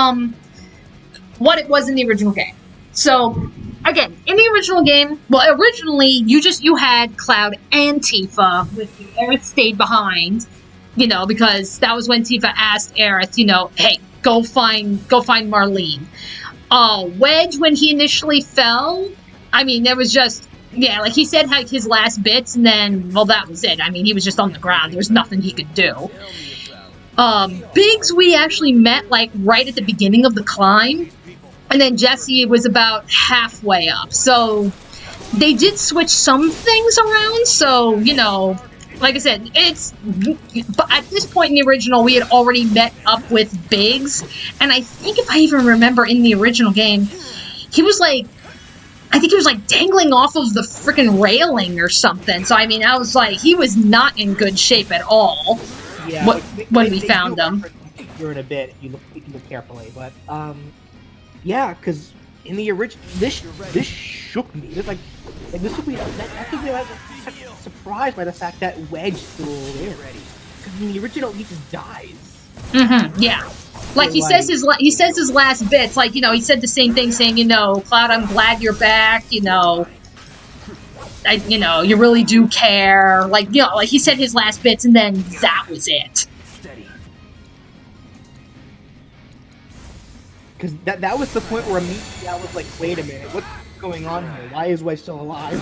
what it was in the original game. So, again, in the original game, well, originally you had Cloud and Tifa with Aerith stayed behind, you know, because that was when Tifa asked Aerith, you know, hey, go find Marlene. Wedge, when he initially fell, I mean, there was just, yeah, like he said, like his last bits, and then, well, that was it. I mean, he was just on the ground. There was nothing he could do. Biggs, we actually met, like, right at the beginning of the climb, and then Jesse was about halfway up. So, they did switch some things around, so, you know, like I said, but at this point in the original, we had already met up with Biggs, and I think if I even remember in the original game, he was, like, I think he was, like, dangling off of the freaking railing or something. So, I mean, I was like, he was not in good shape at all. Yeah, when we found him. You're in a bit. You can look carefully, but yeah, because in the original, this shook me. This this took me. That took me like such a surprise by the fact that Wedge still there. Because in the original, he just dies. Mm-hmm. Yeah. Like he says his last bits, like, you know, he said the same thing, saying, you know, Cloud, I'm glad you're back, you know, you know, you really do care, like, you know, like he said his last bits, and then that was it. Because that was the point where immediately I was like, wait a minute, what's going on here? Why is Wedge still alive?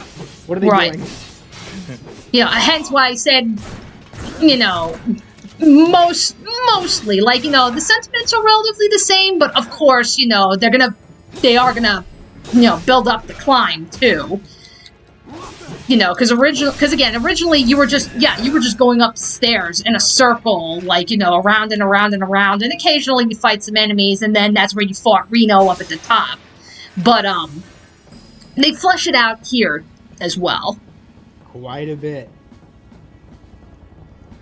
What are they doing? You know, hence why I said, you know, mostly, like, you know, the sentiments are relatively the same, but of course, you know, they are gonna, you know, build up the climb too. You know, because originally you were just going upstairs in a circle, like, you know, around and around and around, and occasionally you fight some enemies, and then that's where you fought Reno up at the top. But they flesh it out here as well. Quite a bit.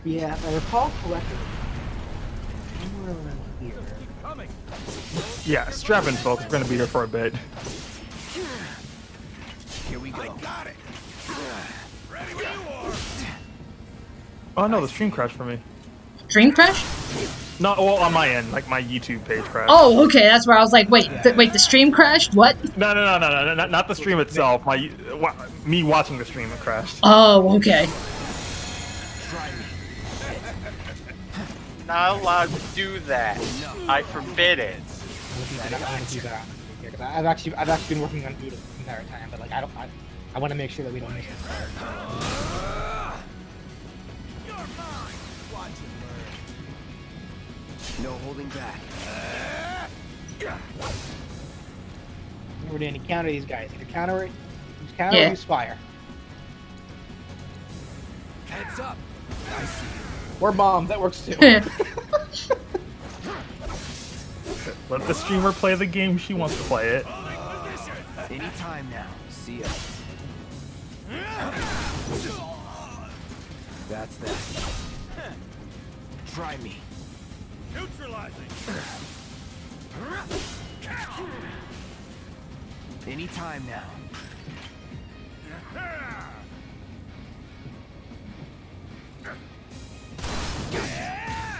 Yeah, if I recall correctly, somewhere around here. Yeah, strap in, folks. We're gonna be here for a bit. Here we go. I got it. Ready when you are. Oh no, the stream crashed for me. Stream crash? No, well, on my end, like my YouTube page crashed. Oh, okay, that's where I was like, wait, the stream crashed? What? No, not the stream itself. Me watching the stream, it crashed. Oh, okay. Not allowed to do that. I forbid it. I've actually been working on Doodle the entire time, but like I want to make sure that we don't miss it. No holding back. Remember, Danny, counter these guys. Either counter it, or use fire. Heads up. I see. Or bombs, that works too. Let the streamer play the game she wants to play it. Anytime now. See ya. That's that. Try me. Neutralizing. Anytime now.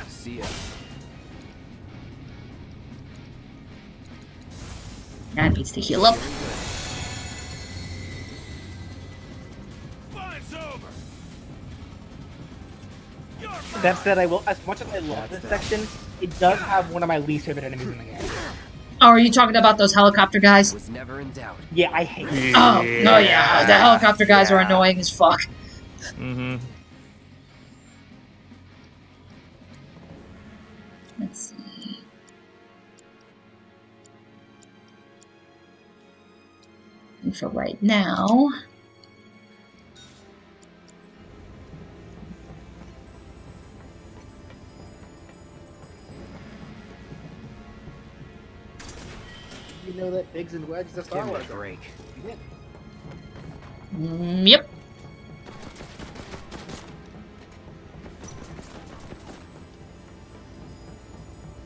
See ya. That needs to heal up. Fight's over. That said, I will. As much as I love this section, it does have one of my least favorite enemies in the game. Oh, are you talking about those helicopter guys? Was never in doubt. Yeah, I hate them. Oh, no, yeah. The helicopter guys are annoying as fuck. Mm-hmm. Let's see. And for right now... You know that Biggs and Wedge is a Star Give me Wars a break. Yep.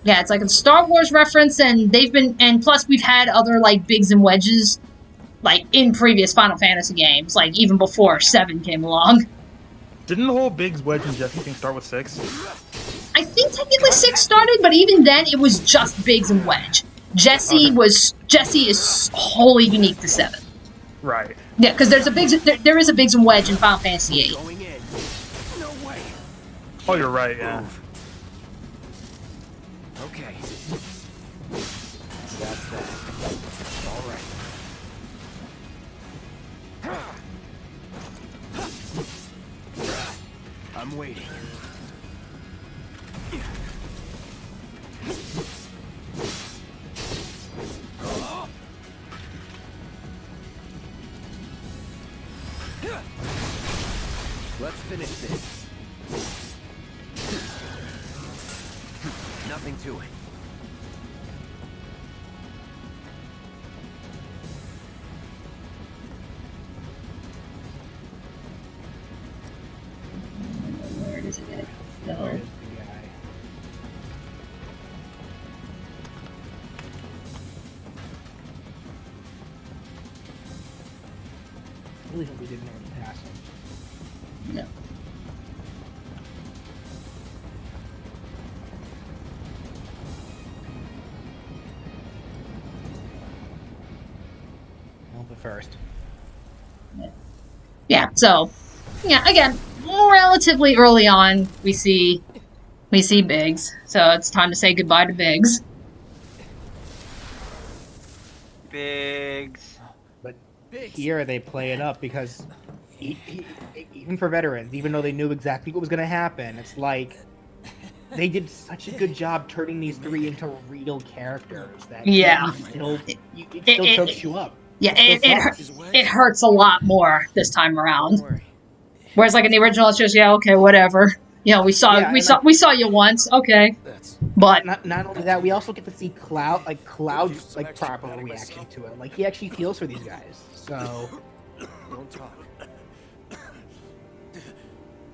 Yeah, it's like a Star Wars reference, and plus we've had other, like, Biggs and Wedges, like, in previous Final Fantasy games, like, even before 7 came along. Didn't the whole Biggs, Wedge, and Jesse thing start with 6? I think technically 6 started, but even then it was just Biggs and Wedge. Jesse is wholly unique to 7. Right. Yeah, because there is a Biggs and Wedge in Final Fantasy VIII. Going in. No way. Oh, you're right, yeah. Okay. That's that. All right. I'm waiting. Let's finish this. Nothing to it. Where does it go? I really hope we didn't already pass him. No. Well, but first. Yeah, so, yeah, again, relatively early on, we see Biggs, so it's time to say goodbye to Biggs. Biggs. But here they play it up because even for veterans, even though they knew exactly what was going to happen, it's like they did such a good job turning these 3 into real characters that it still chokes you up. Yeah, it hurts a lot more this time around. Whereas, like in the original, it's just okay, whatever. You know, we saw you once, okay. But not only that, we also get to see Cloud's proper reaction to it. Like he actually feels for these guys. So Don't talk.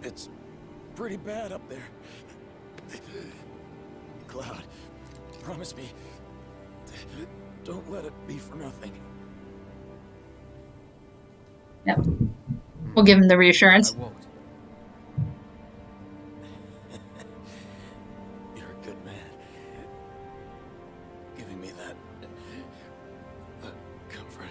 It's pretty bad up there. Cloud, promise me. Don't let it be for nothing. Yep. We'll give him the reassurance. I won't. You're a good man. Giving me that comfort.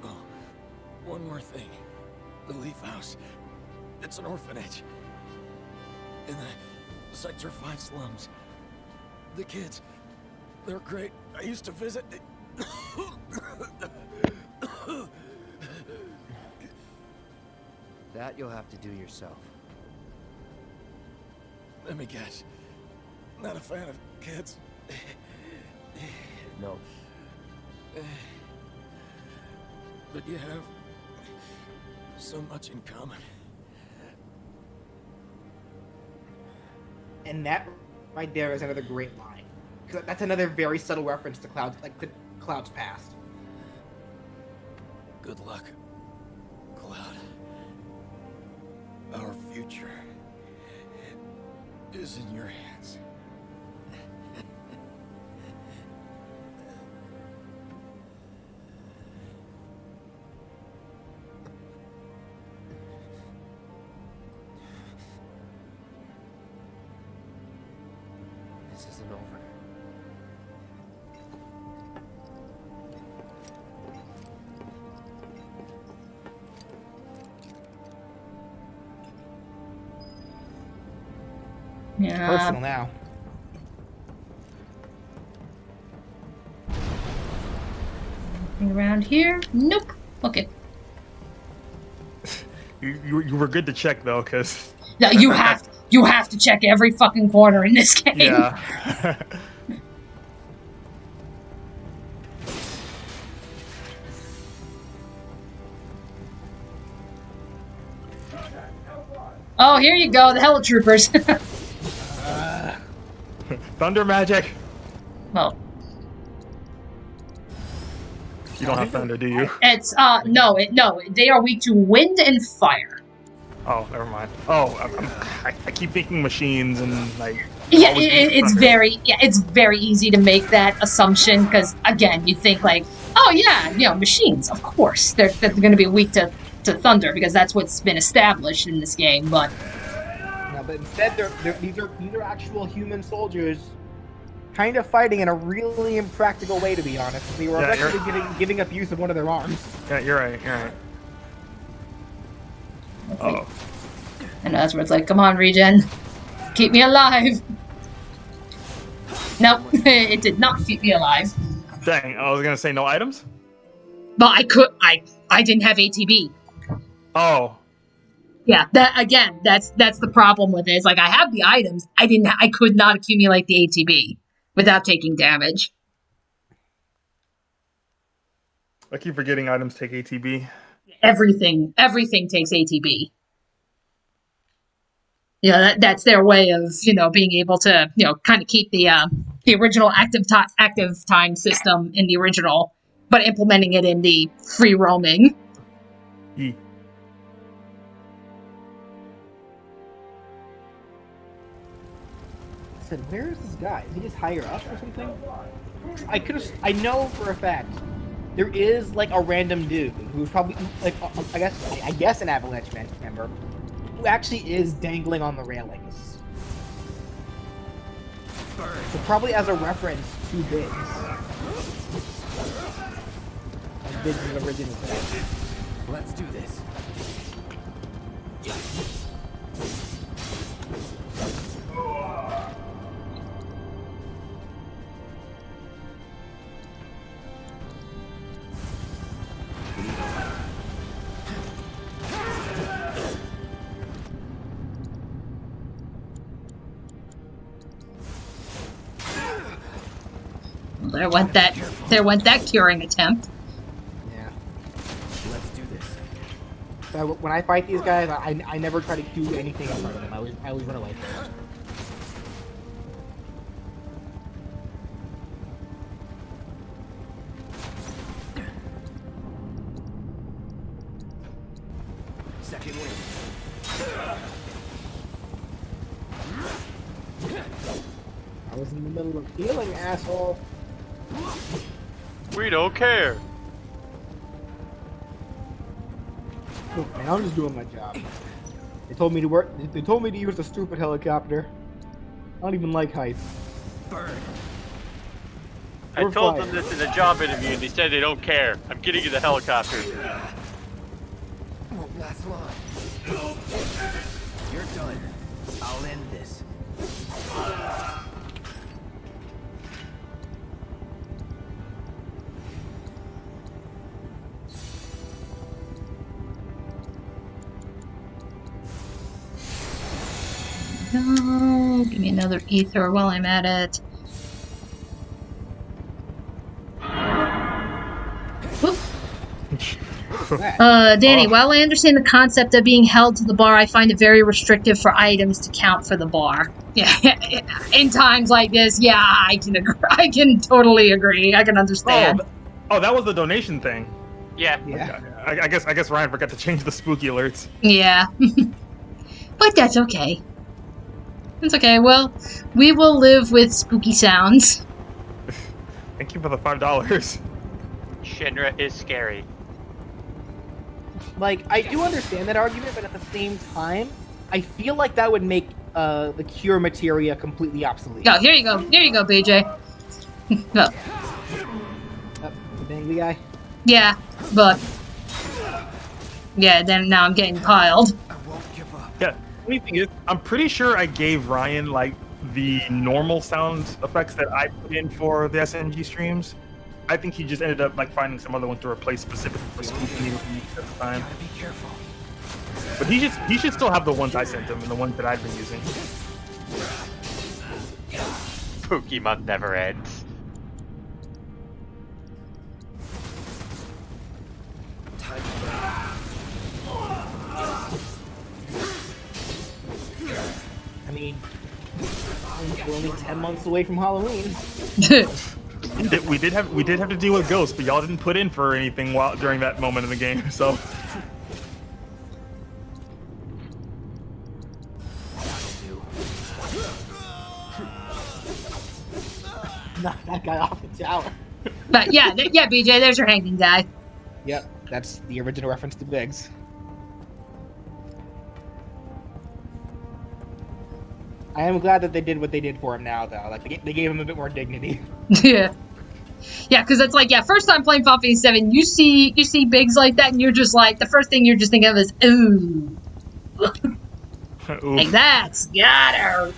Oh, one more thing. The Leaf House. It's an orphanage. In the Sector 5 slums. The kids, they're great. I used to visit. That you'll have to do yourself. Let me guess. Not a fan of kids. No. But you have so much in common. And that right there is another great line. Because that's another very subtle reference to Cloud's, like, the Cloud's past. Good luck, Cloud. Our future is in your hands. This isn't over. Yeah. Personal now. Anything around here? Nope. Okay. You were good to check though, because No, you have to check every fucking corner in this game. yeah. Oh, here you go, the Helitroopers. Thunder magic. Well, You don't have thunder, do you? it's no, they are weak to wind and fire. Oh, never mind. Oh, I keep thinking machines and like. Yeah, always being it's very easy to make that assumption because again, you think like, oh yeah, machines, of course, they're going to be weak to thunder because that's what's been established in this game. But No, but instead, these are actual human soldiers, kind of fighting in a really impractical way, to be honest. They were Yeah, actually giving up use of one of their arms. Yeah, you're right. You're right. Oh. and that's where it's like, come on, regen, keep me alive. Nope, it did not keep me alive. Dang, I was gonna say no items. But I didn't have ATB. Oh. Yeah, that's the problem with it. It's like I have the items, I could not accumulate the ATB without taking damage. I keep forgetting items take ATB. Everything takes ATB. Yeah, that's their way of being able to kind of keep the original active time system in the original, but implementing it in the free roaming. I said, where is this guy? Is he just higher up or something? I know for a fact there is like a random dude who's probably like I guess an Avalanche member who actually is dangling on the railings. So probably as a reference to Biggs. Like Biggs' original thing. Let's do this. There went that curing attempt. Yeah. Let's do this. So when I fight these guys, I never try to do anything in front of them. I always run away first. Second win. I was in the middle of healing, asshole. We don't care. Look, man, I'm just doing my job. They told me to work. They told me to use the stupid helicopter. I don't even like heights. Burn. I We're told fine. them this in a job interview and they said they don't care. I'm getting you the helicopter. Won't last long. You're done. I'll end this. No, give me another ether while I'm at it. Whoop. Dani, while I understand the concept of being held to the bar, I find it very restrictive for items to count for the bar. Yeah, in times like this, yeah, I can agree. I can totally agree. I can understand. Oh, that was the donation thing. Yeah. I guess Ryan forgot to change the spooky alerts. Yeah. But that's okay. It's okay. Well, we will live with spooky sounds. Thank you for the $5. Shinra is scary. Like, I do understand that argument, but at the same time, I feel like that would make the cure materia completely obsolete. Oh, here you go. Here you go, BJ. No. The dangly guy? Yeah, but... Yeah, then now I'm getting piled. Yeah, funny thing is, I'm pretty sure I gave Ryan, like, the normal sound effects that I put in for the SNG streams. I think he just ended up, like, finding some other ones to replace specifically for SpiffyNeedleGeeks at the time. Gotta be careful. But he should still have the ones I sent him and the ones that I've been using. Spooky month never ends. I mean, we're only 10 months away from Halloween. We did have to deal with ghosts, but y'all didn't put in for anything during that moment in the game, so. Knock that guy off the tower. But yeah, yeah, BJ, there's your hanging guy. Yep, that's the original reference to Biggs. I am glad that they did what they did for him now, though. Like, they gave him a bit more dignity. Yeah. Yeah, because it's like, yeah, first time playing Final Fantasy VII, you see Biggs like that, and you're just like, the first thing you're just thinking of is, ooh. Like, that's got her.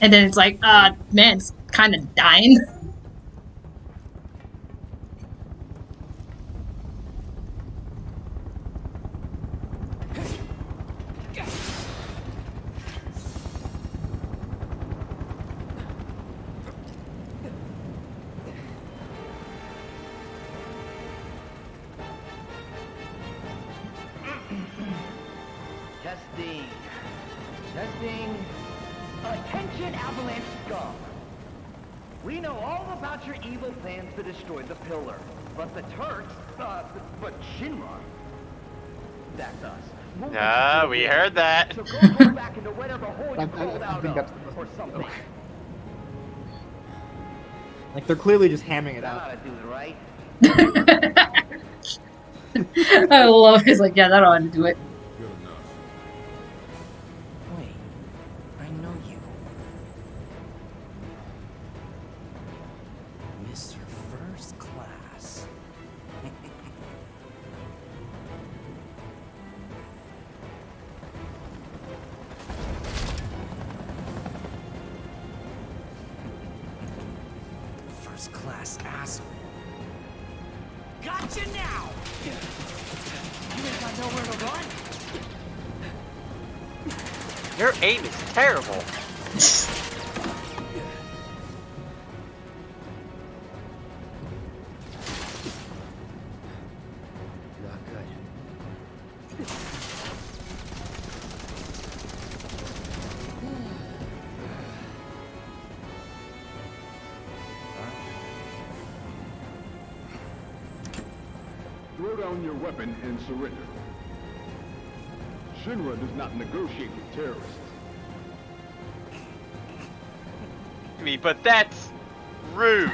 And then it's like, man, it's kind of dying. Testing. Attention, Avalanche scum. We know all about your evil plans to destroy the pillar. But the Turks, but Shinra. That's us. We heard that. So go back into whatever hole you crawled out of, or something. Like, they're clearly just hamming it That out. ought to do it, right? I love it. It's like, yeah, that ought to do it. Good enough. Wait, I know you. Mr. First Class. First class asshole. Gotcha now! You think I know where to run? Your aim is terrible. Not good. Throw down your weapon and surrender. Shinra does not negotiate with terrorists. But that's rude.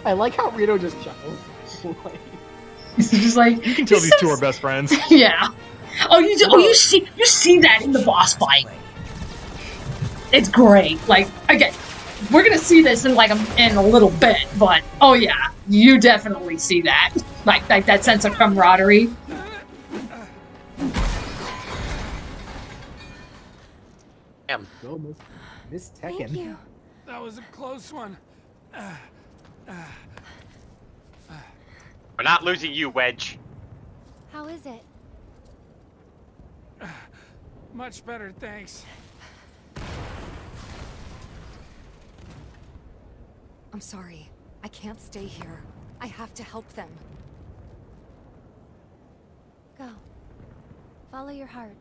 I like how Rito just chuckles. It's just like, You can tell these two are best friends. yeah. You see that in the boss fight. It's great. Like, again, we're gonna see this in in a little bit, but oh yeah, you definitely see that. Like that sense of camaraderie. Damn. Go, Miss Tekken. Thank you. That was a close one. We're not losing you, Wedge. How is it? Much better, thanks. I'm sorry. I can't stay here. I have to help them. Follow your heart.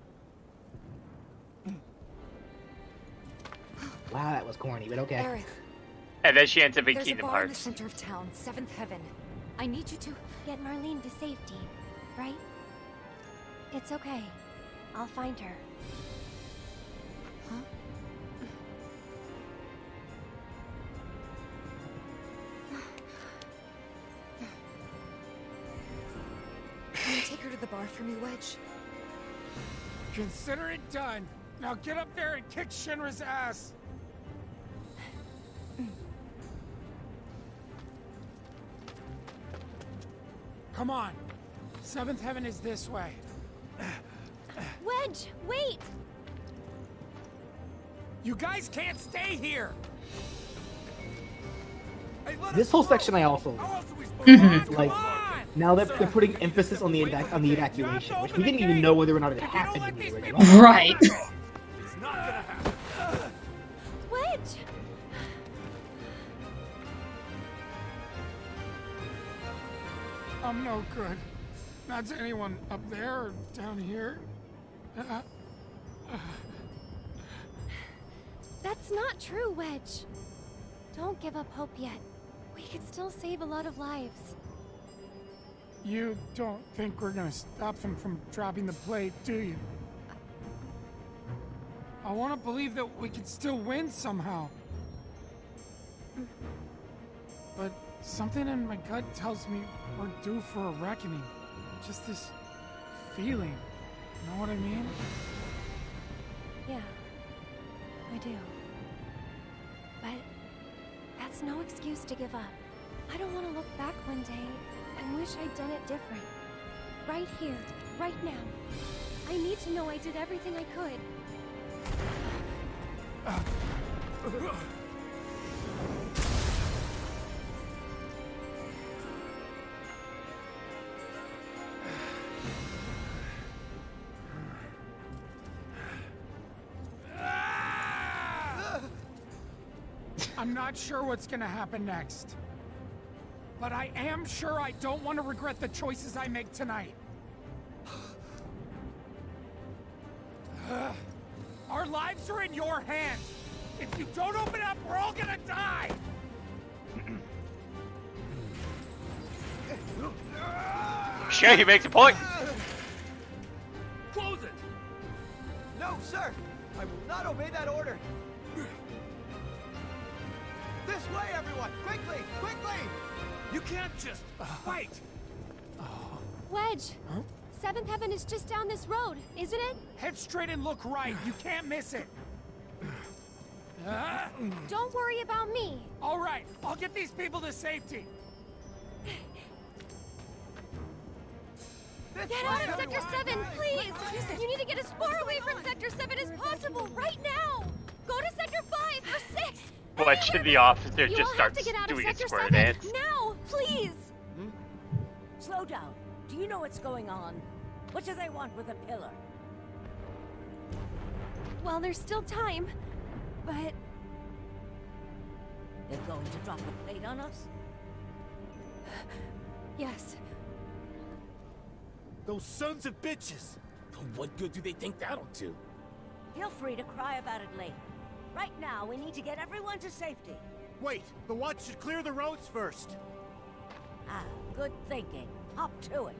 Wow, that was corny, but okay. Aerith, And then she ends up in there's a Kingdom bar in the Hearts. center of town, 7th Heaven. I need you to... Get Marlene to safety, right? It's okay. I'll find her. Huh? Can you take her to the bar for me, Wedge? Consider it done. Now get up there and kick Shinra's ass. Come on. 7th Heaven is this way. Wedge, wait! You guys can't stay here. This whole section I also like. Now that they're putting emphasis on the evacuation, which we didn't even know whether or not it happened in the original. Right. It's not gonna happen. Wedge! I'm no good. Not to anyone up there or down here. That's not true, Wedge. Don't give up hope yet. We could still save a lot of lives. You don't think we're gonna stop them from dropping the plate, do you? I want to believe that we could still win somehow. But something in my gut tells me we're due for a reckoning. Just this feeling. Know what I mean? Yeah, I do. But that's no excuse to give up. I don't want to look back one day and wish I'd done it different. Right here, right now. I need to know I did everything I could. I'm not sure what's gonna happen next. But I am sure I don't want to regret the choices I make tonight. Our lives are in your hands. If you don't open up, we're all gonna die. Sure, he makes a point. Close it! No, sir! I will not obey that order! This way, everyone! Quickly! Quickly! You can't just... wait! Wedge! Huh? 7th Heaven is just down this road, isn't it? Head straight and look right. You can't miss it. Don't worry about me. All right, I'll get these people to safety. Get out of Sector 7, please! You need to get as far away from Sector 7 as possible, right now! Go to Sector 5 or 6! Watch the officer You just all have starts to get out of doing a Sector square 7 dance. now, please! Slow down. Do you know what's going on? What do they want with a pillar? Well, there's still time, but... They're going to drop the plate on us? Yes. Those sons of bitches! What good do they think that'll do? Feel free to cry about it later. Right now, we need to get everyone to safety. Wait, the watch should clear the roads first. Ah, good thinking. Hop to it.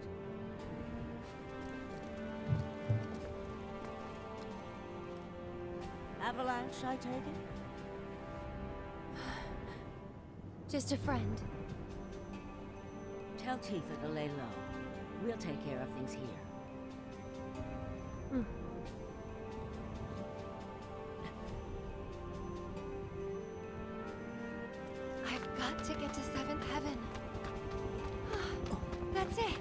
Avalanche, I take it? Just a friend. Tell Tifa to lay low. We'll take care of things here. I've got to get to 7th Heaven. That's it.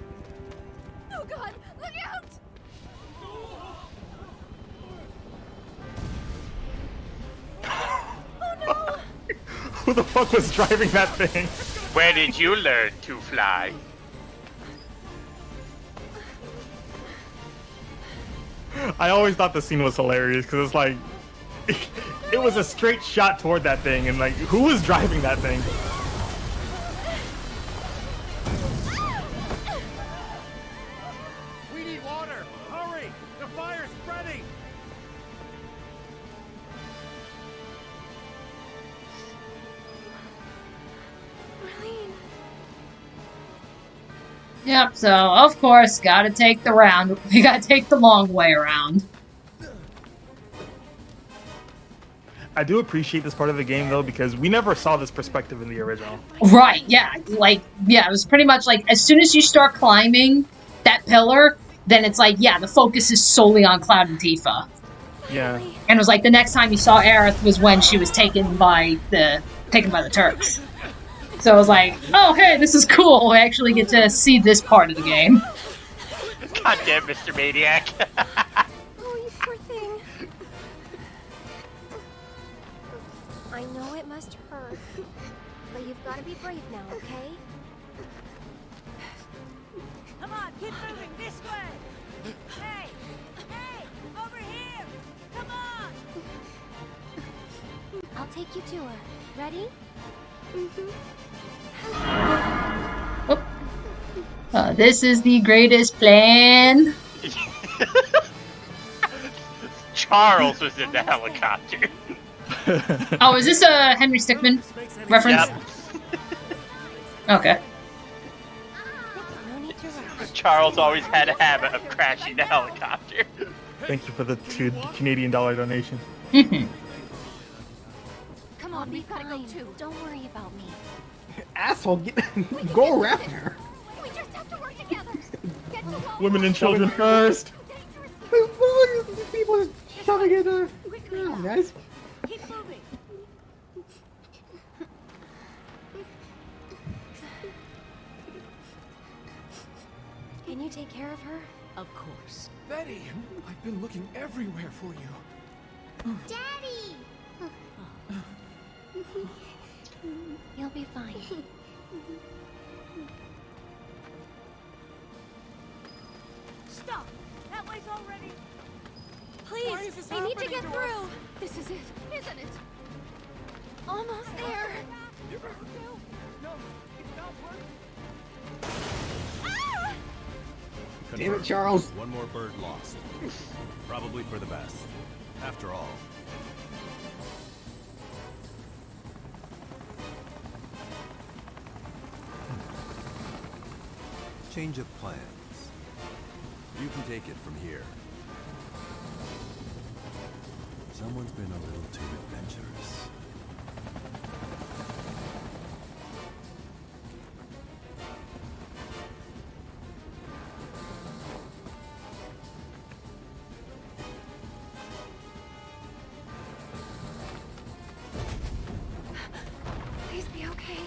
Oh God, look out! Oh no! Who the fuck was driving that thing? Where did you learn to fly? I always thought the scene was hilarious because it's like it was a straight shot toward that thing, and like who was driving that thing? We need water! Hurry! The Yep, so of course, gotta take the round. We gotta take the long way around. I do appreciate this part of the game though, because we never saw this perspective in the original. Right, yeah. Like, yeah, it was pretty much like, as soon as you start climbing that pillar, then it's like, yeah, the focus is solely on Cloud and Tifa. Yeah. And it was like, the next time you saw Aerith was when she was taken by the Turks. So I was like, oh, hey, this is cool. I actually get to see this part of the game. God damn, Mr. Maniac. Oh, you poor thing. I know it must hurt, but you've got to be brave now, okay? Come on, keep moving this way. Hey, hey, over here. Come on. I'll take you to her. Ready? This is the greatest plan. Charles was in the helicopter. Oh, is this a Henry Stickmin reference? Yep. Okay. Charles always had a habit of crashing the helicopter. Thank you for the $2 Canadian donation. Come on, we've got to go too. Don't worry about me. Asshole, go around her. We just have to work together. Get to home. Women and children first. People shoving it her. Come on, guys. Keep moving. Can you take care of her? Of course. Betty, I've been looking everywhere for you. Daddy! You'll be fine. Stop. That way's already. Please, I need to get through. This is it, isn't it? Almost there. No, it's not working. Ah! Damn it, Charles. One more bird lost. Probably for the best. After all. Change of plans. You can take it from here. Someone's been a little too adventurous. Please be okay.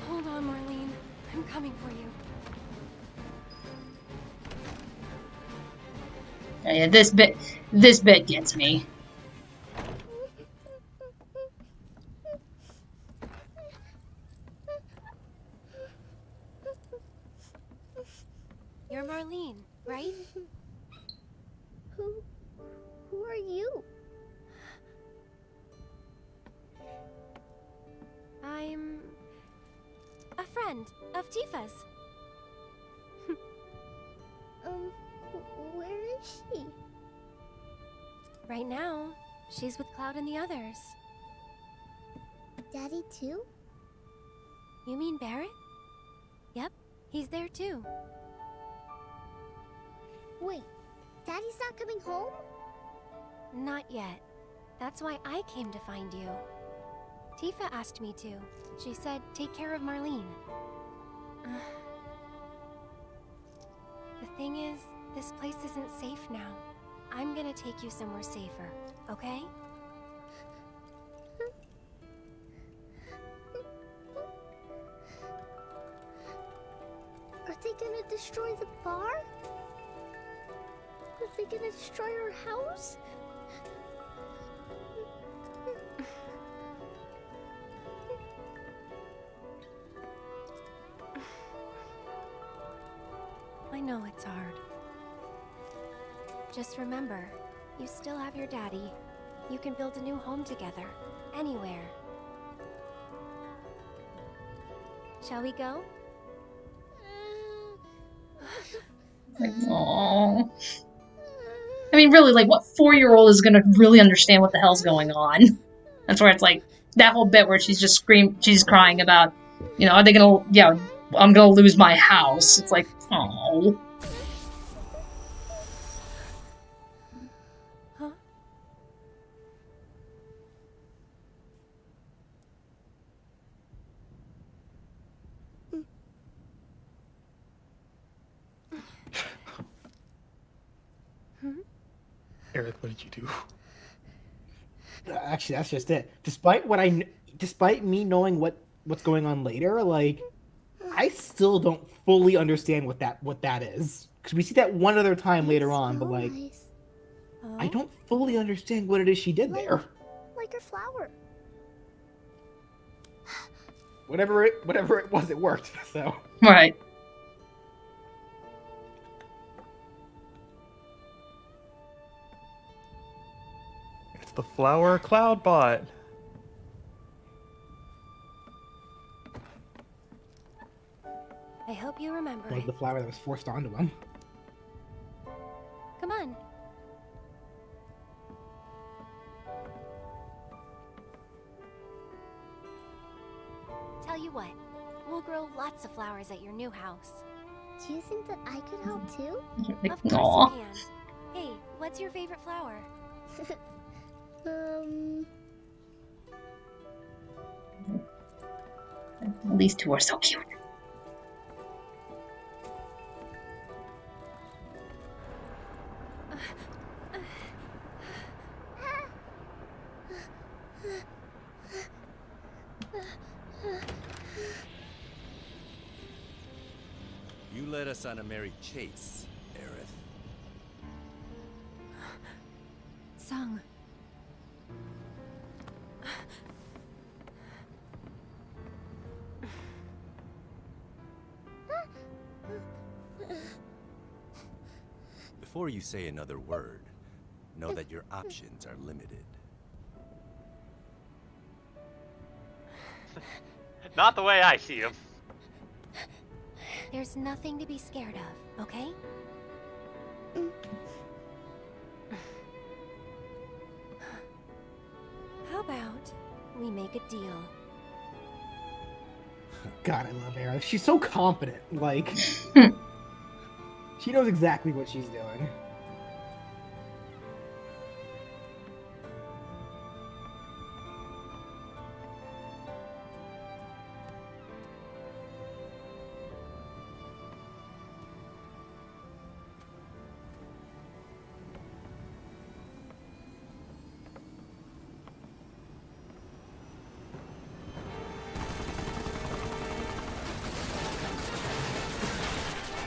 Hold on, Marlene. I'm coming for you. Yeah, this bit gets me. You're Marlene, right? Who are you? I'm a friend of Tifa's. Where is she? Right now, she's with Cloud and the others. Daddy too? You mean Barrett? Yep, he's there too. Wait, Daddy's not coming home? Not yet. That's why I came to find you. Tifa asked me to. She said, take care of Marlene. The thing is, this place isn't safe now. I'm gonna take you somewhere safer, okay? Are they gonna destroy the bar? Are they gonna destroy our house? I know it's hard. Just remember, you still have your daddy. You can build a new home together, anywhere. Shall we go? Aww. I mean, really, like, what 4-year-old is gonna really understand what the hell's going on? That's where it's like, that whole bit where she's just crying about You know, are they gonna, yeah, I'm gonna lose my house. It's like, oh. Aerith, what did you do? Actually, that's just it. Despite me knowing what's going on later, like, I still don't fully understand what that is. Because we see that one other time later on, but like, I don't fully understand what it is she did there. Like her flower. Whatever it was, it worked. So. Right. It's the flower cloud bot. I hope you remember Like it. the flower that was forced onto him. Come on. Tell you what, we'll grow lots of flowers at your new house. Do you think that I could help too? Of course Aw. you can. Hey, what's your favorite flower? These two are so cute. You led us on a merry chase, Aerith. Sung. Before you say another word, know that your options are limited. Not the way I see him. There's nothing to be scared of, okay? How about we make a deal? God, I love Aerith. She's so confident. Like, she knows exactly what she's doing.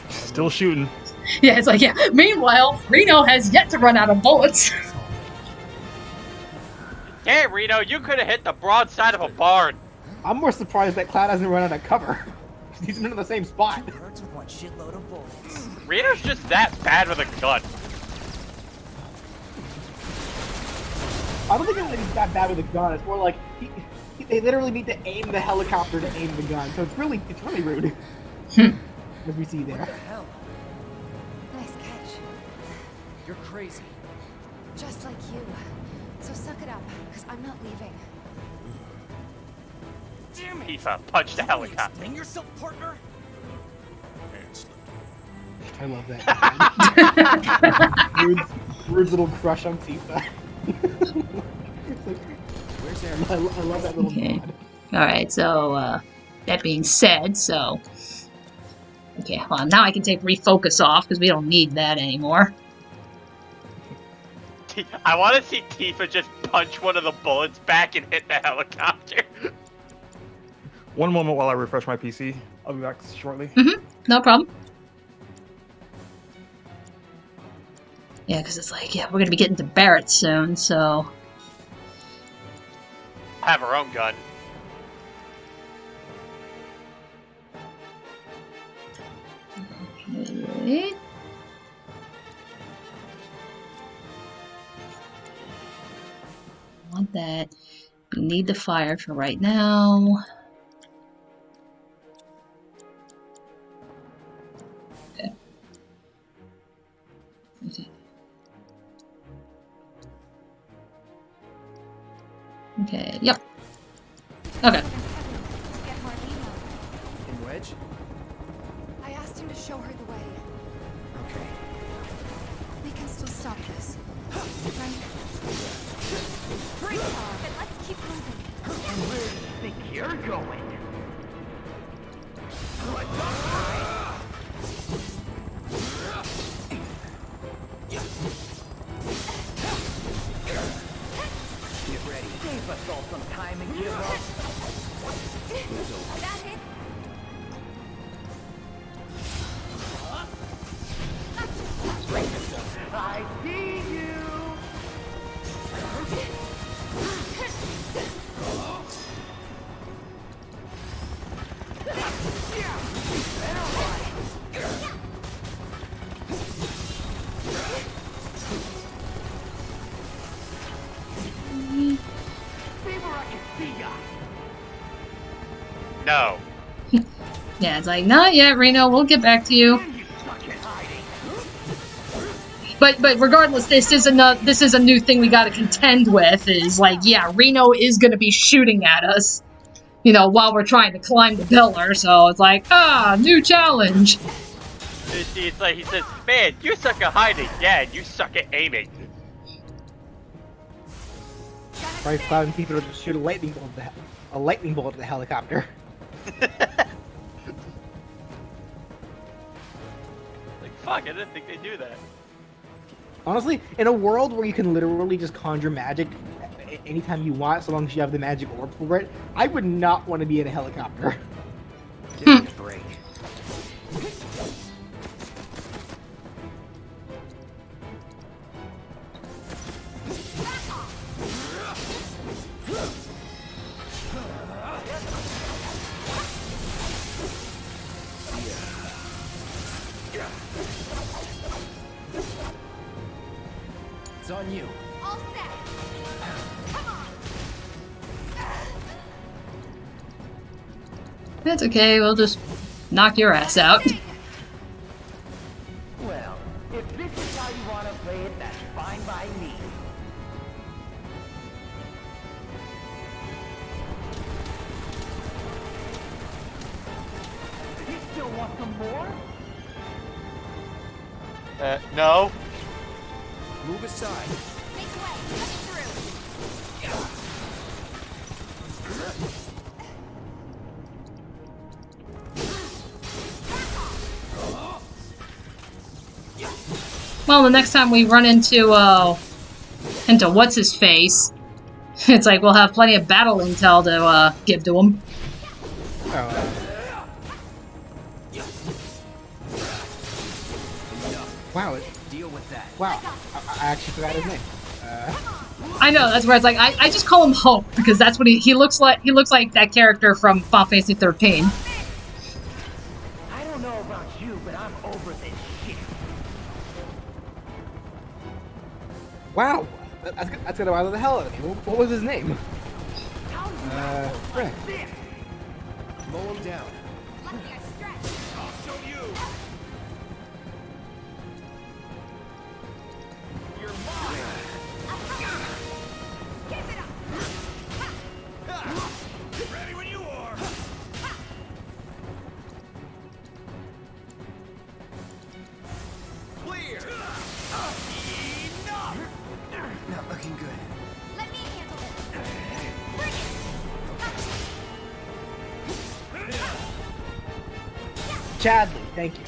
Still shooting. Yeah, it's like, yeah. Meanwhile, Reno has yet to run out of bullets. Hey, Reno, you could have hit the broadside of a barn. I'm more surprised that Cloud hasn't run out of cover. He's been in the same spot. Birds with one shitload of bullets. Reno's just that bad with a gun. I don't think he's that bad with a gun. It's more like they literally need to aim the helicopter to aim the gun. So it's really rude. As we see there. What the hell? Nice catch. You're crazy. Just like you. So suck it up, because I'm not leaving. Damn it! Tifa, punch the helicopter. Explain yourself, partner. I love that. Rude's little crush on Tifa. Where's Aerith? I love that little Okay. nod. Alright, so, that being said, so... Okay, well, now I can take refocus off, because we don't need that anymore. I want to see Tifa just punch one of the bullets back and hit the helicopter. One moment while I refresh my PC. I'll be back shortly. No problem. Yeah, because it's like, yeah, we're gonna be getting to Barrett soon, so... Have her own gun. Okay. Want that. We need the fire for right now. Okay. Okay. Okay, yep. Okay. Get Marlene. ledge? I asked him to show her the way. Okay. We can still stop this. Right? Great job, and let's keep moving. And where do you think you're going? Get ready. Save us all some time and give up. That hit. I see you. No. Yeah, it's like, not yet, Reno. We'll get back to you. But regardless, this is a new thing we got to contend with. Is like, yeah, Reno is going to be shooting at us, you know, while we're trying to climb the pillar. So it's like, new challenge. It's like he says, "Man, you suck at hiding. Yeah, and you suck at aiming." Right, Cloud and Tifa will just shoot a lightning bolt at the helicopter. Like, fuck, I didn't think they'd do that. Honestly, in a world where you can literally just conjure magic anytime you want, so long as you have the magic orb for it, I would not want to be in a helicopter. Give me a break. It's on you. All set. Come on. That's okay. We'll just knock your ass out. Well, if this is how you want to play it, that's fine by me. You still want some more? No. Move aside. Make way. Coming through. Well, the next time we run into what's his face, it's like we'll have plenty of battle intel to give to him. Wow. Deal with that. Wow. I actually forgot his name. I know, that's where it's like I just call him Hope because that's what he looks like. He looks like that character from Final Fantasy XIII. I don't know about you, but I'm over this shit. Wow. That's gonna bother the hell out of me. What was his name? Frank. Mow him down. Lucky I stretched. I'll show you. You're mine. Keep it up. Ready when you are. Clear. Enough. Not looking good. Let me handle this. Bring it. Chadley. Thank you.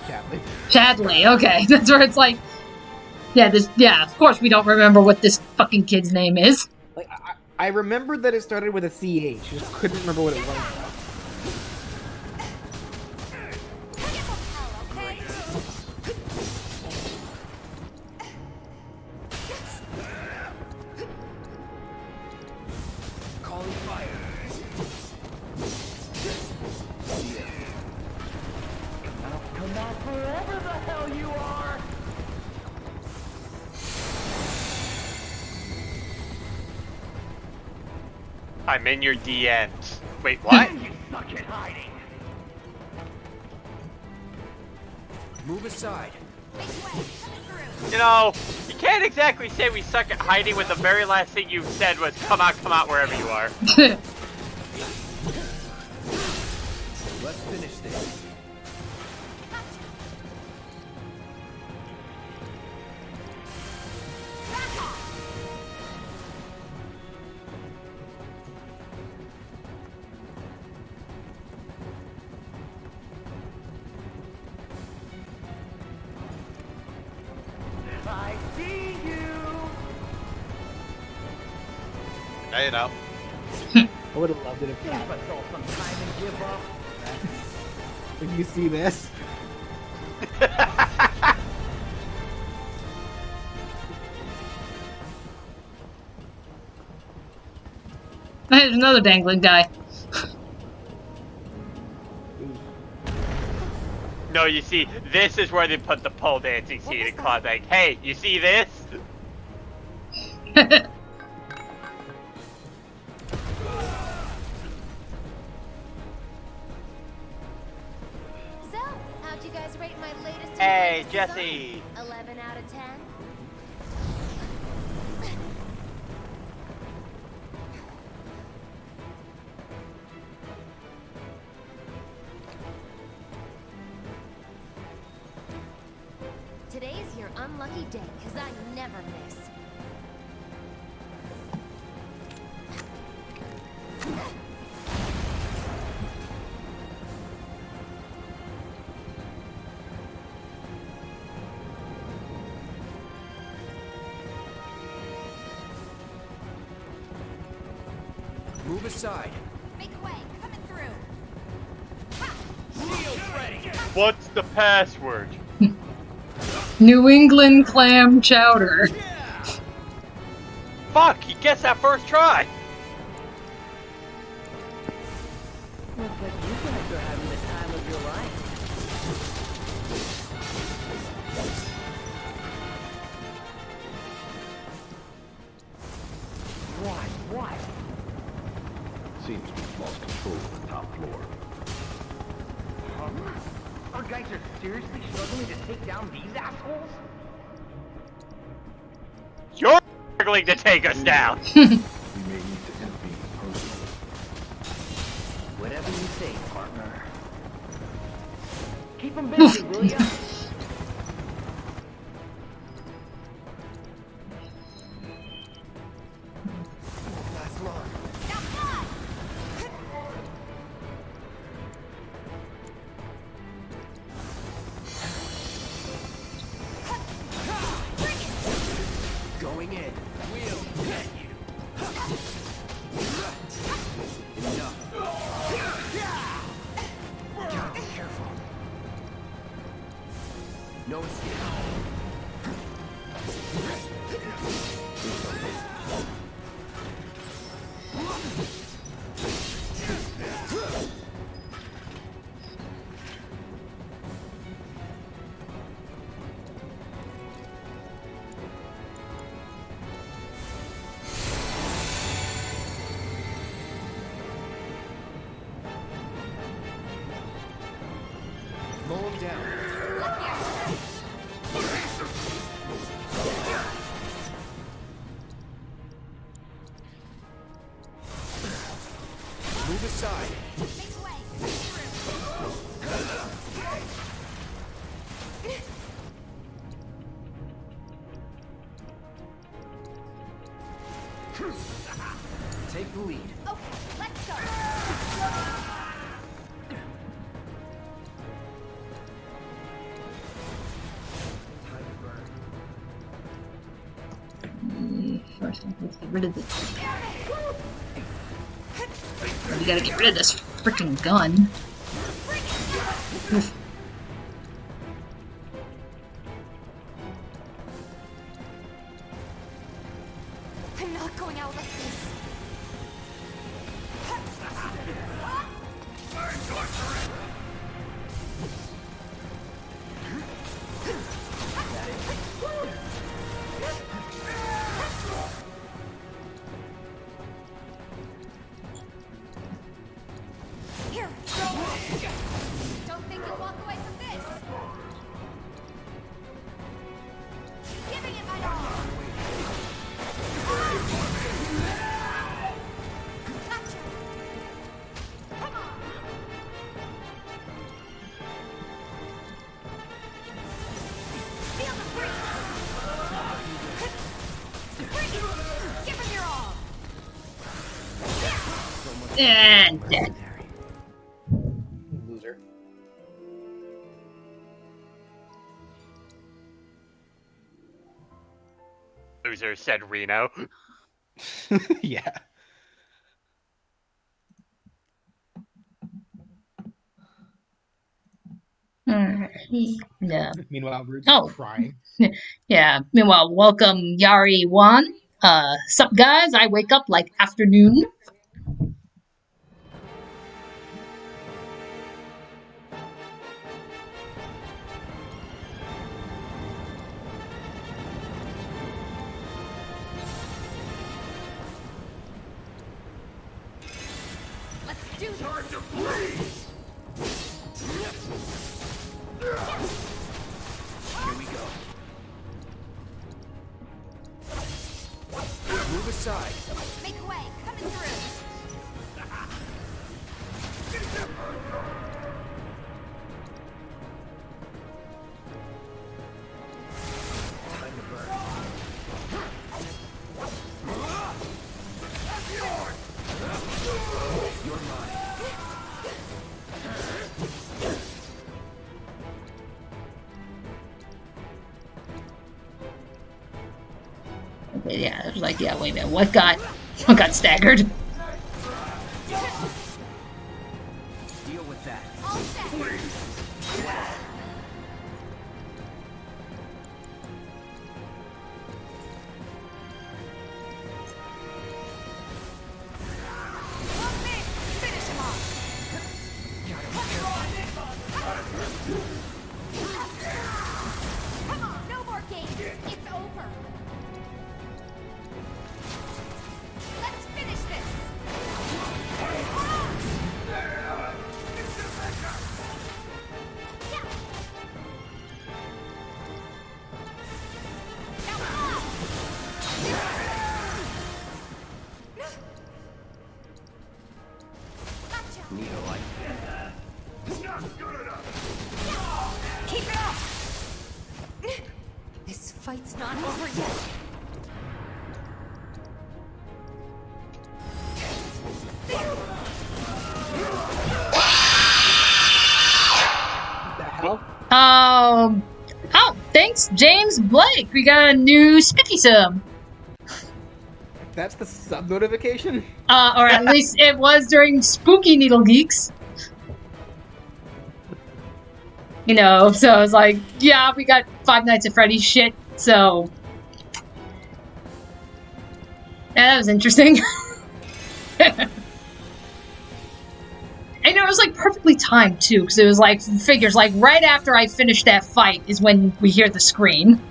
Chadley. Chadley, okay. That's where it's like, yeah, of course we don't remember what this fucking kid's name is. Like I remembered that it started with a CH. Just couldn't remember what it was. Calling fire. Come on, wherever the hell you are. I'm in your DMs. Wait, what? You suck at hiding. Move aside. You know, you can't exactly say we suck at hiding when the very last thing you said was come out wherever you are. Let's finish this. I see you. Now you know. I would have loved it if Give us all some time and give up. if you see this. There's another dangling guy. No, you see, this is where they put the pole dancing scene in context. Hey, you see this? So, how'd you guys rate my latest? Hey, Jesse. 11 out of 10. Today's your unlucky day, because I never miss. Move aside. Make way, coming through. What's the password? New England clam chowder. Fuck, he gets that first try. Looks like you guys are having the time of your life. What? Seems we've lost control of the top floor. Our guys are seriously struggling to take down these assholes? You're struggling to take us down. We may need to intervene personally. Whatever you say, partner. Keep them busy, will ya? Last long. Going in. We'll get you. Enough. Gotta be careful. No escape. Mow him down. Move aside. Make way. Take the lead. Okay, let's go. First, let's get rid of this. We gotta get rid of this freaking gun. Oof. I'm not going out like this. Here, don't think you'll walk away from this. Giving it my all. Gotcha. Come on. And dead. Loser. Loser said Reno. Yeah. Yeah. Meanwhile, Rude's Oh. crying. Yeah. Meanwhile, welcome Yari Wan. Sup guys? I wake up like afternoon. Let's do this. Time to breathe! Here we go. Move aside. Make way. Coming through. Time to burn. You're mine. Okay, yeah, I was like, yeah, wait a minute, what got staggered? Deal with that. All set. Finish him off. Come on, no more games. It's over. Let's finish this. Need a light. Keep it up. This fight's not over yet. Oh, thanks, James Blake. We got a new Spiffy sub. That's the sub notification? Or at least it was during Spooky Needle Geeks. You know, so I was like, yeah, we got Five Nights at Freddy's shit, so. Yeah, that was interesting. I know it was like perfectly timed too, because it was like figures like right after I finished that fight is when we hear the scream.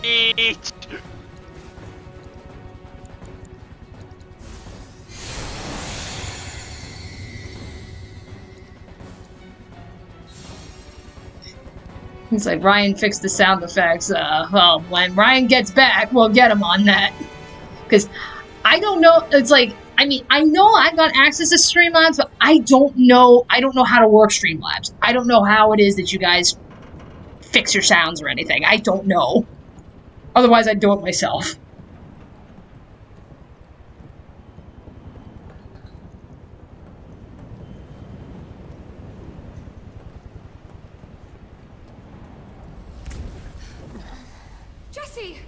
Eat. It's like Ryan fixed the sound effects. Well, when Ryan gets back, we'll get him on that. Because I don't know. It's like, I mean, I know I got access to Streamlabs, but I don't know how to work Streamlabs. I don't know how it is that you guys fix your sounds or anything. I don't know. Otherwise, I'd do it myself. Jesse!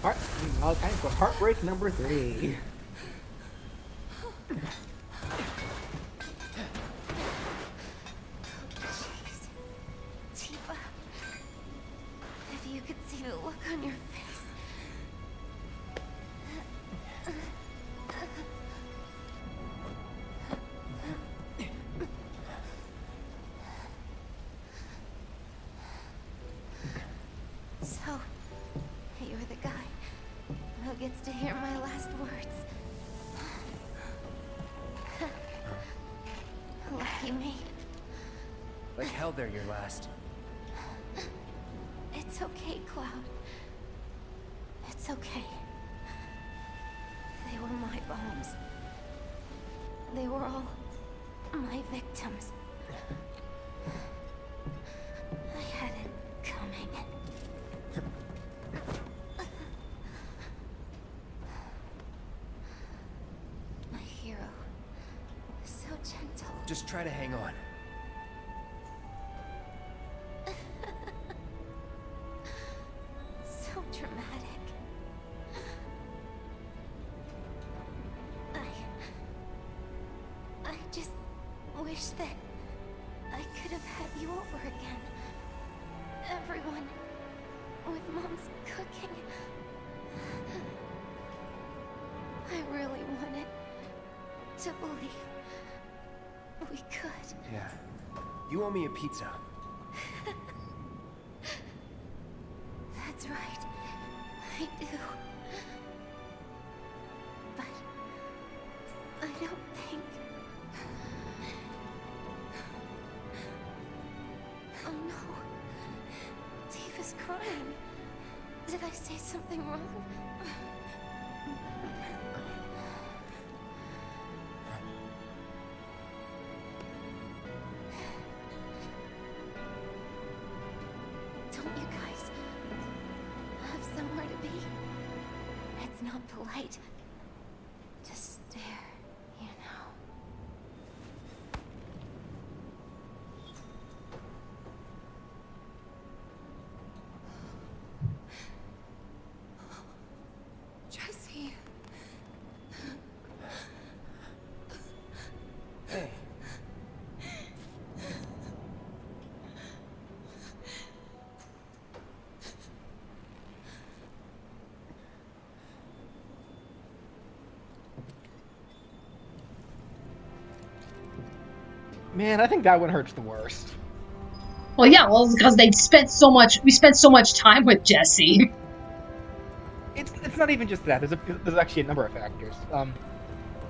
Alright, time for heartbreak number 3. Tifa, if you could see the look on your face. So, you're the guy who gets to hear my last words. Lucky me. Like hell they're your last. It's okay, Cloud. It's okay. They were my bombs. They were all my victims. I had it coming. Just try to hang on. So dramatic. I just wish that I could have had you over again. Everyone with Mom's cooking. I really wanted to believe we could. Yeah. You owe me a pizza. That's right. I do. But I don't think... Oh no. Tifa's crying. Did I say something wrong? Don't you guys have somewhere to be? It's not polite to stare, you know. Jesse. Hey. Man, I think that one hurts the worst. Well, yeah, well, because we spent so much time with Jesse. It's not even just that. There's actually a number of factors.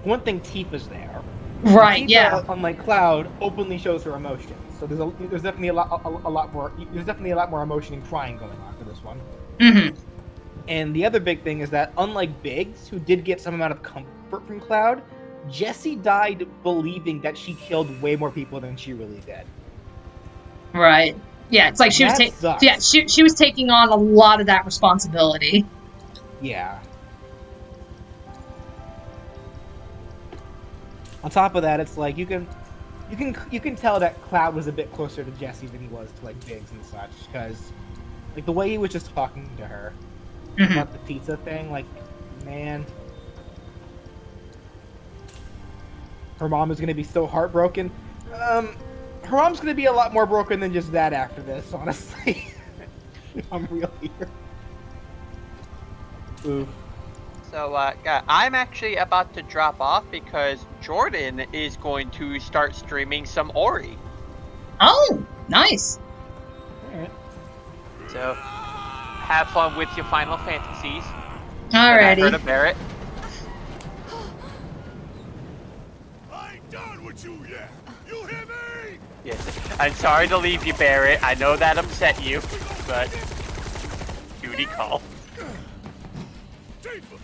One thing, Tifa's there. Right. Tifa, Yeah. unlike Cloud, openly shows her emotions. So there's definitely a lot more. There's definitely a lot more emotion and crying going on for this one. Mm-hmm. And the other big thing is that, unlike Biggs, who did get some amount of comfort from Cloud, Jessie died believing that she killed way more people than she really did. Right. Yeah. It's like she was she was taking on a lot of that responsibility. Yeah. On top of that, it's like you can tell that Cloud was a bit closer to Jessie than he was to like Biggs and such, because like the way he was just talking to her about the pizza thing, like, man, her mom is gonna be so heartbroken. Her mom's gonna be a lot more broken than just that after this, honestly. If I'm real here. Oof. So, I'm actually about to drop off because Jordan is going to start streaming some Ori. Oh, nice. Alright. So, have fun with your Final Fantasies. Alrighty. I heard of Barrett. I ain't done with you yet. You hear me? Yes. I'm sorry to leave you, Barrett. I know that upset you, but duty call. Tifa!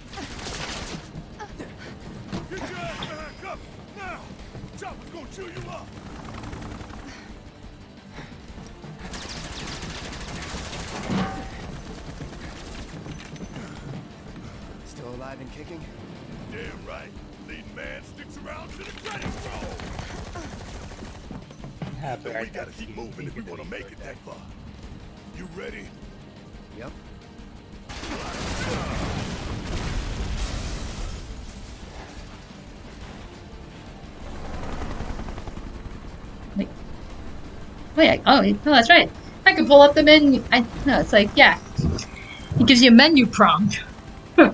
Get your ass behind cover, now! Chopper's gonna chew you up! Still alive and kicking? Damn right. Leading man sticks around to the credits roll. So we gotta keep moving if we wanna make it that far. You ready? Yep. Wait. Oh, no, that's right. I can pull up the menu. No, it's like, yeah. It gives you a menu prompt. So,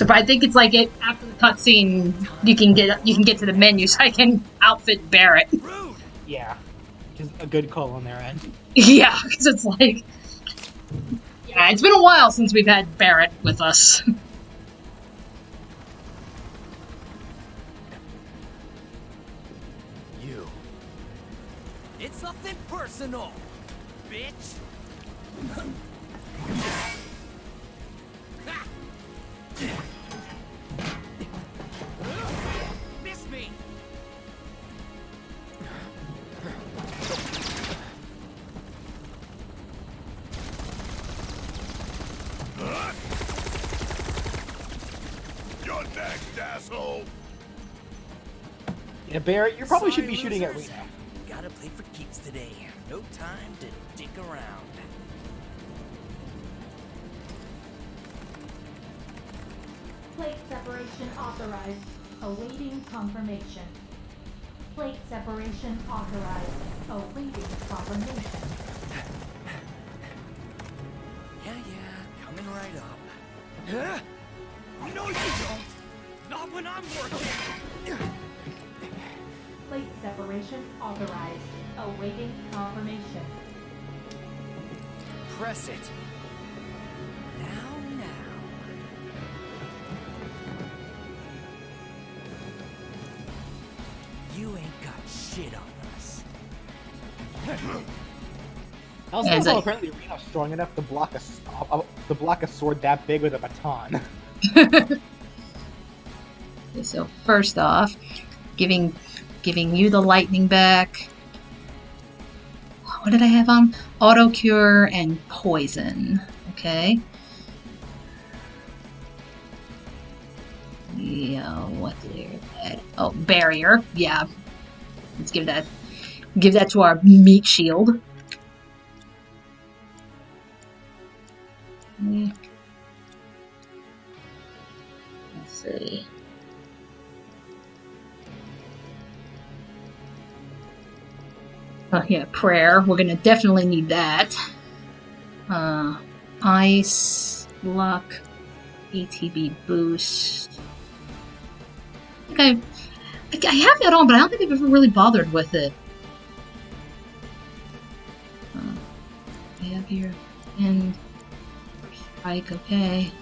but I think it's like after the cutscene, you can get to the menu, so I can outfit Barrett. Yeah, which is a good call on their end. Yeah, because it's like, yeah, it's been a while since we've had Barrett with us. You. It's nothing personal, bitch. Miss me. You're next, asshole! Yeah, Barrett, you probably should be shooting at losers. Reno. Gotta play for keeps today. No time to dick around. Plate separation authorized. Awaiting confirmation. Plate separation authorized. Awaiting confirmation. Yeah, coming right up. Huh? No, you don't. Not when I'm working. Plate separation authorized. Awaiting confirmation. Press it. Now. You ain't got shit on us. I also know apparently Reno's strong enough to block a sword that big with a baton. Okay, so first off, giving you the lightning back. What did I have on? Auto cure and poison. Okay. Yeah, what did I add? Oh, barrier. Yeah. Let's give that to our meat shield. Let's see. Oh yeah, prayer. We're gonna definitely need that. Ice, luck, ATB boost. I think I have that on, but I don't think I've ever really bothered with it. I have here and strike. Okay.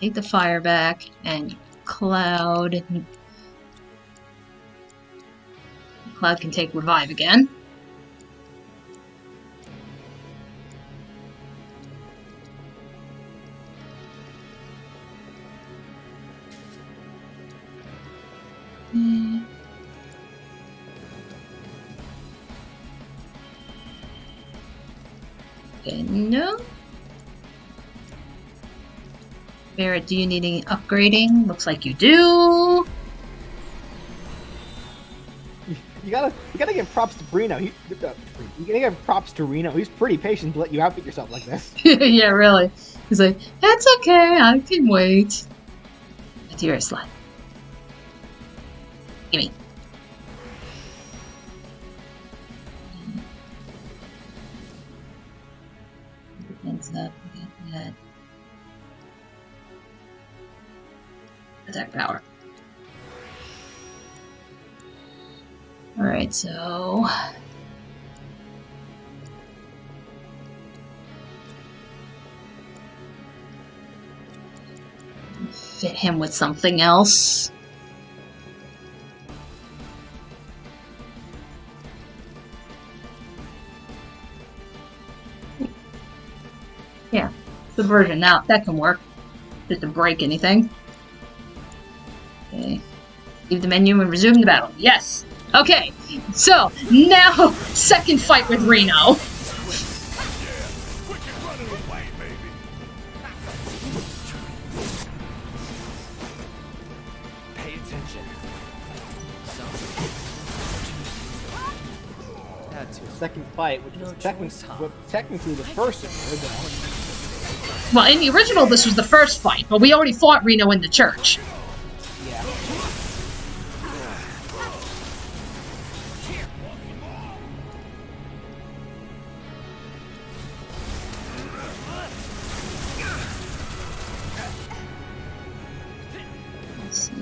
Take the fire back and Cloud. Cloud can take revive again. Okay, no. Barrett, do you need any upgrading? Looks like you do. You gotta give props to Reno. You gotta give props to Reno. He's pretty patient to let you outfit yourself like this. Yeah, really. He's like, that's okay, I can wait. It's your slide. Gimme. Defense up, we got that. Attack power. Alright, so fit him with something else. Yeah, subversion. Now that can work. Just to break anything. Okay. Leave the menu and resume the battle. Yes! Okay, so now second fight with Reno. Pay attention. Second fight, which was technically the first in the original. Well, in the original, this was the first fight, but we already fought Reno in the church. Yeah. Let's see.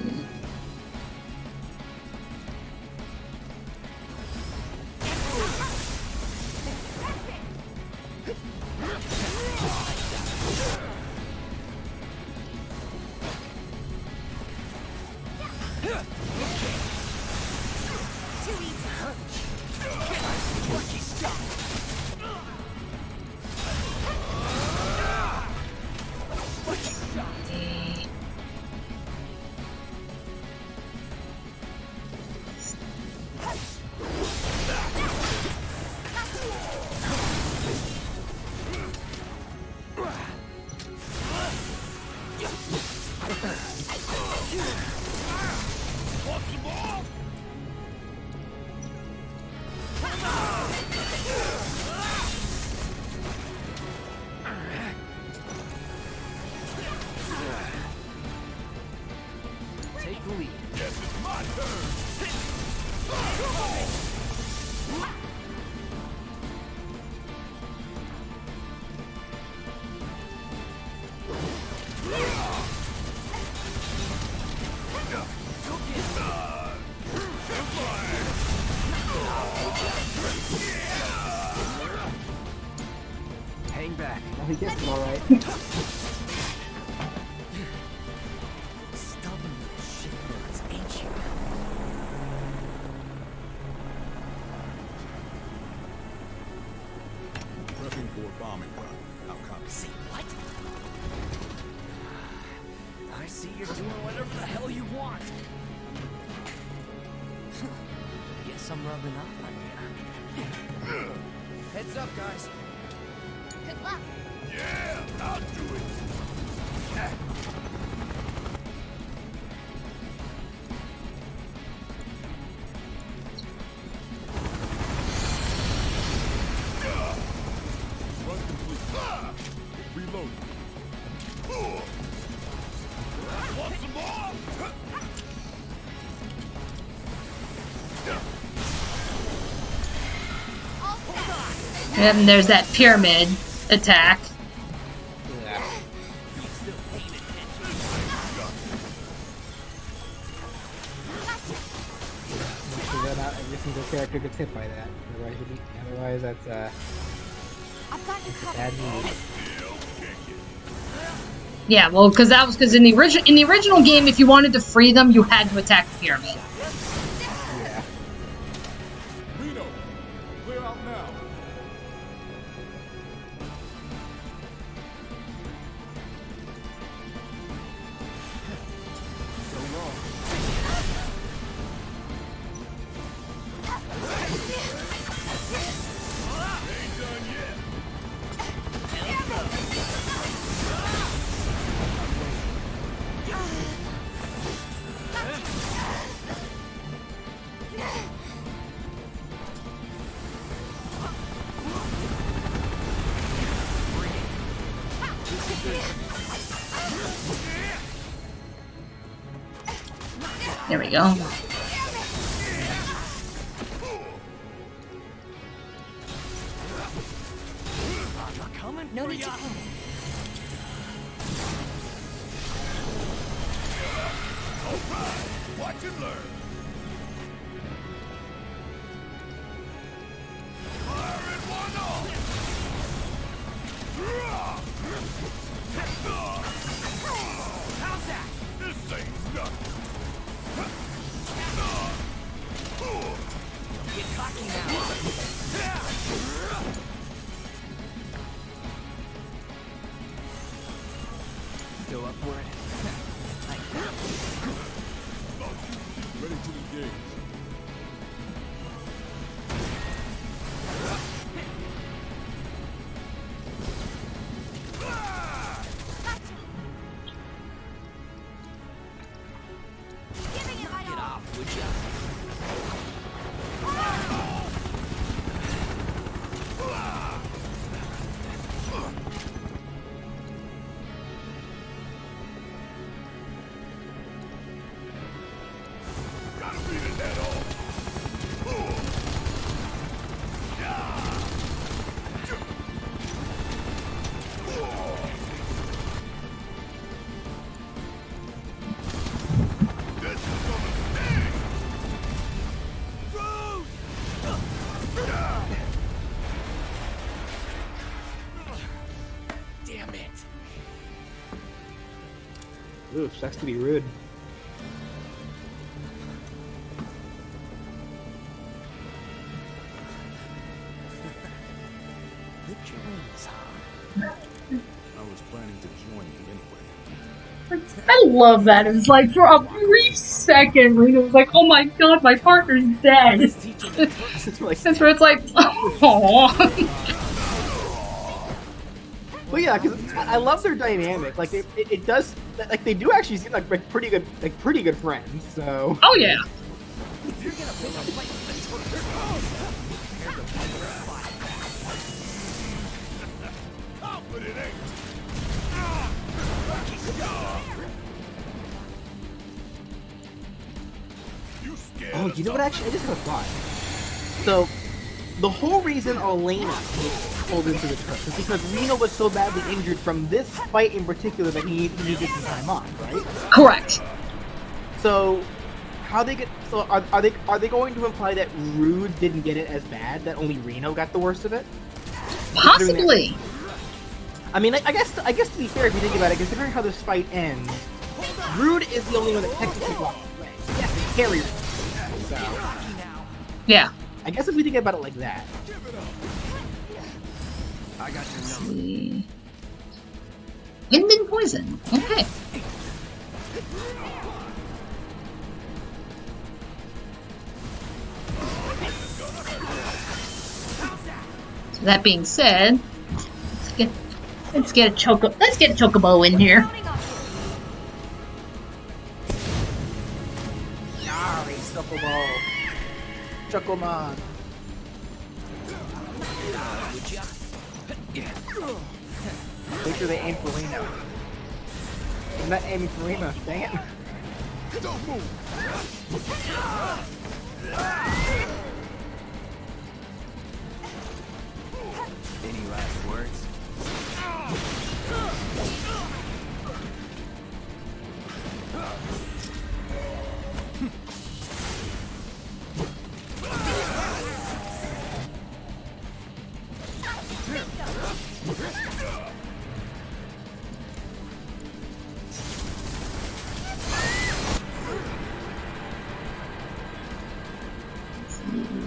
lead. Guess it's my turn. Hang back. I guess I'm alright. Stubborn little shitbirds, ain't you? Prepping for a bombing run. I'll copy. See what? I see you're doing whatever the hell you want. Guess I'm rubbing off on you. Heads up, guys. Good luck. Yeah, I'll do it. Run complete. Reload. Want some more? And there's that pyramid attack. Every single character gets hit by that. Otherwise that's I've got you a covered. bad move. Yeah, well, because in the original game, if you wanted to free them, you had to attack the pyramid. Yeah. Reno, clear out now. So long. Ain't done yet. There we go. Coming No for need to ya. panic. Watch and learn. Fire in one off. How's that? This ain't nothing. Get cocky now. Still up for it? Ready to engage. Get off, would ya? Gotta beat his head off. This is gonna sting. Damn it. Ooh, sucks to be rude. Lift your wings, huh? I was planning to join you anyway. I love that. It's like for a brief second, Reno was like, "Oh my god, my partner's dead." That's where it's like, "Oh." Well, yeah, because I love their dynamic. Like it does, like they do actually seem like pretty good friends. So. Oh yeah. If you're gonna pick a fight with the prepare to fight with fire. Oh, but it ain't. Oh, you know what? Actually, I just had a thought. So, the whole reason Elena was pulled into the trip is because Reno was so badly injured from this fight in particular that he needed some time off, right? Correct. So, are they going to imply that Rude didn't get it as bad, that only Reno got the worst of it? Possibly. I mean, I guess to be fair, if you think about it, considering how this fight ends, Rude is the only one that technically walked away. Yeah, he carried it. So, yeah. I guess if we think about it like that. I got your number. Inman poison. Okay. So that being said, let's get a chocobo in here. Nice, chocobo. Chocomon. Make sure they aim for Reno. I'm not aiming for Reno, dang it. Don't move. Any last words?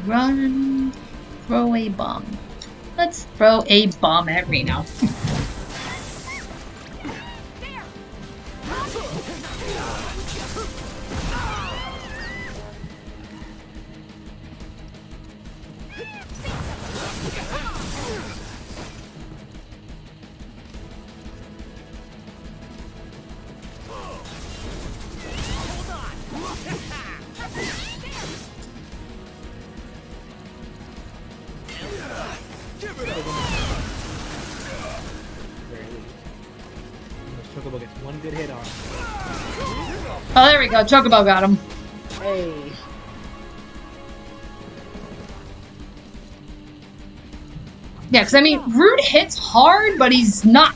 Run, throw a bomb. Let's throw a bomb at Reno. Chocobo gets one good hit on him. Oh, there we go. Chocobo got him. Hey. Yeah, because I mean, Rude hits hard, but he's not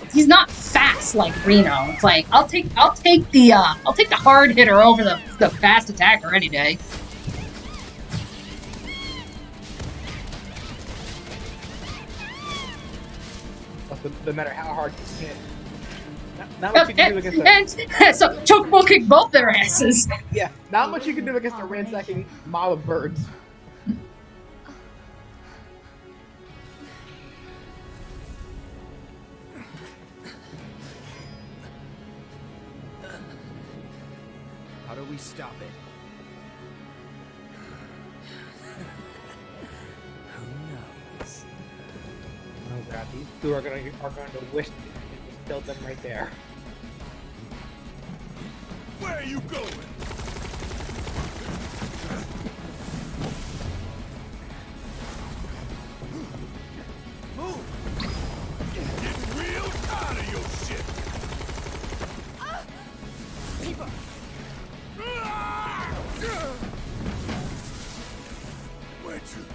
fast like Reno. It's like I'll take the hard hitter over the fast attacker any day. No matter how hard you hit. Not much you can do against and so Chocobo kicked both their asses. Yeah, not much you can do against a ransacking mob of birds. How do we stop it? Who knows? Oh god, these two are going to wish they killed them right there. Where are you going? Move! Getting real tired of your shit. Tifa! Where'd you?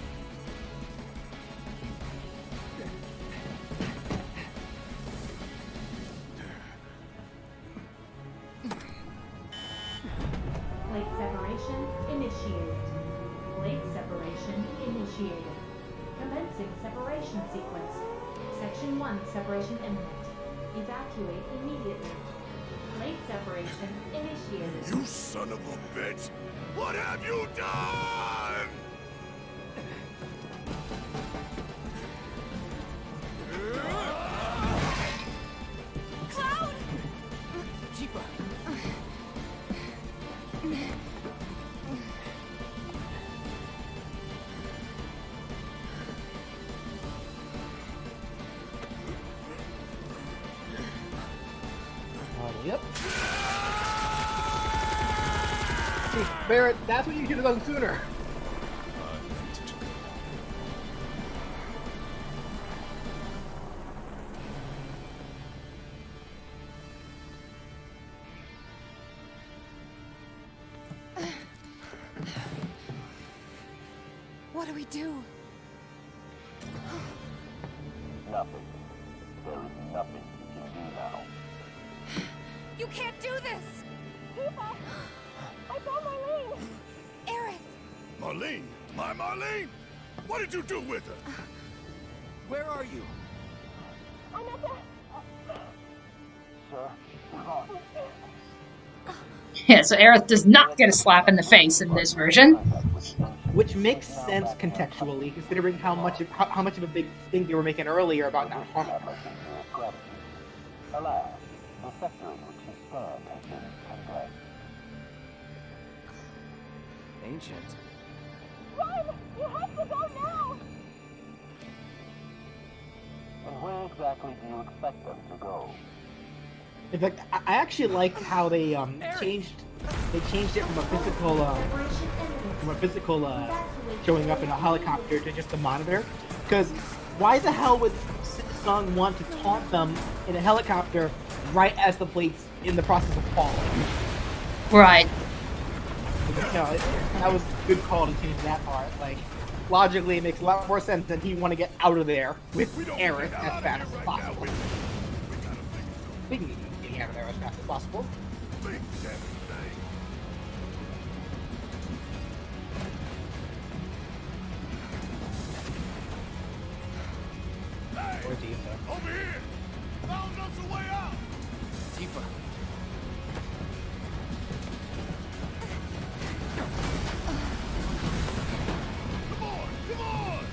Blade separation initiated. Blade separation initiated. Commencing separation sequence. Section 1 separation imminent. Evacuate immediately. Blade separation initiated. You son of a bitch! What have you done? Cloud! Tifa! Yep. See, Barrett, that's what you should have done sooner. What do we do? Nothing. There is nothing you can do now. You can't do this! Tifa! I found Marlene! Aerith! Marlene? My Marlene? What did you do with her? Where are you? I'm at the... Sir, run. Yeah, so Aerith does not get a slap in the face in this version. Which makes sense contextually, considering how much of a big thing they were making earlier about not harming her. Alas, the sector in which you stand has been condemned. Ancient. Run! You have to go now! And where exactly do you expect them to go? In fact, I actually like how they changed it from a physical showing up in a helicopter to just a monitor. Because why the hell would Sung want to taunt them in a helicopter right as the plate's in the process of falling? Right. That was a good call to change that part. Like, logically, it makes a lot more sense that he'd want to get out of there with Aerith as fast as possible. Speaking of getting out of there as fast as possible. Or Tifa. Over here! Found us a way out! Tifa. Come on! Come on!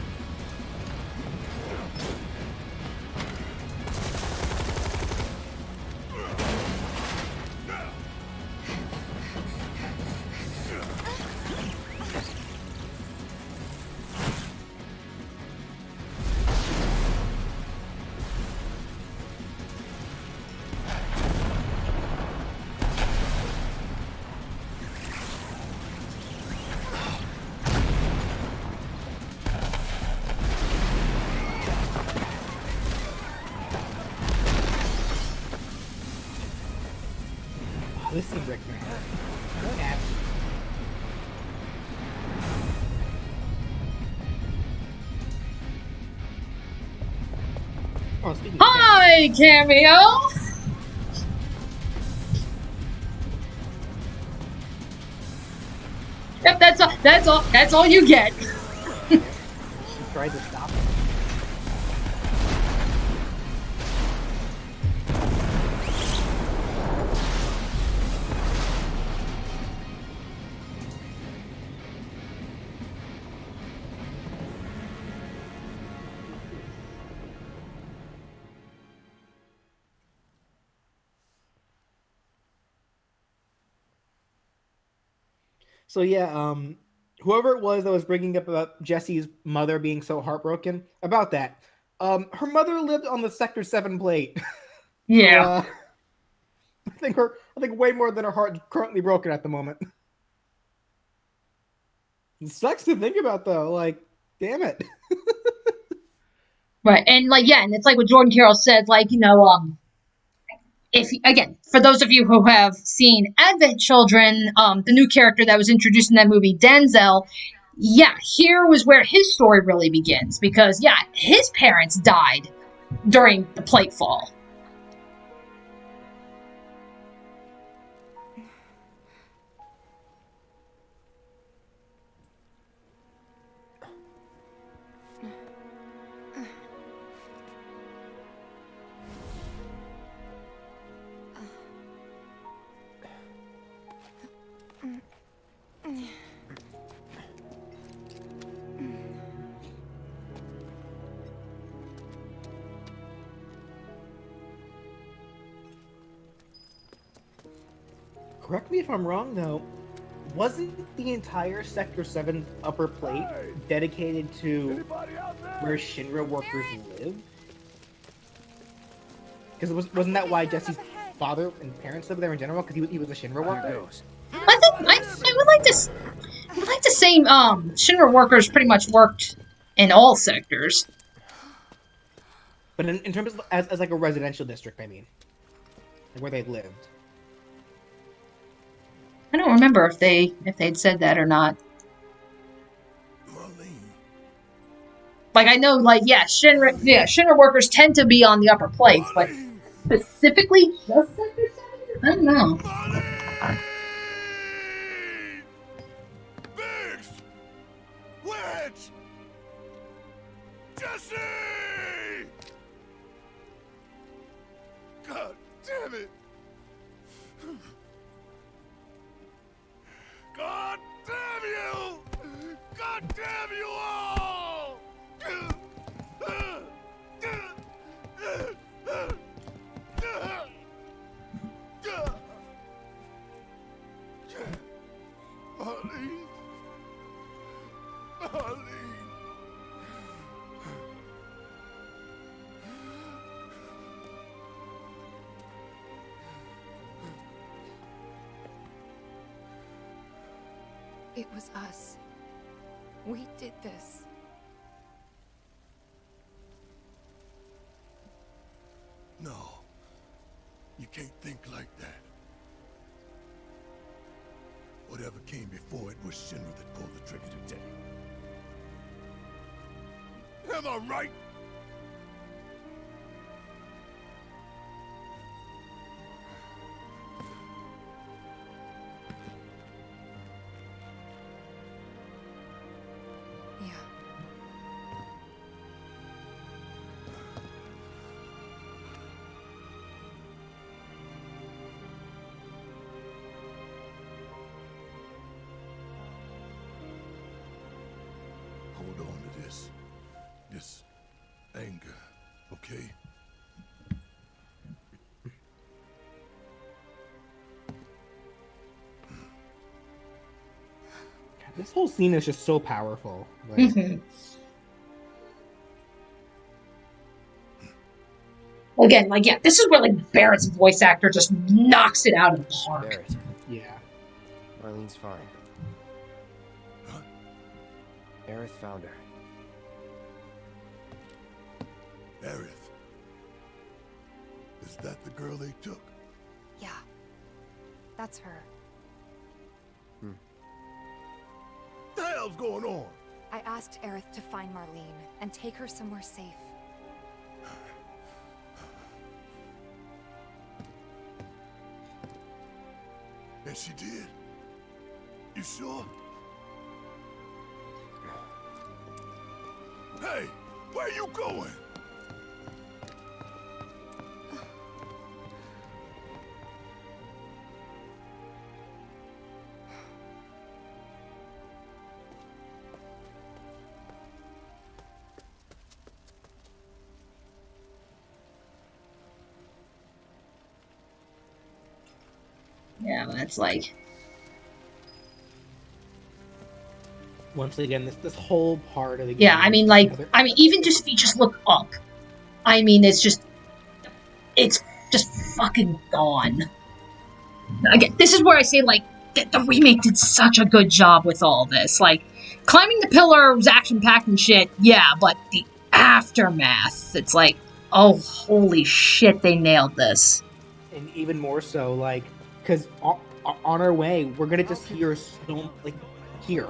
This seems like yeah. Oh, speaking of Hi, cameo! Yep, that's all you get. she tried to stop it. So yeah, whoever it was that was bringing up about Jesse's mother being so heartbroken about that, her mother lived on the Sector 7 plate. Yeah. So, I think way more than her heart is currently broken at the moment. It sucks to think about though. Like, damn it. Right, and like yeah, and it's like what Jordan Carroll said, like, if again, for those of you who have seen Advent Children, the new character that was introduced in that movie, Denzel, yeah, here was where his story really begins, because yeah, his parents died during the plate fall. Correct me if I'm wrong though, wasn't the entire Sector 7 upper plate dedicated to where Shinra workers live? Because wasn't that why Jesse's father and parents lived there in general? Because he was a Shinra worker? I would like to say Shinra workers pretty much worked in all sectors. But in terms of as like a residential district, I mean, like where they lived. I don't remember if they'd said that or not. Marlene. Like, I know, like, yeah, Shinra workers tend to be on the upper plates, but specifically just Sector 7? I don't know. Biggs! Wedge! Jesse! God damn it! God damn you! God damn you all! Marlene. Marlene. It was us. We did this. No. You can't think like that. Whatever came before it was Shinra that pulled the trigger today. Am I right? Yeah. Hold on to this anger, okay? This whole scene is just so powerful. Like, Again, like, yeah, this is where, like, Barrett's voice actor just knocks it out of the park. Barrett. Yeah. Marlene's fine. Huh? Aerith found her. Aerith. Is that the girl they took? Yeah. That's her. What the hell's going on? I asked Aerith to find Marlene and take her somewhere safe. And she did? You sure? Hey, where you going? Yeah, that's like... once again, this whole part of the game. Yeah, I mean, like, even just if you just look up, I mean, it's just fucking gone. Again, this is where I say, like, the remake did such a good job with all this. Like, climbing the pillar was action-packed and shit, yeah, but the aftermath, it's like, oh, holy shit, they nailed this. And even more so, like, because on our way, we're gonna just hear so, like, here.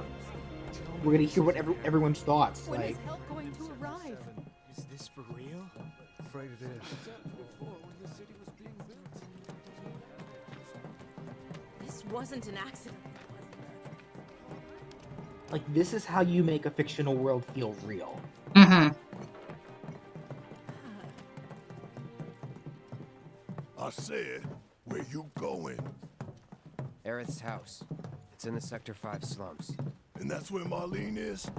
We're gonna hear what everyone's thoughts. When Like, is help going to arrive? Is this for real? Afraid it is. This wasn't an accident. like this is how you make a fictional world feel real. Mm-hmm. I said, where you going? Aerith's house. It's in the Sector 5 slums. And that's where Marlene is?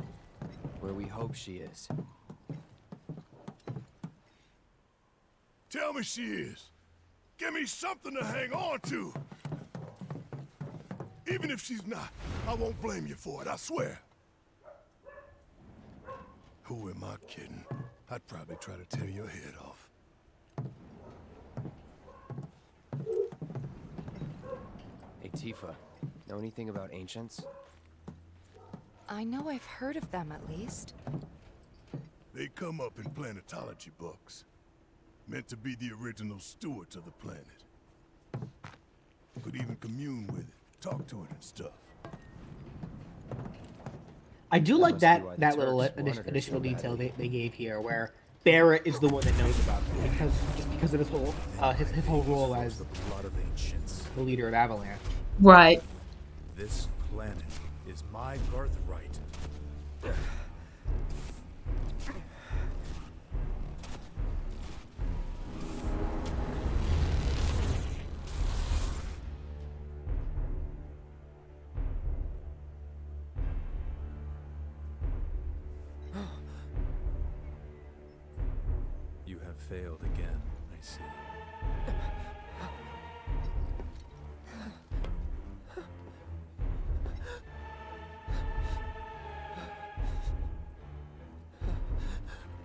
Where we hope she is. Tell me she is. Give me something to hang on to. Even if she's not, I won't blame you for it, I swear. Who am I kidding? I'd probably try to tear your head off. Hey, Tifa. Know anything about ancients? I know I've heard of them, at least. They come up in planetology books. Meant to be the original stewards of the planet. Could even commune with it, talk to it and stuff. I do That like must be that why the that little Turks wanted her so additional detail badly. they gave here, where Barrett is the one that knows about it because of his whole his whole role as The blood of ancients. the leader of Avalanche. Right. This planet is my birthright. You have failed again, I see.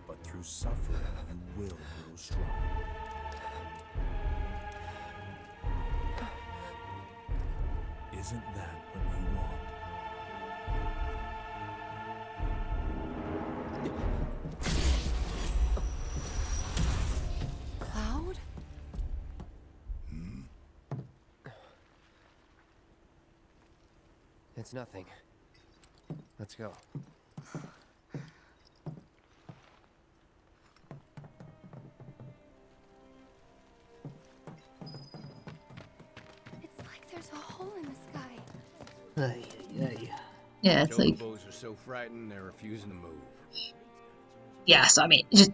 But through suffering, you will grow strong. Isn't that what you want? Cloud? It's nothing. Let's go. It's like there's a hole in the sky. Yeah, it's like, Chocobos are so frightened they're refusing to move. yeah, so I mean, just,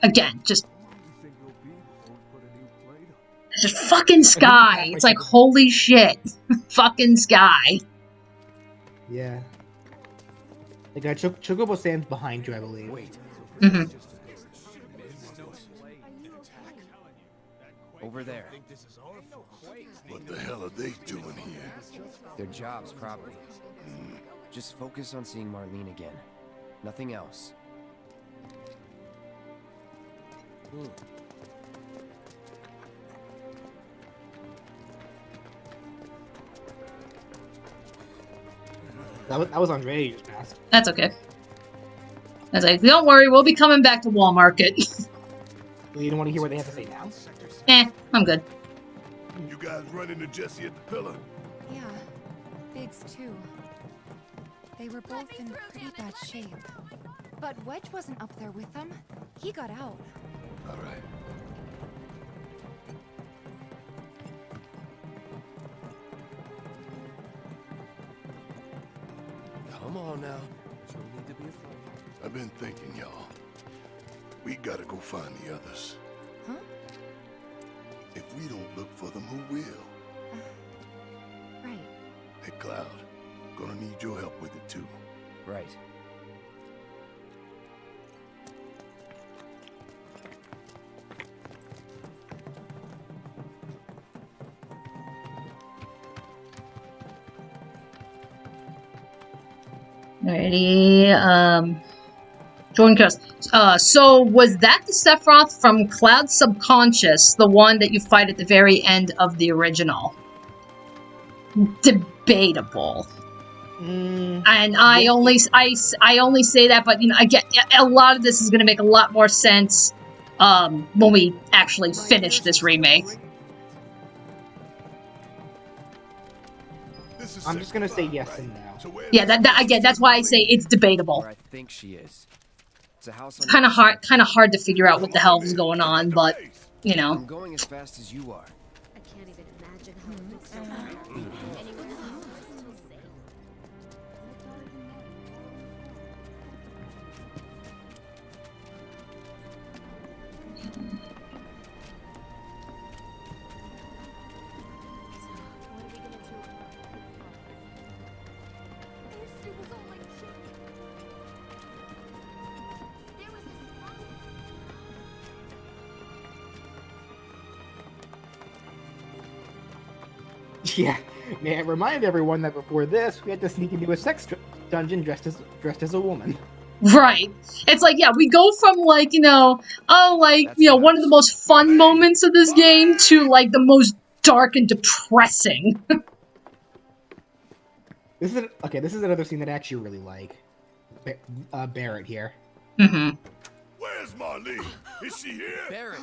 again, just fucking sky. It's like, holy shit. Fucking sky. Yeah. Like Chocobo stands behind you, I believe. Wait. Mhm. Over there. What the hell are they doing here? Their jobs, probably. Just focus on seeing Marlene again. Nothing else. That was Andrea you just passed. That's okay. I was like, don't worry, we'll be coming back to Wall Market. Well, you don't want to hear what they have to say now? I'm good. You guys run into Jesse at the pillar? Yeah, Biggs too. They were both in pretty bad shape. But Wedge wasn't up there with them. He got out. All right. Come on now. There's no need to be afraid. I've been thinking, y'all. We gotta go find the others. Huh? If we don't look for them, who will? Right. Hey, Cloud. Gonna need your help with it, too. Right. Alrighty, Jordan Cross. So was that the Sephiroth from Cloud Subconscious, the one that you fight at the very end of the original? Debatable. And I only say that, but you know, I get a lot of this is going to make a lot more sense when we actually finish this remake. I'm just gonna say yes and no. Yeah, that again, that's why I say it's debatable. Where I think she is. It's a house on Kind of hard to figure out what the hell is going on, but you know. I'm going as fast as you are. I can't even imagine how it looks so far. Anywhere else is still safe. Yeah, may I remind everyone that before this, we had to sneak into a sex dungeon dressed as a woman. Right. It's like, yeah, we go from, like, you know, one of the most fun moments of this game to, like, the most dark and depressing. This is another scene that I actually really like. Barrett here. Mm-hmm. Where's Marlene? Is she here? Barrett.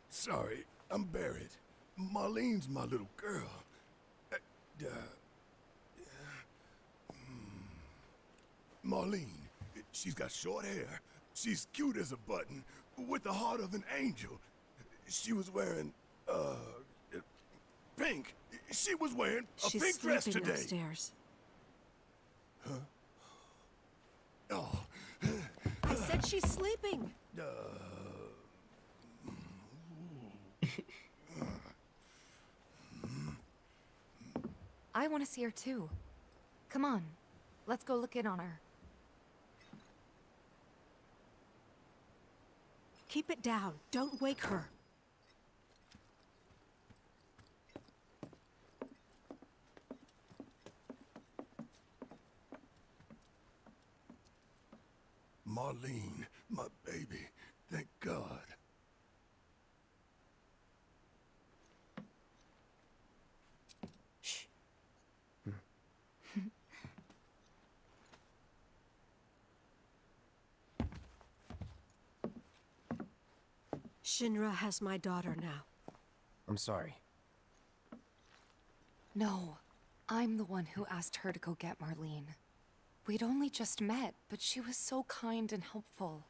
Sorry, I'm Barrett. Marlene's my little girl. Marlene, she's got short hair. She's cute as a button, with the heart of an angel. She was wearing, pink. She was wearing a She's pink dress sleeping today. upstairs. Huh? Oh. I said she's sleeping. I want to see her too. Come on, let's go look in on her. Keep it down. Don't wake her. Marlene, my baby. Thank God. Shh. Shinra has my daughter now. I'm sorry. No, I'm the one who asked her to go get Marlene. We'd only just met, but she was so kind and helpful.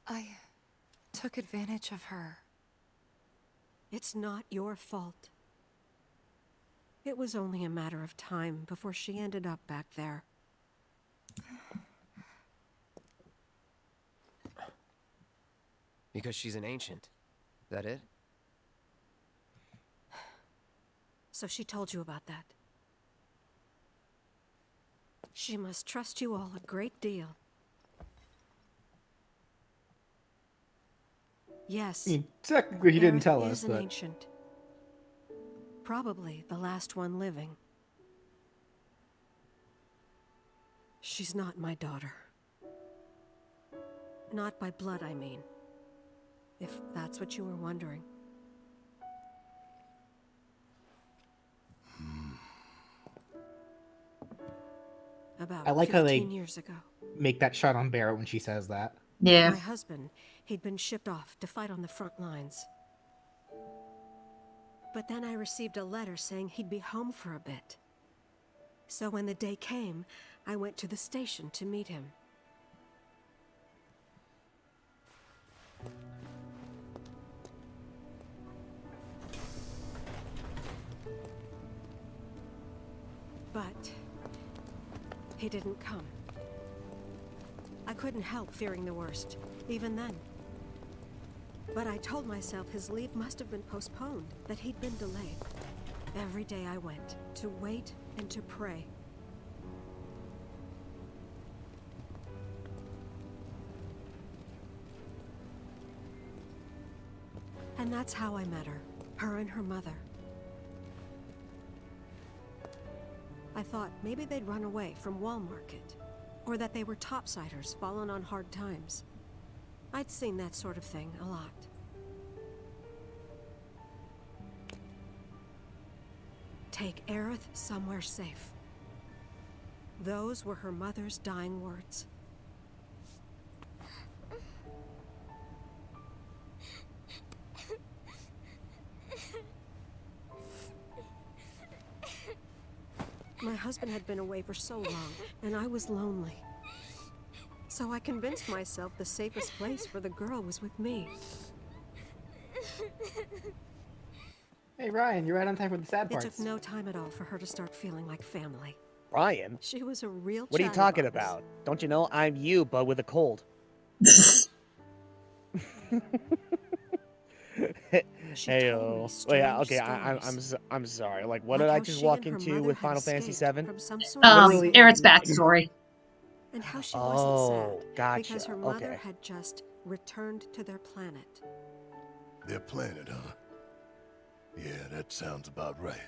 I took advantage of her. It's not your fault. It was only a matter of time before she ended up back there. Because she's an ancient. Is that it? So she told you about that. She must trust you all a great deal. Yes. I mean, technically he didn't tell Aerith us, is an but ancient. Probably the last one living. She's not my daughter. Not by blood, I mean. If that's what you were wondering. About I like how 15 they years ago. make that shot on Barrett when she says that. Yeah. My husband, he'd been shipped off to fight on the front lines. But then I received a letter saying he'd be home for a bit. So when the day came, I went to the station to meet him. But he didn't come. I couldn't help fearing the worst, even then. But I told myself his leave must have been postponed, that he'd been delayed. Every day I went, to wait and to pray. And that's how I met her and her mother. I thought maybe they'd run away from Wall Market, or that they were topsiders fallen on hard times. I'd seen that sort of thing a lot. Take Aerith somewhere safe. Those were her mother's dying words. My husband had been away for so long, and I was lonely. So I convinced myself the safest place for the girl was with me. Hey Ryan, you're right on time for the sad It parts. took no time at all for her to start feeling like family. Ryan? She was a real What are you talking chatterbox. about? Don't you know I'm you, but with a cold? Heyo. Oh yeah, okay. I'm sorry. Like, what did I just walk into with Final Fantasy VII? Aerith's backstory. And how she wasn't sad gotcha. because her mother Okay. had just returned to their planet. Their planet, huh? Yeah, that sounds about right.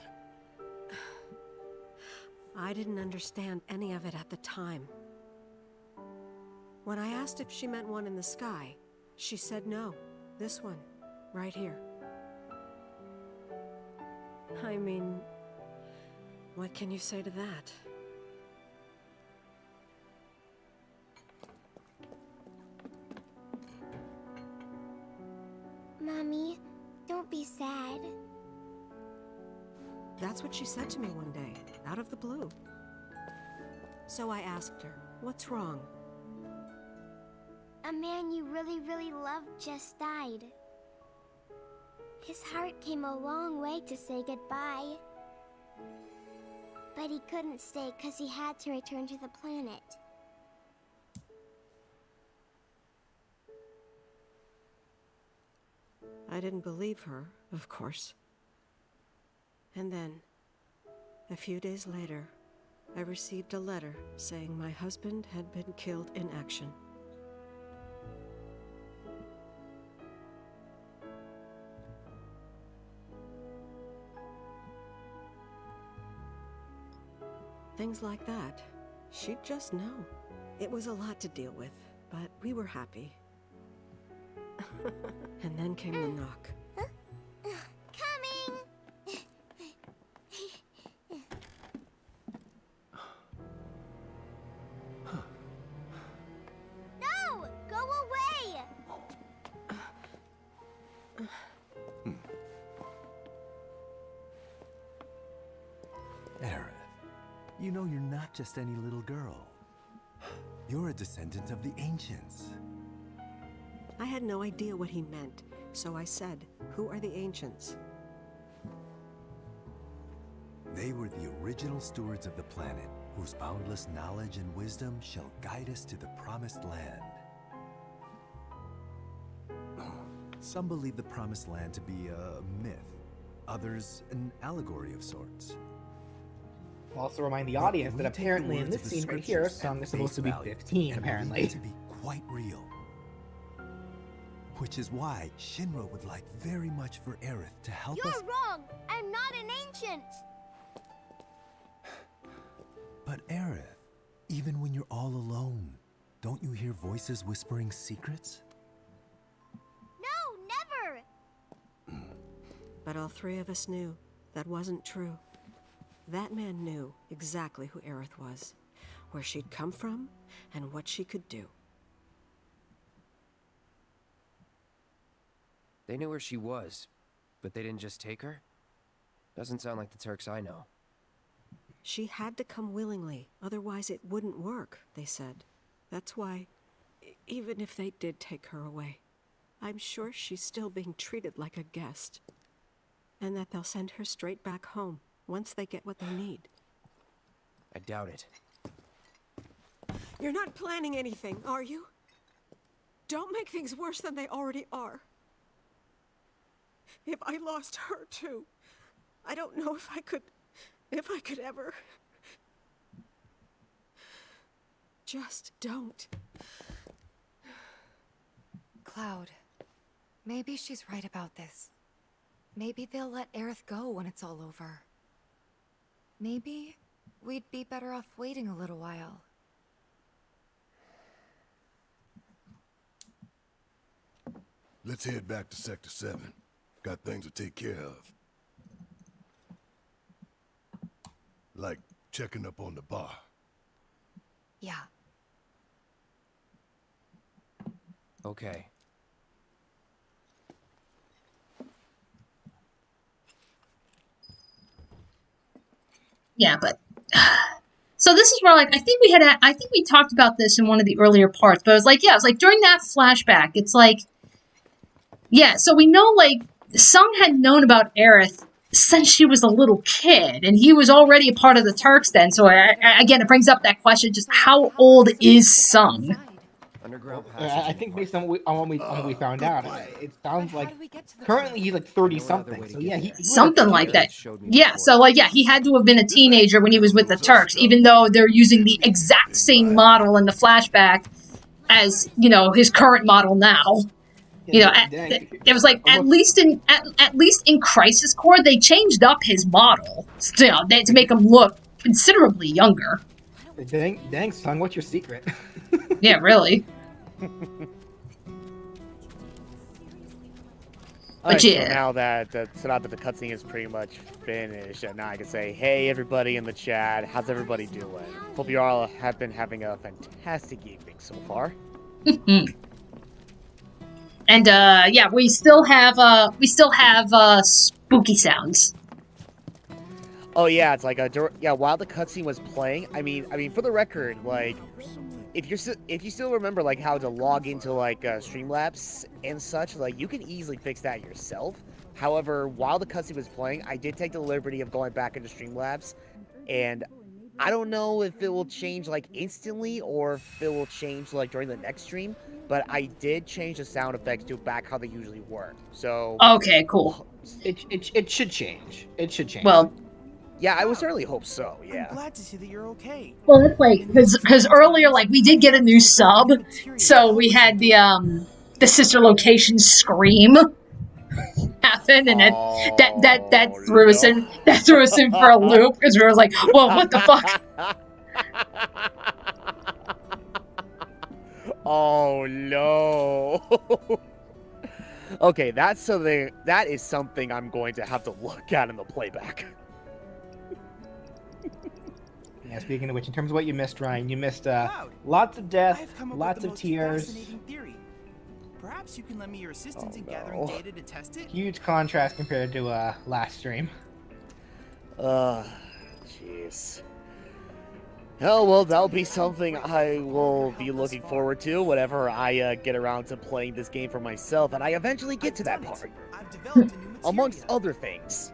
I didn't understand any of it at the time. When I asked if she meant one in the sky, she said no. This one, right here. I mean, what can you say to that? Mommy, Don't be sad. That's what she said to me one day, out of the blue. So I asked her, what's wrong? A man you really, really loved just died. His heart came a long way to say goodbye. But he couldn't stay because he had to return to the planet. I didn't believe her, of course. And then, a few days later, I received a letter saying my husband had been killed in action. Things like that, she'd just know. It was a lot to deal with, but we were happy. And then came the knock. Coming! No! Go away! Aerith, you know you're not just any little girl. You're a descendant of the ancients. I had no idea what he meant, so I said, "Who are the ancients?" They were the original stewards of the planet, whose boundless knowledge and wisdom shall guide us to the promised land. Some believe the promised land to be a myth, others an allegory of sorts. We'll also remind the audience that apparently in this scene right here, Sung is supposed to be 15, apparently. To be quite real. Which is why Shinra would like very much for Aerith to help us. You're wrong! I'm not an ancient! But Aerith, even when you're all alone, don't you hear voices whispering secrets? No, never! But all three of us knew that wasn't true. That man knew exactly who Aerith was, where she'd come from, and what she could do. They knew where she was, but they didn't just take her? Doesn't sound like the Turks I know. She had to come willingly, otherwise it wouldn't work, they said. That's why, even if they did take her away, I'm sure she's still being treated like a guest. And that they'll send her straight back home, once they get what they need. I doubt it. You're not planning anything, are you? Don't make things worse than they already are. If I lost her too, I don't know if I could ever. Just don't. Cloud, maybe she's right about this. Maybe they'll let Aerith go when it's all over. Maybe we'd be better off waiting a little while. Let's head back to Sector 7. Got things to take care of. Like checking up on the bar. Yeah. Okay. Yeah, but so this is where, like, I think we talked about this in one of the earlier parts, but it was like during that flashback, it's like, yeah, so we know, like, Sung had known about Aerith since she was a little kid, and he was already a part of the Turks then, so again, it brings up that question, just how old is Sung? I think based on what we found out, it sounds like currently he's like 30-something. So yeah, he something like that. Yeah, so like yeah, he had to have been a teenager when he was with the Turks, even though they're using the exact same model in the flashback as, you know, his current model now. You know, it was like at least in Crisis Core they changed up his model, you know, to make him look considerably younger. Dang, Sung, what's your secret? Yeah, really. But yeah. So now that the cutscene is pretty much finished, now I can say, hey everybody in the chat, how's everybody doing? Hope you all have been having a fantastic evening so far. And yeah, we still have spooky sounds. Oh yeah, it's like while the cutscene was playing, I mean for the record, like if you still remember like how to log into like Streamlabs and such, like you can easily fix that yourself. However, while the cutscene was playing, I did take the liberty of going back into Streamlabs, and I don't know if it will change like instantly or if it will change like during the next stream, but I did change the sound effects to back how they usually were. So okay, cool. It should change. It should change. Well, yeah, I would certainly hope so. Yeah. I'm glad to see that you're okay. Well, that's like because earlier, like we did get a new sub, so we had the sister location scream happen, and that threw us in for a loop because we were like, whoa, what the fuck? Oh no. Okay, that is something I'm going to have to look at in the playback. Yeah, speaking of which, in terms of what you missed, Ryan, you missed lots of death, lots of tears. Perhaps you can lend me your assistance in gathering data to test it? Huge contrast compared to last stream. Jeez. Oh, well, that'll be something I will be looking forward to whenever I get around to playing this game for myself, and I eventually get to that part. Amongst other things.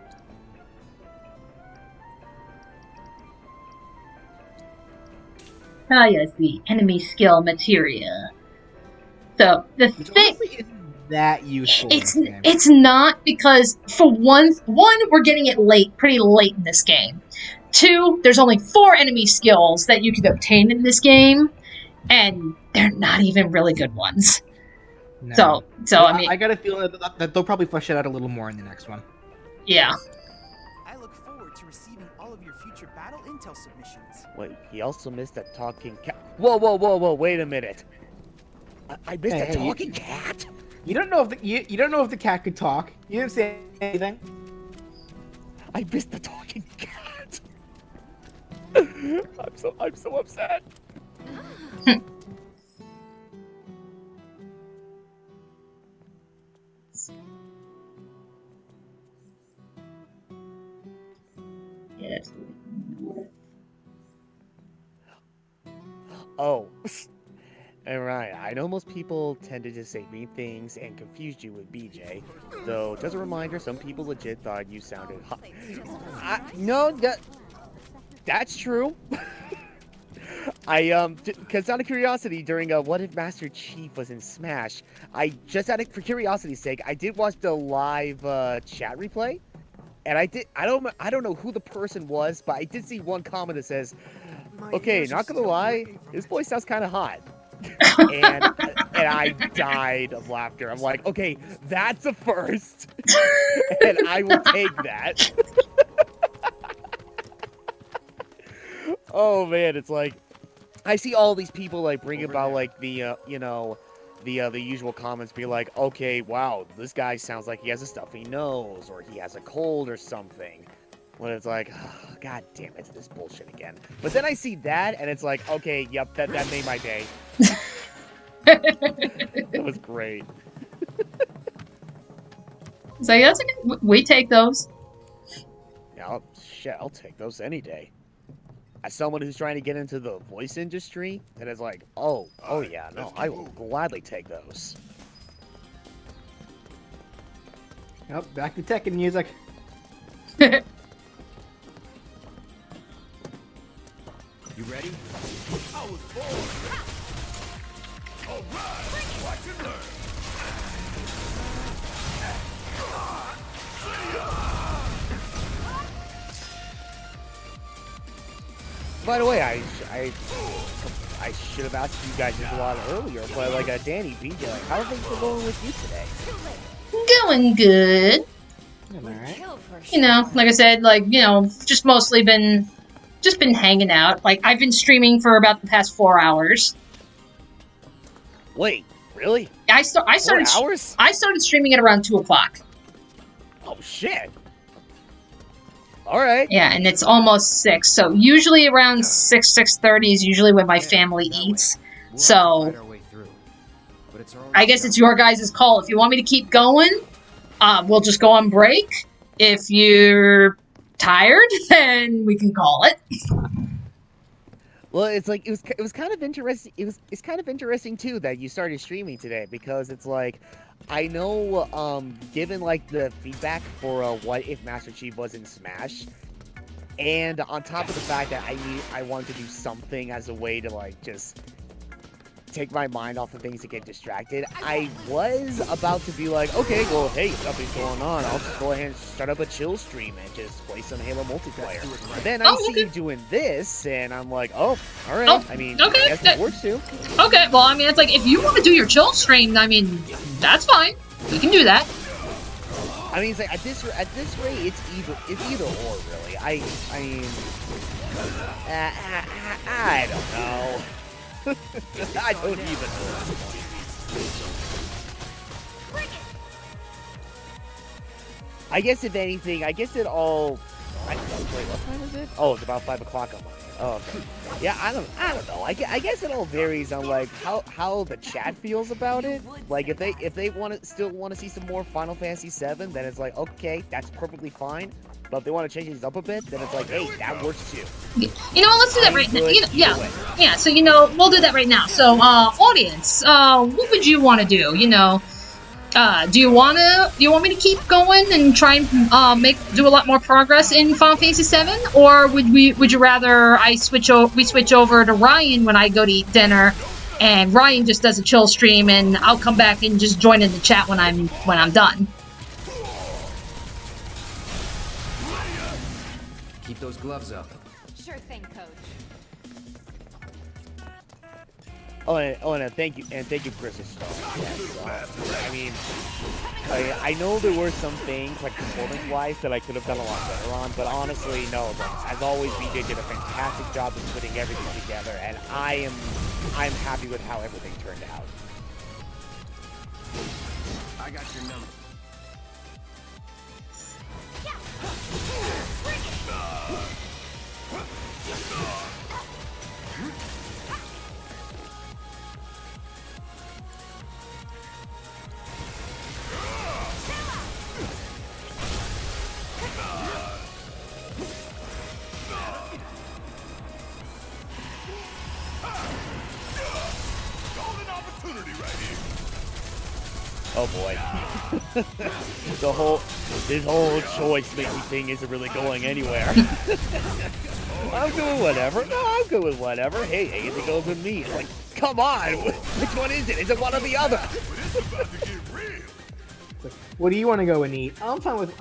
Ah, yes, the enemy skill materia. So the thing isn't that useful. It's not, because for one we're getting it pretty late in this game. 2, there's only 4 enemy skills that you can obtain in this game, and they're not even really good ones. No. So I mean, I got a feeling that they'll probably flesh it out a little more in the next one. Yeah. I look forward to receiving all of your future battle intel submissions. Wait, he also missed that talking cat. Whoa! Wait a minute. I missed a talking cat. You don't know if you don't know if the cat could talk. You didn't say anything. I missed the talking cat. I'm so upset. Yes. Oh. And Ryan, I know most people tended to say mean things and confused you with BJ, though just a reminder, some people legit thought you sounded hot. No, that's true. Because out of curiosity, during What If Master Chief was in Smash, for curiosity's sake, I did watch the live chat replay, and I don't know who the person was, but I did see one comment that says, "Okay, not gonna lie, his voice sounds kind of hot." and I died of laughter. I'm like, okay, that's a first, and I will take that. Oh man, it's like I see all these people like bring about like the the usual comments, be like, okay, wow, this guy sounds like he has a stuffy nose or he has a cold or something. When it's like, oh, god damn it, this bullshit again. But then I see that, and it's like, okay, yep, that made my day. That was great. So that's okay. We take those. Yeah, I'll take those any day. As someone who's trying to get into the voice industry, and it's like, oh yeah, no, I will gladly take those. Yep, back to tech and music. You ready? I was born. All right, watch and learn. By the way, I should have asked you guys this a lot earlier, but like Dani, BJ, like, how are things going with you today? Going good. Alright. You know, like I said, like, you know, just mostly been hanging out. Like, I've been streaming for about the past 4 hours. Wait, really? I started 4 hours? I started streaming at around 2 o'clock. Oh shit. Alright. Yeah, and it's almost 6, so usually around 6:30 is usually when my family eats. So it's our own I guess it's your guys' call. If you want me to keep going, we'll just go on break. If you're tired, then we can call it. Well, it's like it was kind of interesting. It's kind of interesting too that you started streaming today, because it's like I know given like the feedback for what if Master Chief was in Smash, and on top of the fact that I wanted to do something as a way to like just take my mind off of things to get distracted, I was about to be like, okay, well, hey, nothing's going on. I'll just go ahead and start up a chill stream and just play some Halo multiplayer. But then I see you doing this, and I'm like, oh, all right. I mean, I guess it works too. Okay, well, I mean, it's like, if you want to do your chill stream, I mean, that's fine. We can do that. I mean, it's like, at this rate, it's either or, really. I mean, I don't know. I don't even know. I guess if anything, I guess it all. Wait, what time is it? Oh, it's about 5 o'clock on my end. Oh, okay. Yeah, I don't know. I guess it all varies on like how the chat feels about it. Like if they still want to see some more Final Fantasy VII, then it's like, okay, that's perfectly fine. But if they want to change these up a bit, then it's like, hey, that works too. You know, let's do that right now. Yeah. So we'll do that right now. So, audience, what would you want to do? Do you want me to keep going and try and do a lot more progress in Final Fantasy VII, or would you rather we switch over to Ryan when I go to eat dinner, and Ryan just does a chill stream, and I'll come back and just join in the chat when I'm done. Keep those gloves up. Sure thing, Coach. Oh, and thank you, Crystal Star. I mean, I know there were some things, like performance-wise, that I could have done a lot better on, but honestly, no. As always, BJ did a fantastic job of putting everything together, and I'm happy with how everything turned out. I got your number. Oh boy. This whole choice making thing isn't really going anywhere. I'm good with whatever. No, I'm good with whatever. Hey, anything goes with me. It's like, come on, which one is it? Is it one or the other? What do you want to go and eat? I'm fine with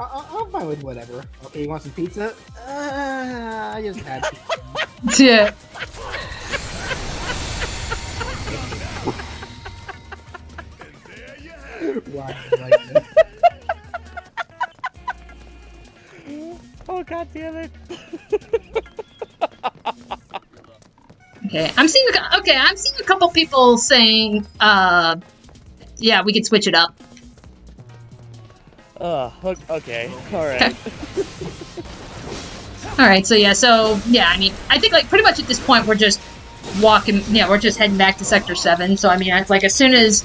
whatever. Okay, you want some pizza? I just had pizza. Yeah. Oh, god damn it. Okay, I'm seeing a couple people saying, yeah, we could switch it up. Okay, alright. Alright, so I mean, I think, like, pretty much at this point, we're just we're just heading back to Sector 7, so I mean, it's like, as soon as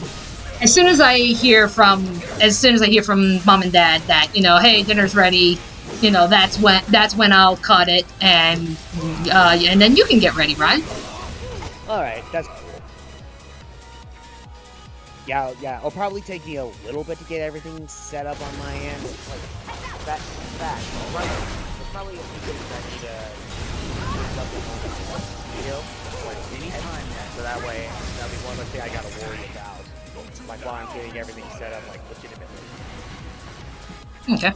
I hear from Mom and Dad that, hey, dinner's ready, that's when I'll cut it, and then you can get ready, right? Alright, that's cool. Yeah, it'll probably take me a little bit to get everything set up on my end. Like, right? There's probably a few things I need to set up on video, like anytime, so that way, that'll be one less thing I gotta worry about. Like, while I'm getting everything set up, like, legitimately. Okay.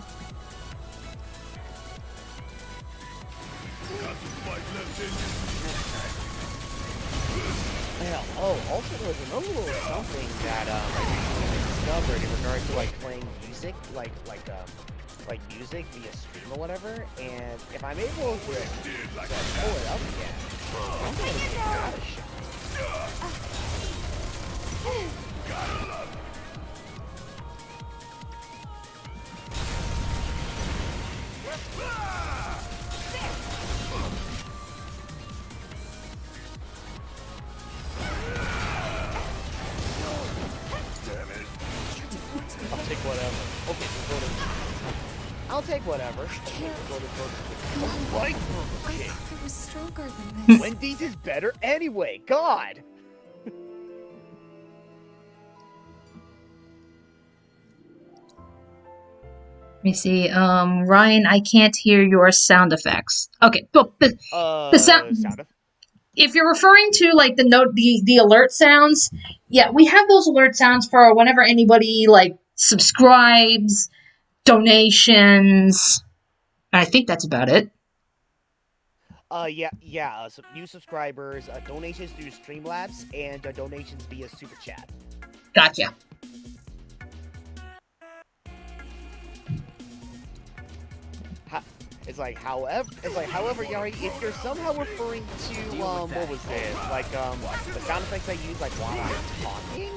Also, there was another little something that I recently discovered in regards to, like, playing music, like music via stream or whatever, and if I'm able to pull it up again, I'm gonna give that a shot. I'll take whatever. I thought it was stronger than this. Wendy's is better anyway. God. Let me see. Ryan, I can't hear your sound effects. Okay, well, the sound. If you're referring to like the alert sounds, yeah, we have those alert sounds for whenever anybody like subscribes, donations. I think that's about it. Yeah. New subscribers, donations through Streamlabs, and donations via Super Chat. Gotcha. It's like, however, Yari, if you're somehow referring to, what was it? Like, the sound effects I use, like, while I'm talking,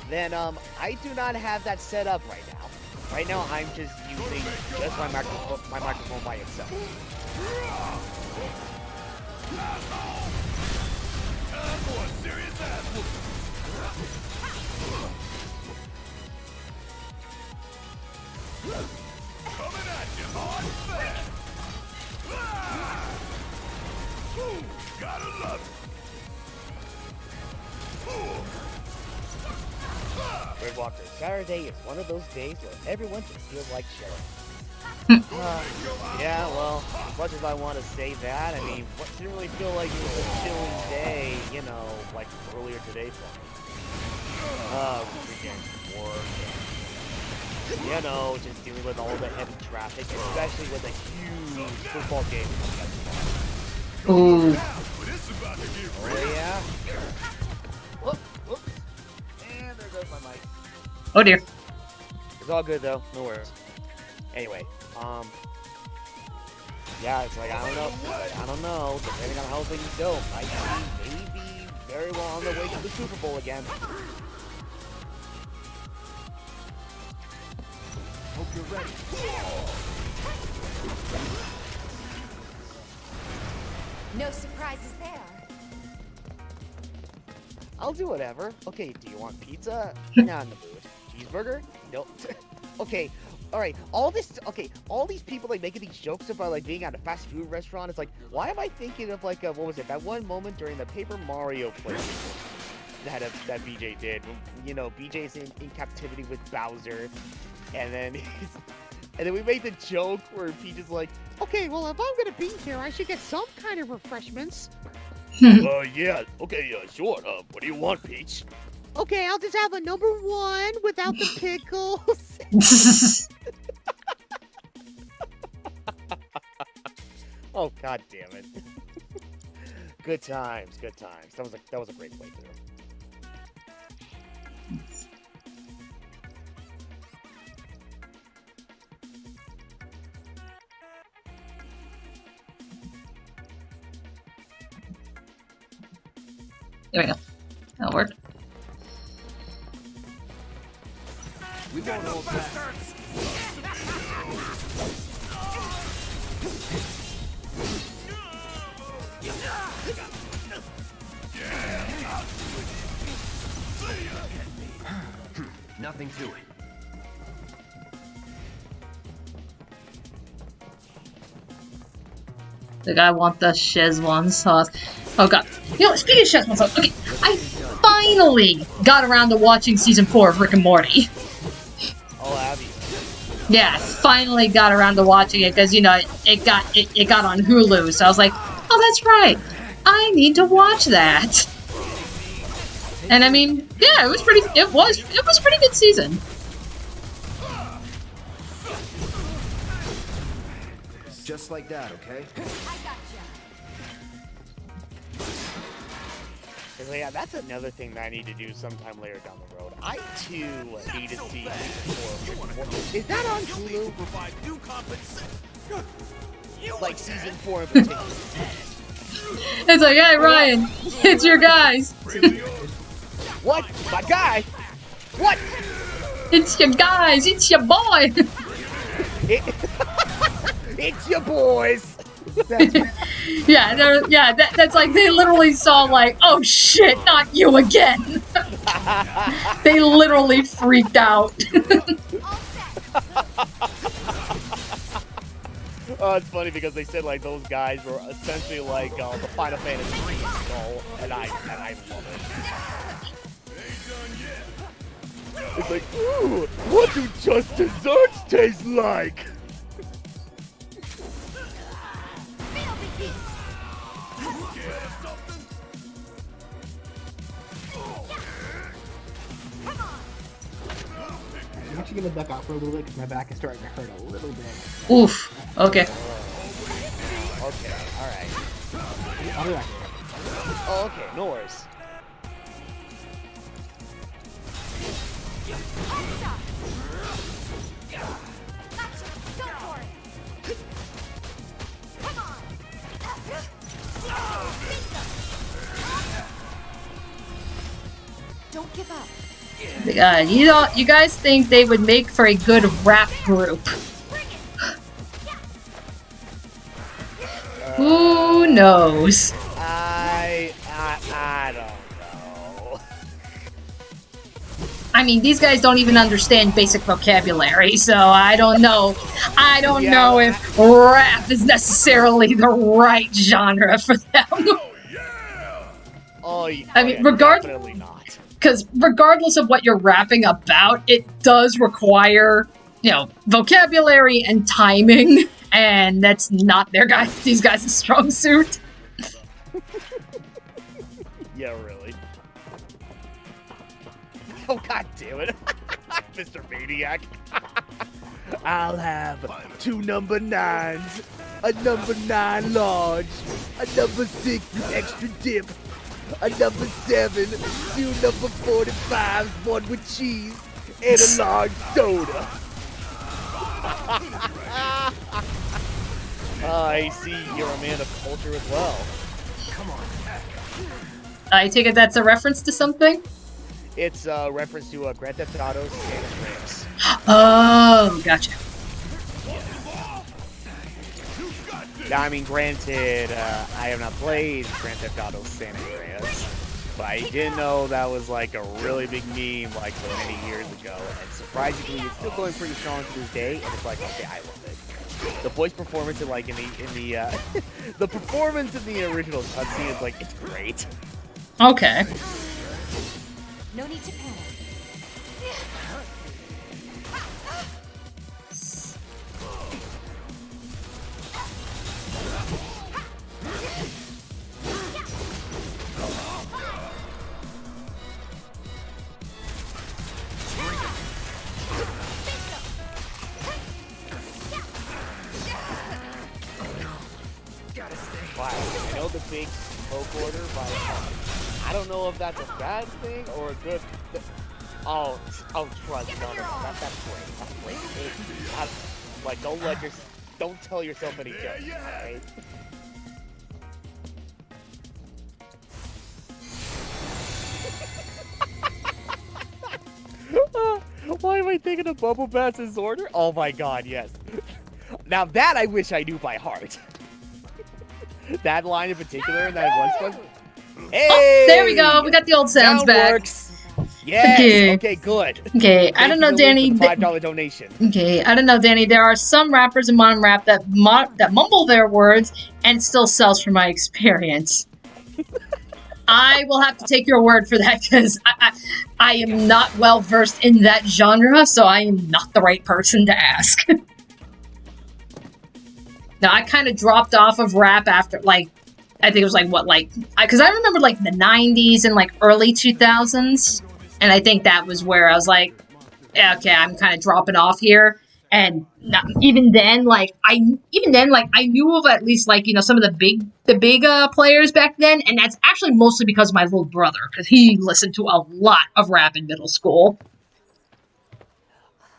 then, I do not have that set up right now. Right now, I'm just using just my microphone by itself. Coming at you hard and fast. Gotta love it. Red Walker, Saturday is one of those days where everyone just feels like chilling. Yeah, well, as much as I want to say that, I mean, what didn't really feel like it was a chilling day, you know, like earlier today for me. Freaking work. You know, just dealing with all the heavy traffic, especially with a huge football game. Ooh. Oh, yeah. Whoops. And there goes my mic. Oh dear. It's all good though, no worries. Anyway, yeah, it's like, I don't know, depending on how things go, might be maybe very well on the way to the Super Bowl again. Hope you're ready. No surprises there. I'll do whatever. Okay, do you want pizza? Not in the mood. Cheeseburger? Nope. Okay, alright, all these people like making these jokes about like being at a fast food restaurant. It's like, why am I thinking of like, what was it, that one moment during the Paper Mario play that BJ did? You know, BJ's in captivity with Bowser, and then we made the joke where Peach is like, okay, well, if I'm gonna be here, I should get some kind of refreshments. Yeah, okay, sure. What do you want, Peach? Okay, I'll just have a number 1 without the pickles. Oh, god damn it. Good times. That was a great playthrough. There we go. That'll work. We won't hold back. Nothing to it. Like, I want the Szechuan sauce. Oh god. You know, speaking of Szechuan sauce, okay, I finally got around to watching season 4 of Rick and Morty. Oh, have you? Yeah, I finally got around to watching it because, you know, it got on Hulu, so I was like, oh, that's right. I need to watch that. And I mean, yeah, it was pretty good season. Just like that, okay? So yeah, that's another thing that I need to do sometime later down the road. I too need to see season 4. Is that on Hulu? Like season 4 in particular. It's like, hey Ryan, it's your guys. What? My guy? What? It's your guys. It's your boy. It's your boys. Yeah, that's like they literally saw like, oh shit, not you again. They literally freaked out. Oh, it's funny because they said like those guys were essentially like the Final Fantasy VII skull, and I love it. It's like, ooh, what do just desserts taste like? I'm actually gonna duck out for a little bit because my back is starting to hurt a little bit. Oof. Okay. Okay, alright. I'll be back. Oh, okay, no worries. Don't give up. You guys think they would make for a good rap group? Who knows? I don't know. I mean, these guys don't even understand basic vocabulary, so I don't know. I don't know if rap is necessarily the right genre for them. I mean, definitely not. Because regardless of what you're rapping about, it does require, you know, vocabulary and timing, and that's not these guys' strong suit. Yeah, really. Oh, god damn it. Mr. Maniac. I'll have 2 number 9s, a number 9 large, a number 6 with extra dip, a number 7, 2 number 45s, 1 with cheese, and a large soda. I see you're a man of culture as well. Come on. I take it that's a reference to something? It's a reference to Grand Theft Auto San Andreas. Oh, gotcha. Now, I mean, granted, I have not played Grand Theft Auto San Andreas, but I did know that was like a really big meme like so many years ago, and surprisingly, it's still going pretty strong to this day. And it's like, okay, I love it. The voice performance in like the performance in the original cutscene is like it's great. Okay. No need to panic. Wow, I know the big smoke order, but I don't know if that's a bad thing or a good thing. Oh, trust me, no, that's great. That's great. Like, don't tell yourself any jokes, okay? Why am I thinking of Bubble Bass's order? Oh my god, yes. Now that I wish I knew by heart. That line in particular, and that one. Hey! Oh, there we go. We got the old sounds back. Works. Yes. Okay, good. Okay, I don't know, Danny. $5 donation. Okay, I don't know, Danny. There are some rappers in modern rap that mumble their words and it still sells from my experience. I will have to take your word for that because I am not well versed in that genre, so I am not the right person to ask. Now, I kind of dropped off of rap after, like, I think it was, like, what, like... Because I remember, like, the 90s and, like, early 2000s. And I think that was where I was like, yeah, okay, I'm kind of dropping off here. And even then, I knew of at least, like, you know, some of the big players back then. And that's actually mostly because of my little brother. Because he listened to a lot of rap in middle school.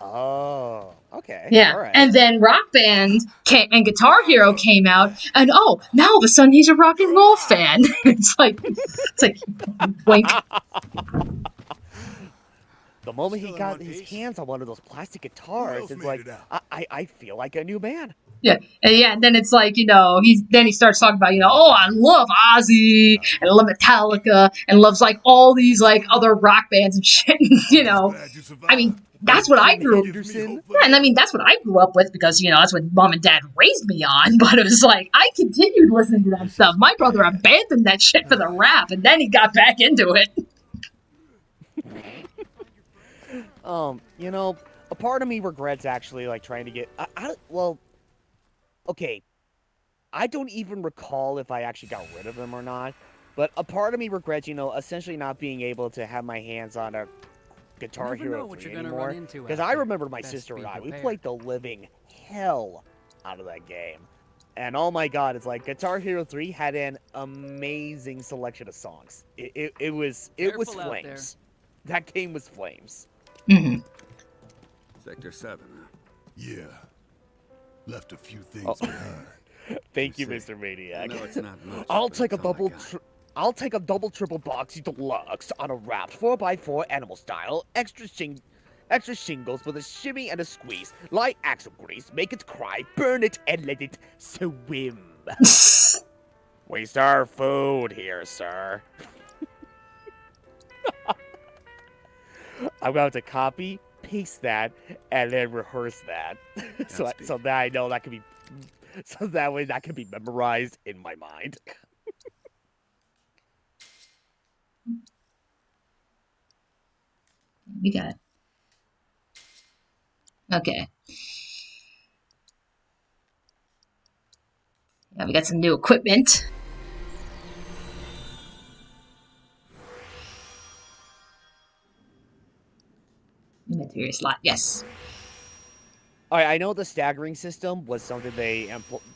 Oh... Okay. Yeah, all right. And then Rock Band and Guitar Hero came out, and oh, now all of a sudden he's a rock and roll fan. It's like, wink. the moment he Still in got one his piece? hands on one of those plastic guitars, else it's made like it out? I feel like a new man. Yeah, and then it's like, he starts talking about, oh, I love Ozzy and I love Metallica and loves like all these like other rock bands and shit. I mean, that's what I Jim grew. Henderson. Yeah, and I mean that's what I grew up with because that's what mom and dad raised me on. But it was like I continued listening to that stuff. My brother abandoned that shit for the rap, and then he got back into it. A part of me regrets actually like trying to get. Okay, I don't even recall if I actually got rid of them or not. But a part of me regrets, essentially not being able to have my hands on a Guitar Hero 3 anymore. Because I remember my sister and I, we played the living hell out of that game. And oh my god, it's like Guitar Hero 3 had an amazing selection of songs. It was flames. That game was flames. Mm-hmm. Sector 7, huh? Yeah. Left a few things behind. Thank you, Mr. Maniac. No, it's not much, I'll but take a it's all I double. got. I'll take a double triple boxy deluxe on a wrapped 4x4 animal style, extra shingles with a shimmy and a squeeze, light axle grease, make it cry, burn it, and let it swim. Waste our food here, sir. I'm going to copy, paste that, and then rehearse that, so that I know that can be, so that way that can be memorized in my mind. We got it. Okay. Yeah, we got some new equipment. Inventory slot, yes. Alright, I know the staggering system was something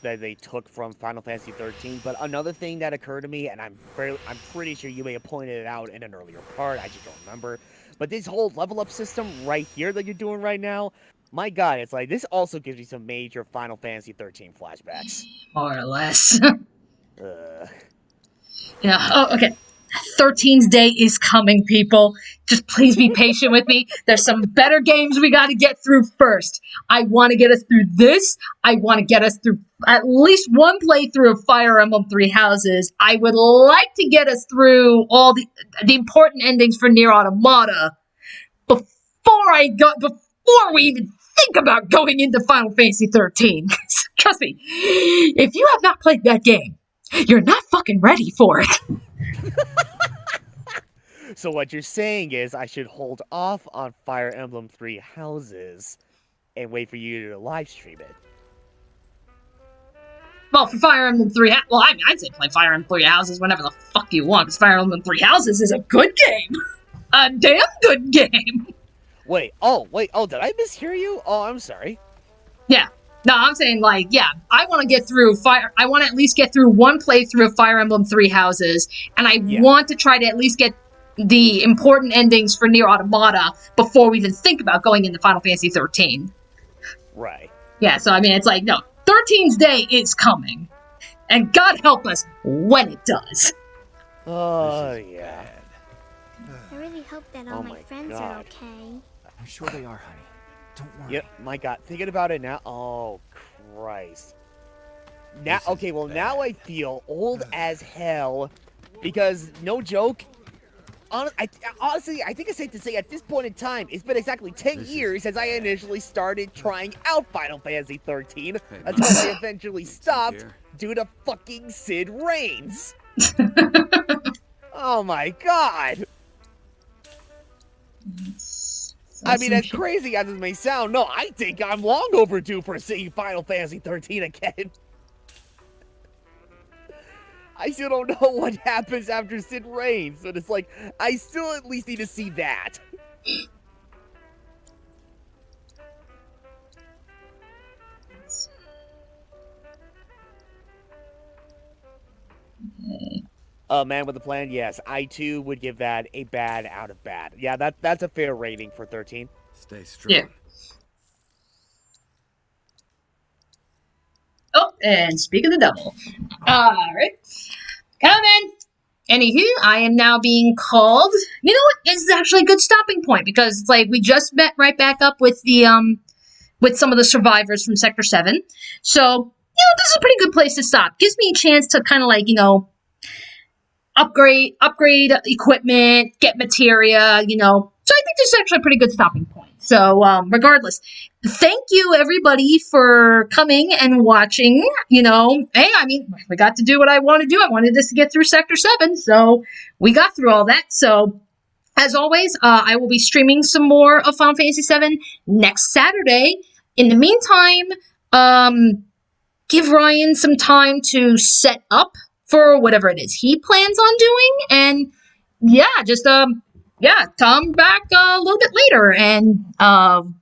that they took from Final Fantasy XIII, but another thing that occurred to me, and I'm pretty sure you may have pointed it out in an earlier part, I just don't remember, but this whole level up system right here that you're doing right now, my god, it's like, this also gives you some major Final Fantasy XIII flashbacks. More or less. Okay. 13's day is coming, people. Just please be patient with me. There's some better games we got to get through first. I want to get us through this. I want to get us through at least one playthrough of Fire Emblem Three Houses. I would like to get us through all the important endings for Nier Automata before we even think about going into Final Fantasy 13. Trust me, if you have not played that game, you're not fucking ready for it. So what you're saying is I should hold off on Fire Emblem Three Houses and wait for you to live stream it. Well, for Fire Emblem Three I'd say play Fire Emblem Three Houses whenever the fuck you want, because Fire Emblem Three Houses is a good game. A damn good game. Did I mishear you? Oh, I'm sorry. Yeah. No, I'm saying, I want to get through I want to at least get through one playthrough of Fire Emblem Three Houses, and I want to try to at least get the important endings for Nier Automata before we even think about going into Final Fantasy 13. Right. Yeah, so I mean, it's like, no, 13's day is coming. And God help us when it does. Oh, yeah. I really hope that all my friends are okay. I'm sure they are, honey. Don't worry. Yep, my god. Thinking about it now. Oh, Christ. Now, okay, well, now I feel old as hell. Because, no joke, honestly, I think it's safe to say at this point in time, it's been exactly 10 years since I initially started trying out Final Fantasy XIII until I eventually stopped due to fucking Sid Reigns. Oh my god. I mean, as crazy as it may sound, no, I think I'm long overdue for seeing Final Fantasy XIII again. I still don't know what happens after Sid Reigns, but it's like, I still at least need to see that. Man with a Plan, yes. I too would give that a bad out of bad. Yeah, that's a fair rating for 13. Stay strong. Yeah. Oh, and speak of the devil. Alright. Coming! Anywho, I am now being called. You know what? This is actually a good stopping point because it's like we just met right back up with the with some of the survivors from Sector 7. So, this is a pretty good place to stop. Gives me a chance to kind of like, upgrade equipment, get materia, So I think this is actually a pretty good stopping point. So, regardless, thank you everybody for coming and watching. Hey, we got to do what I want to do. I wanted this to get through Sector 7, so we got through all that. So, as always, I will be streaming some more of Final Fantasy VII next Saturday. In the meantime, give Ryan some time to set up for whatever it is he plans on doing, and just come back a little bit later. And Ryan,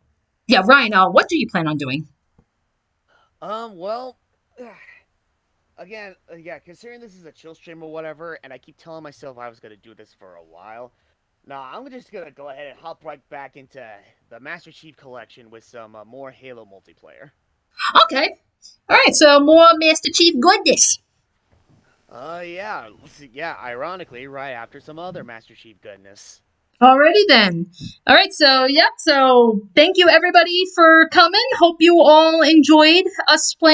what do you plan on doing? Well, again, considering this is a chill stream or whatever, and I keep telling myself I was gonna do this for a while. No, I'm just gonna go ahead and hop right back into the Master Chief Collection with some more Halo multiplayer. Okay. Alright, so more Master Chief goodness. Ironically, right after some other Master Chief goodness. Alrighty then. Alright, so thank you everybody for coming. Hope you all enjoyed us playing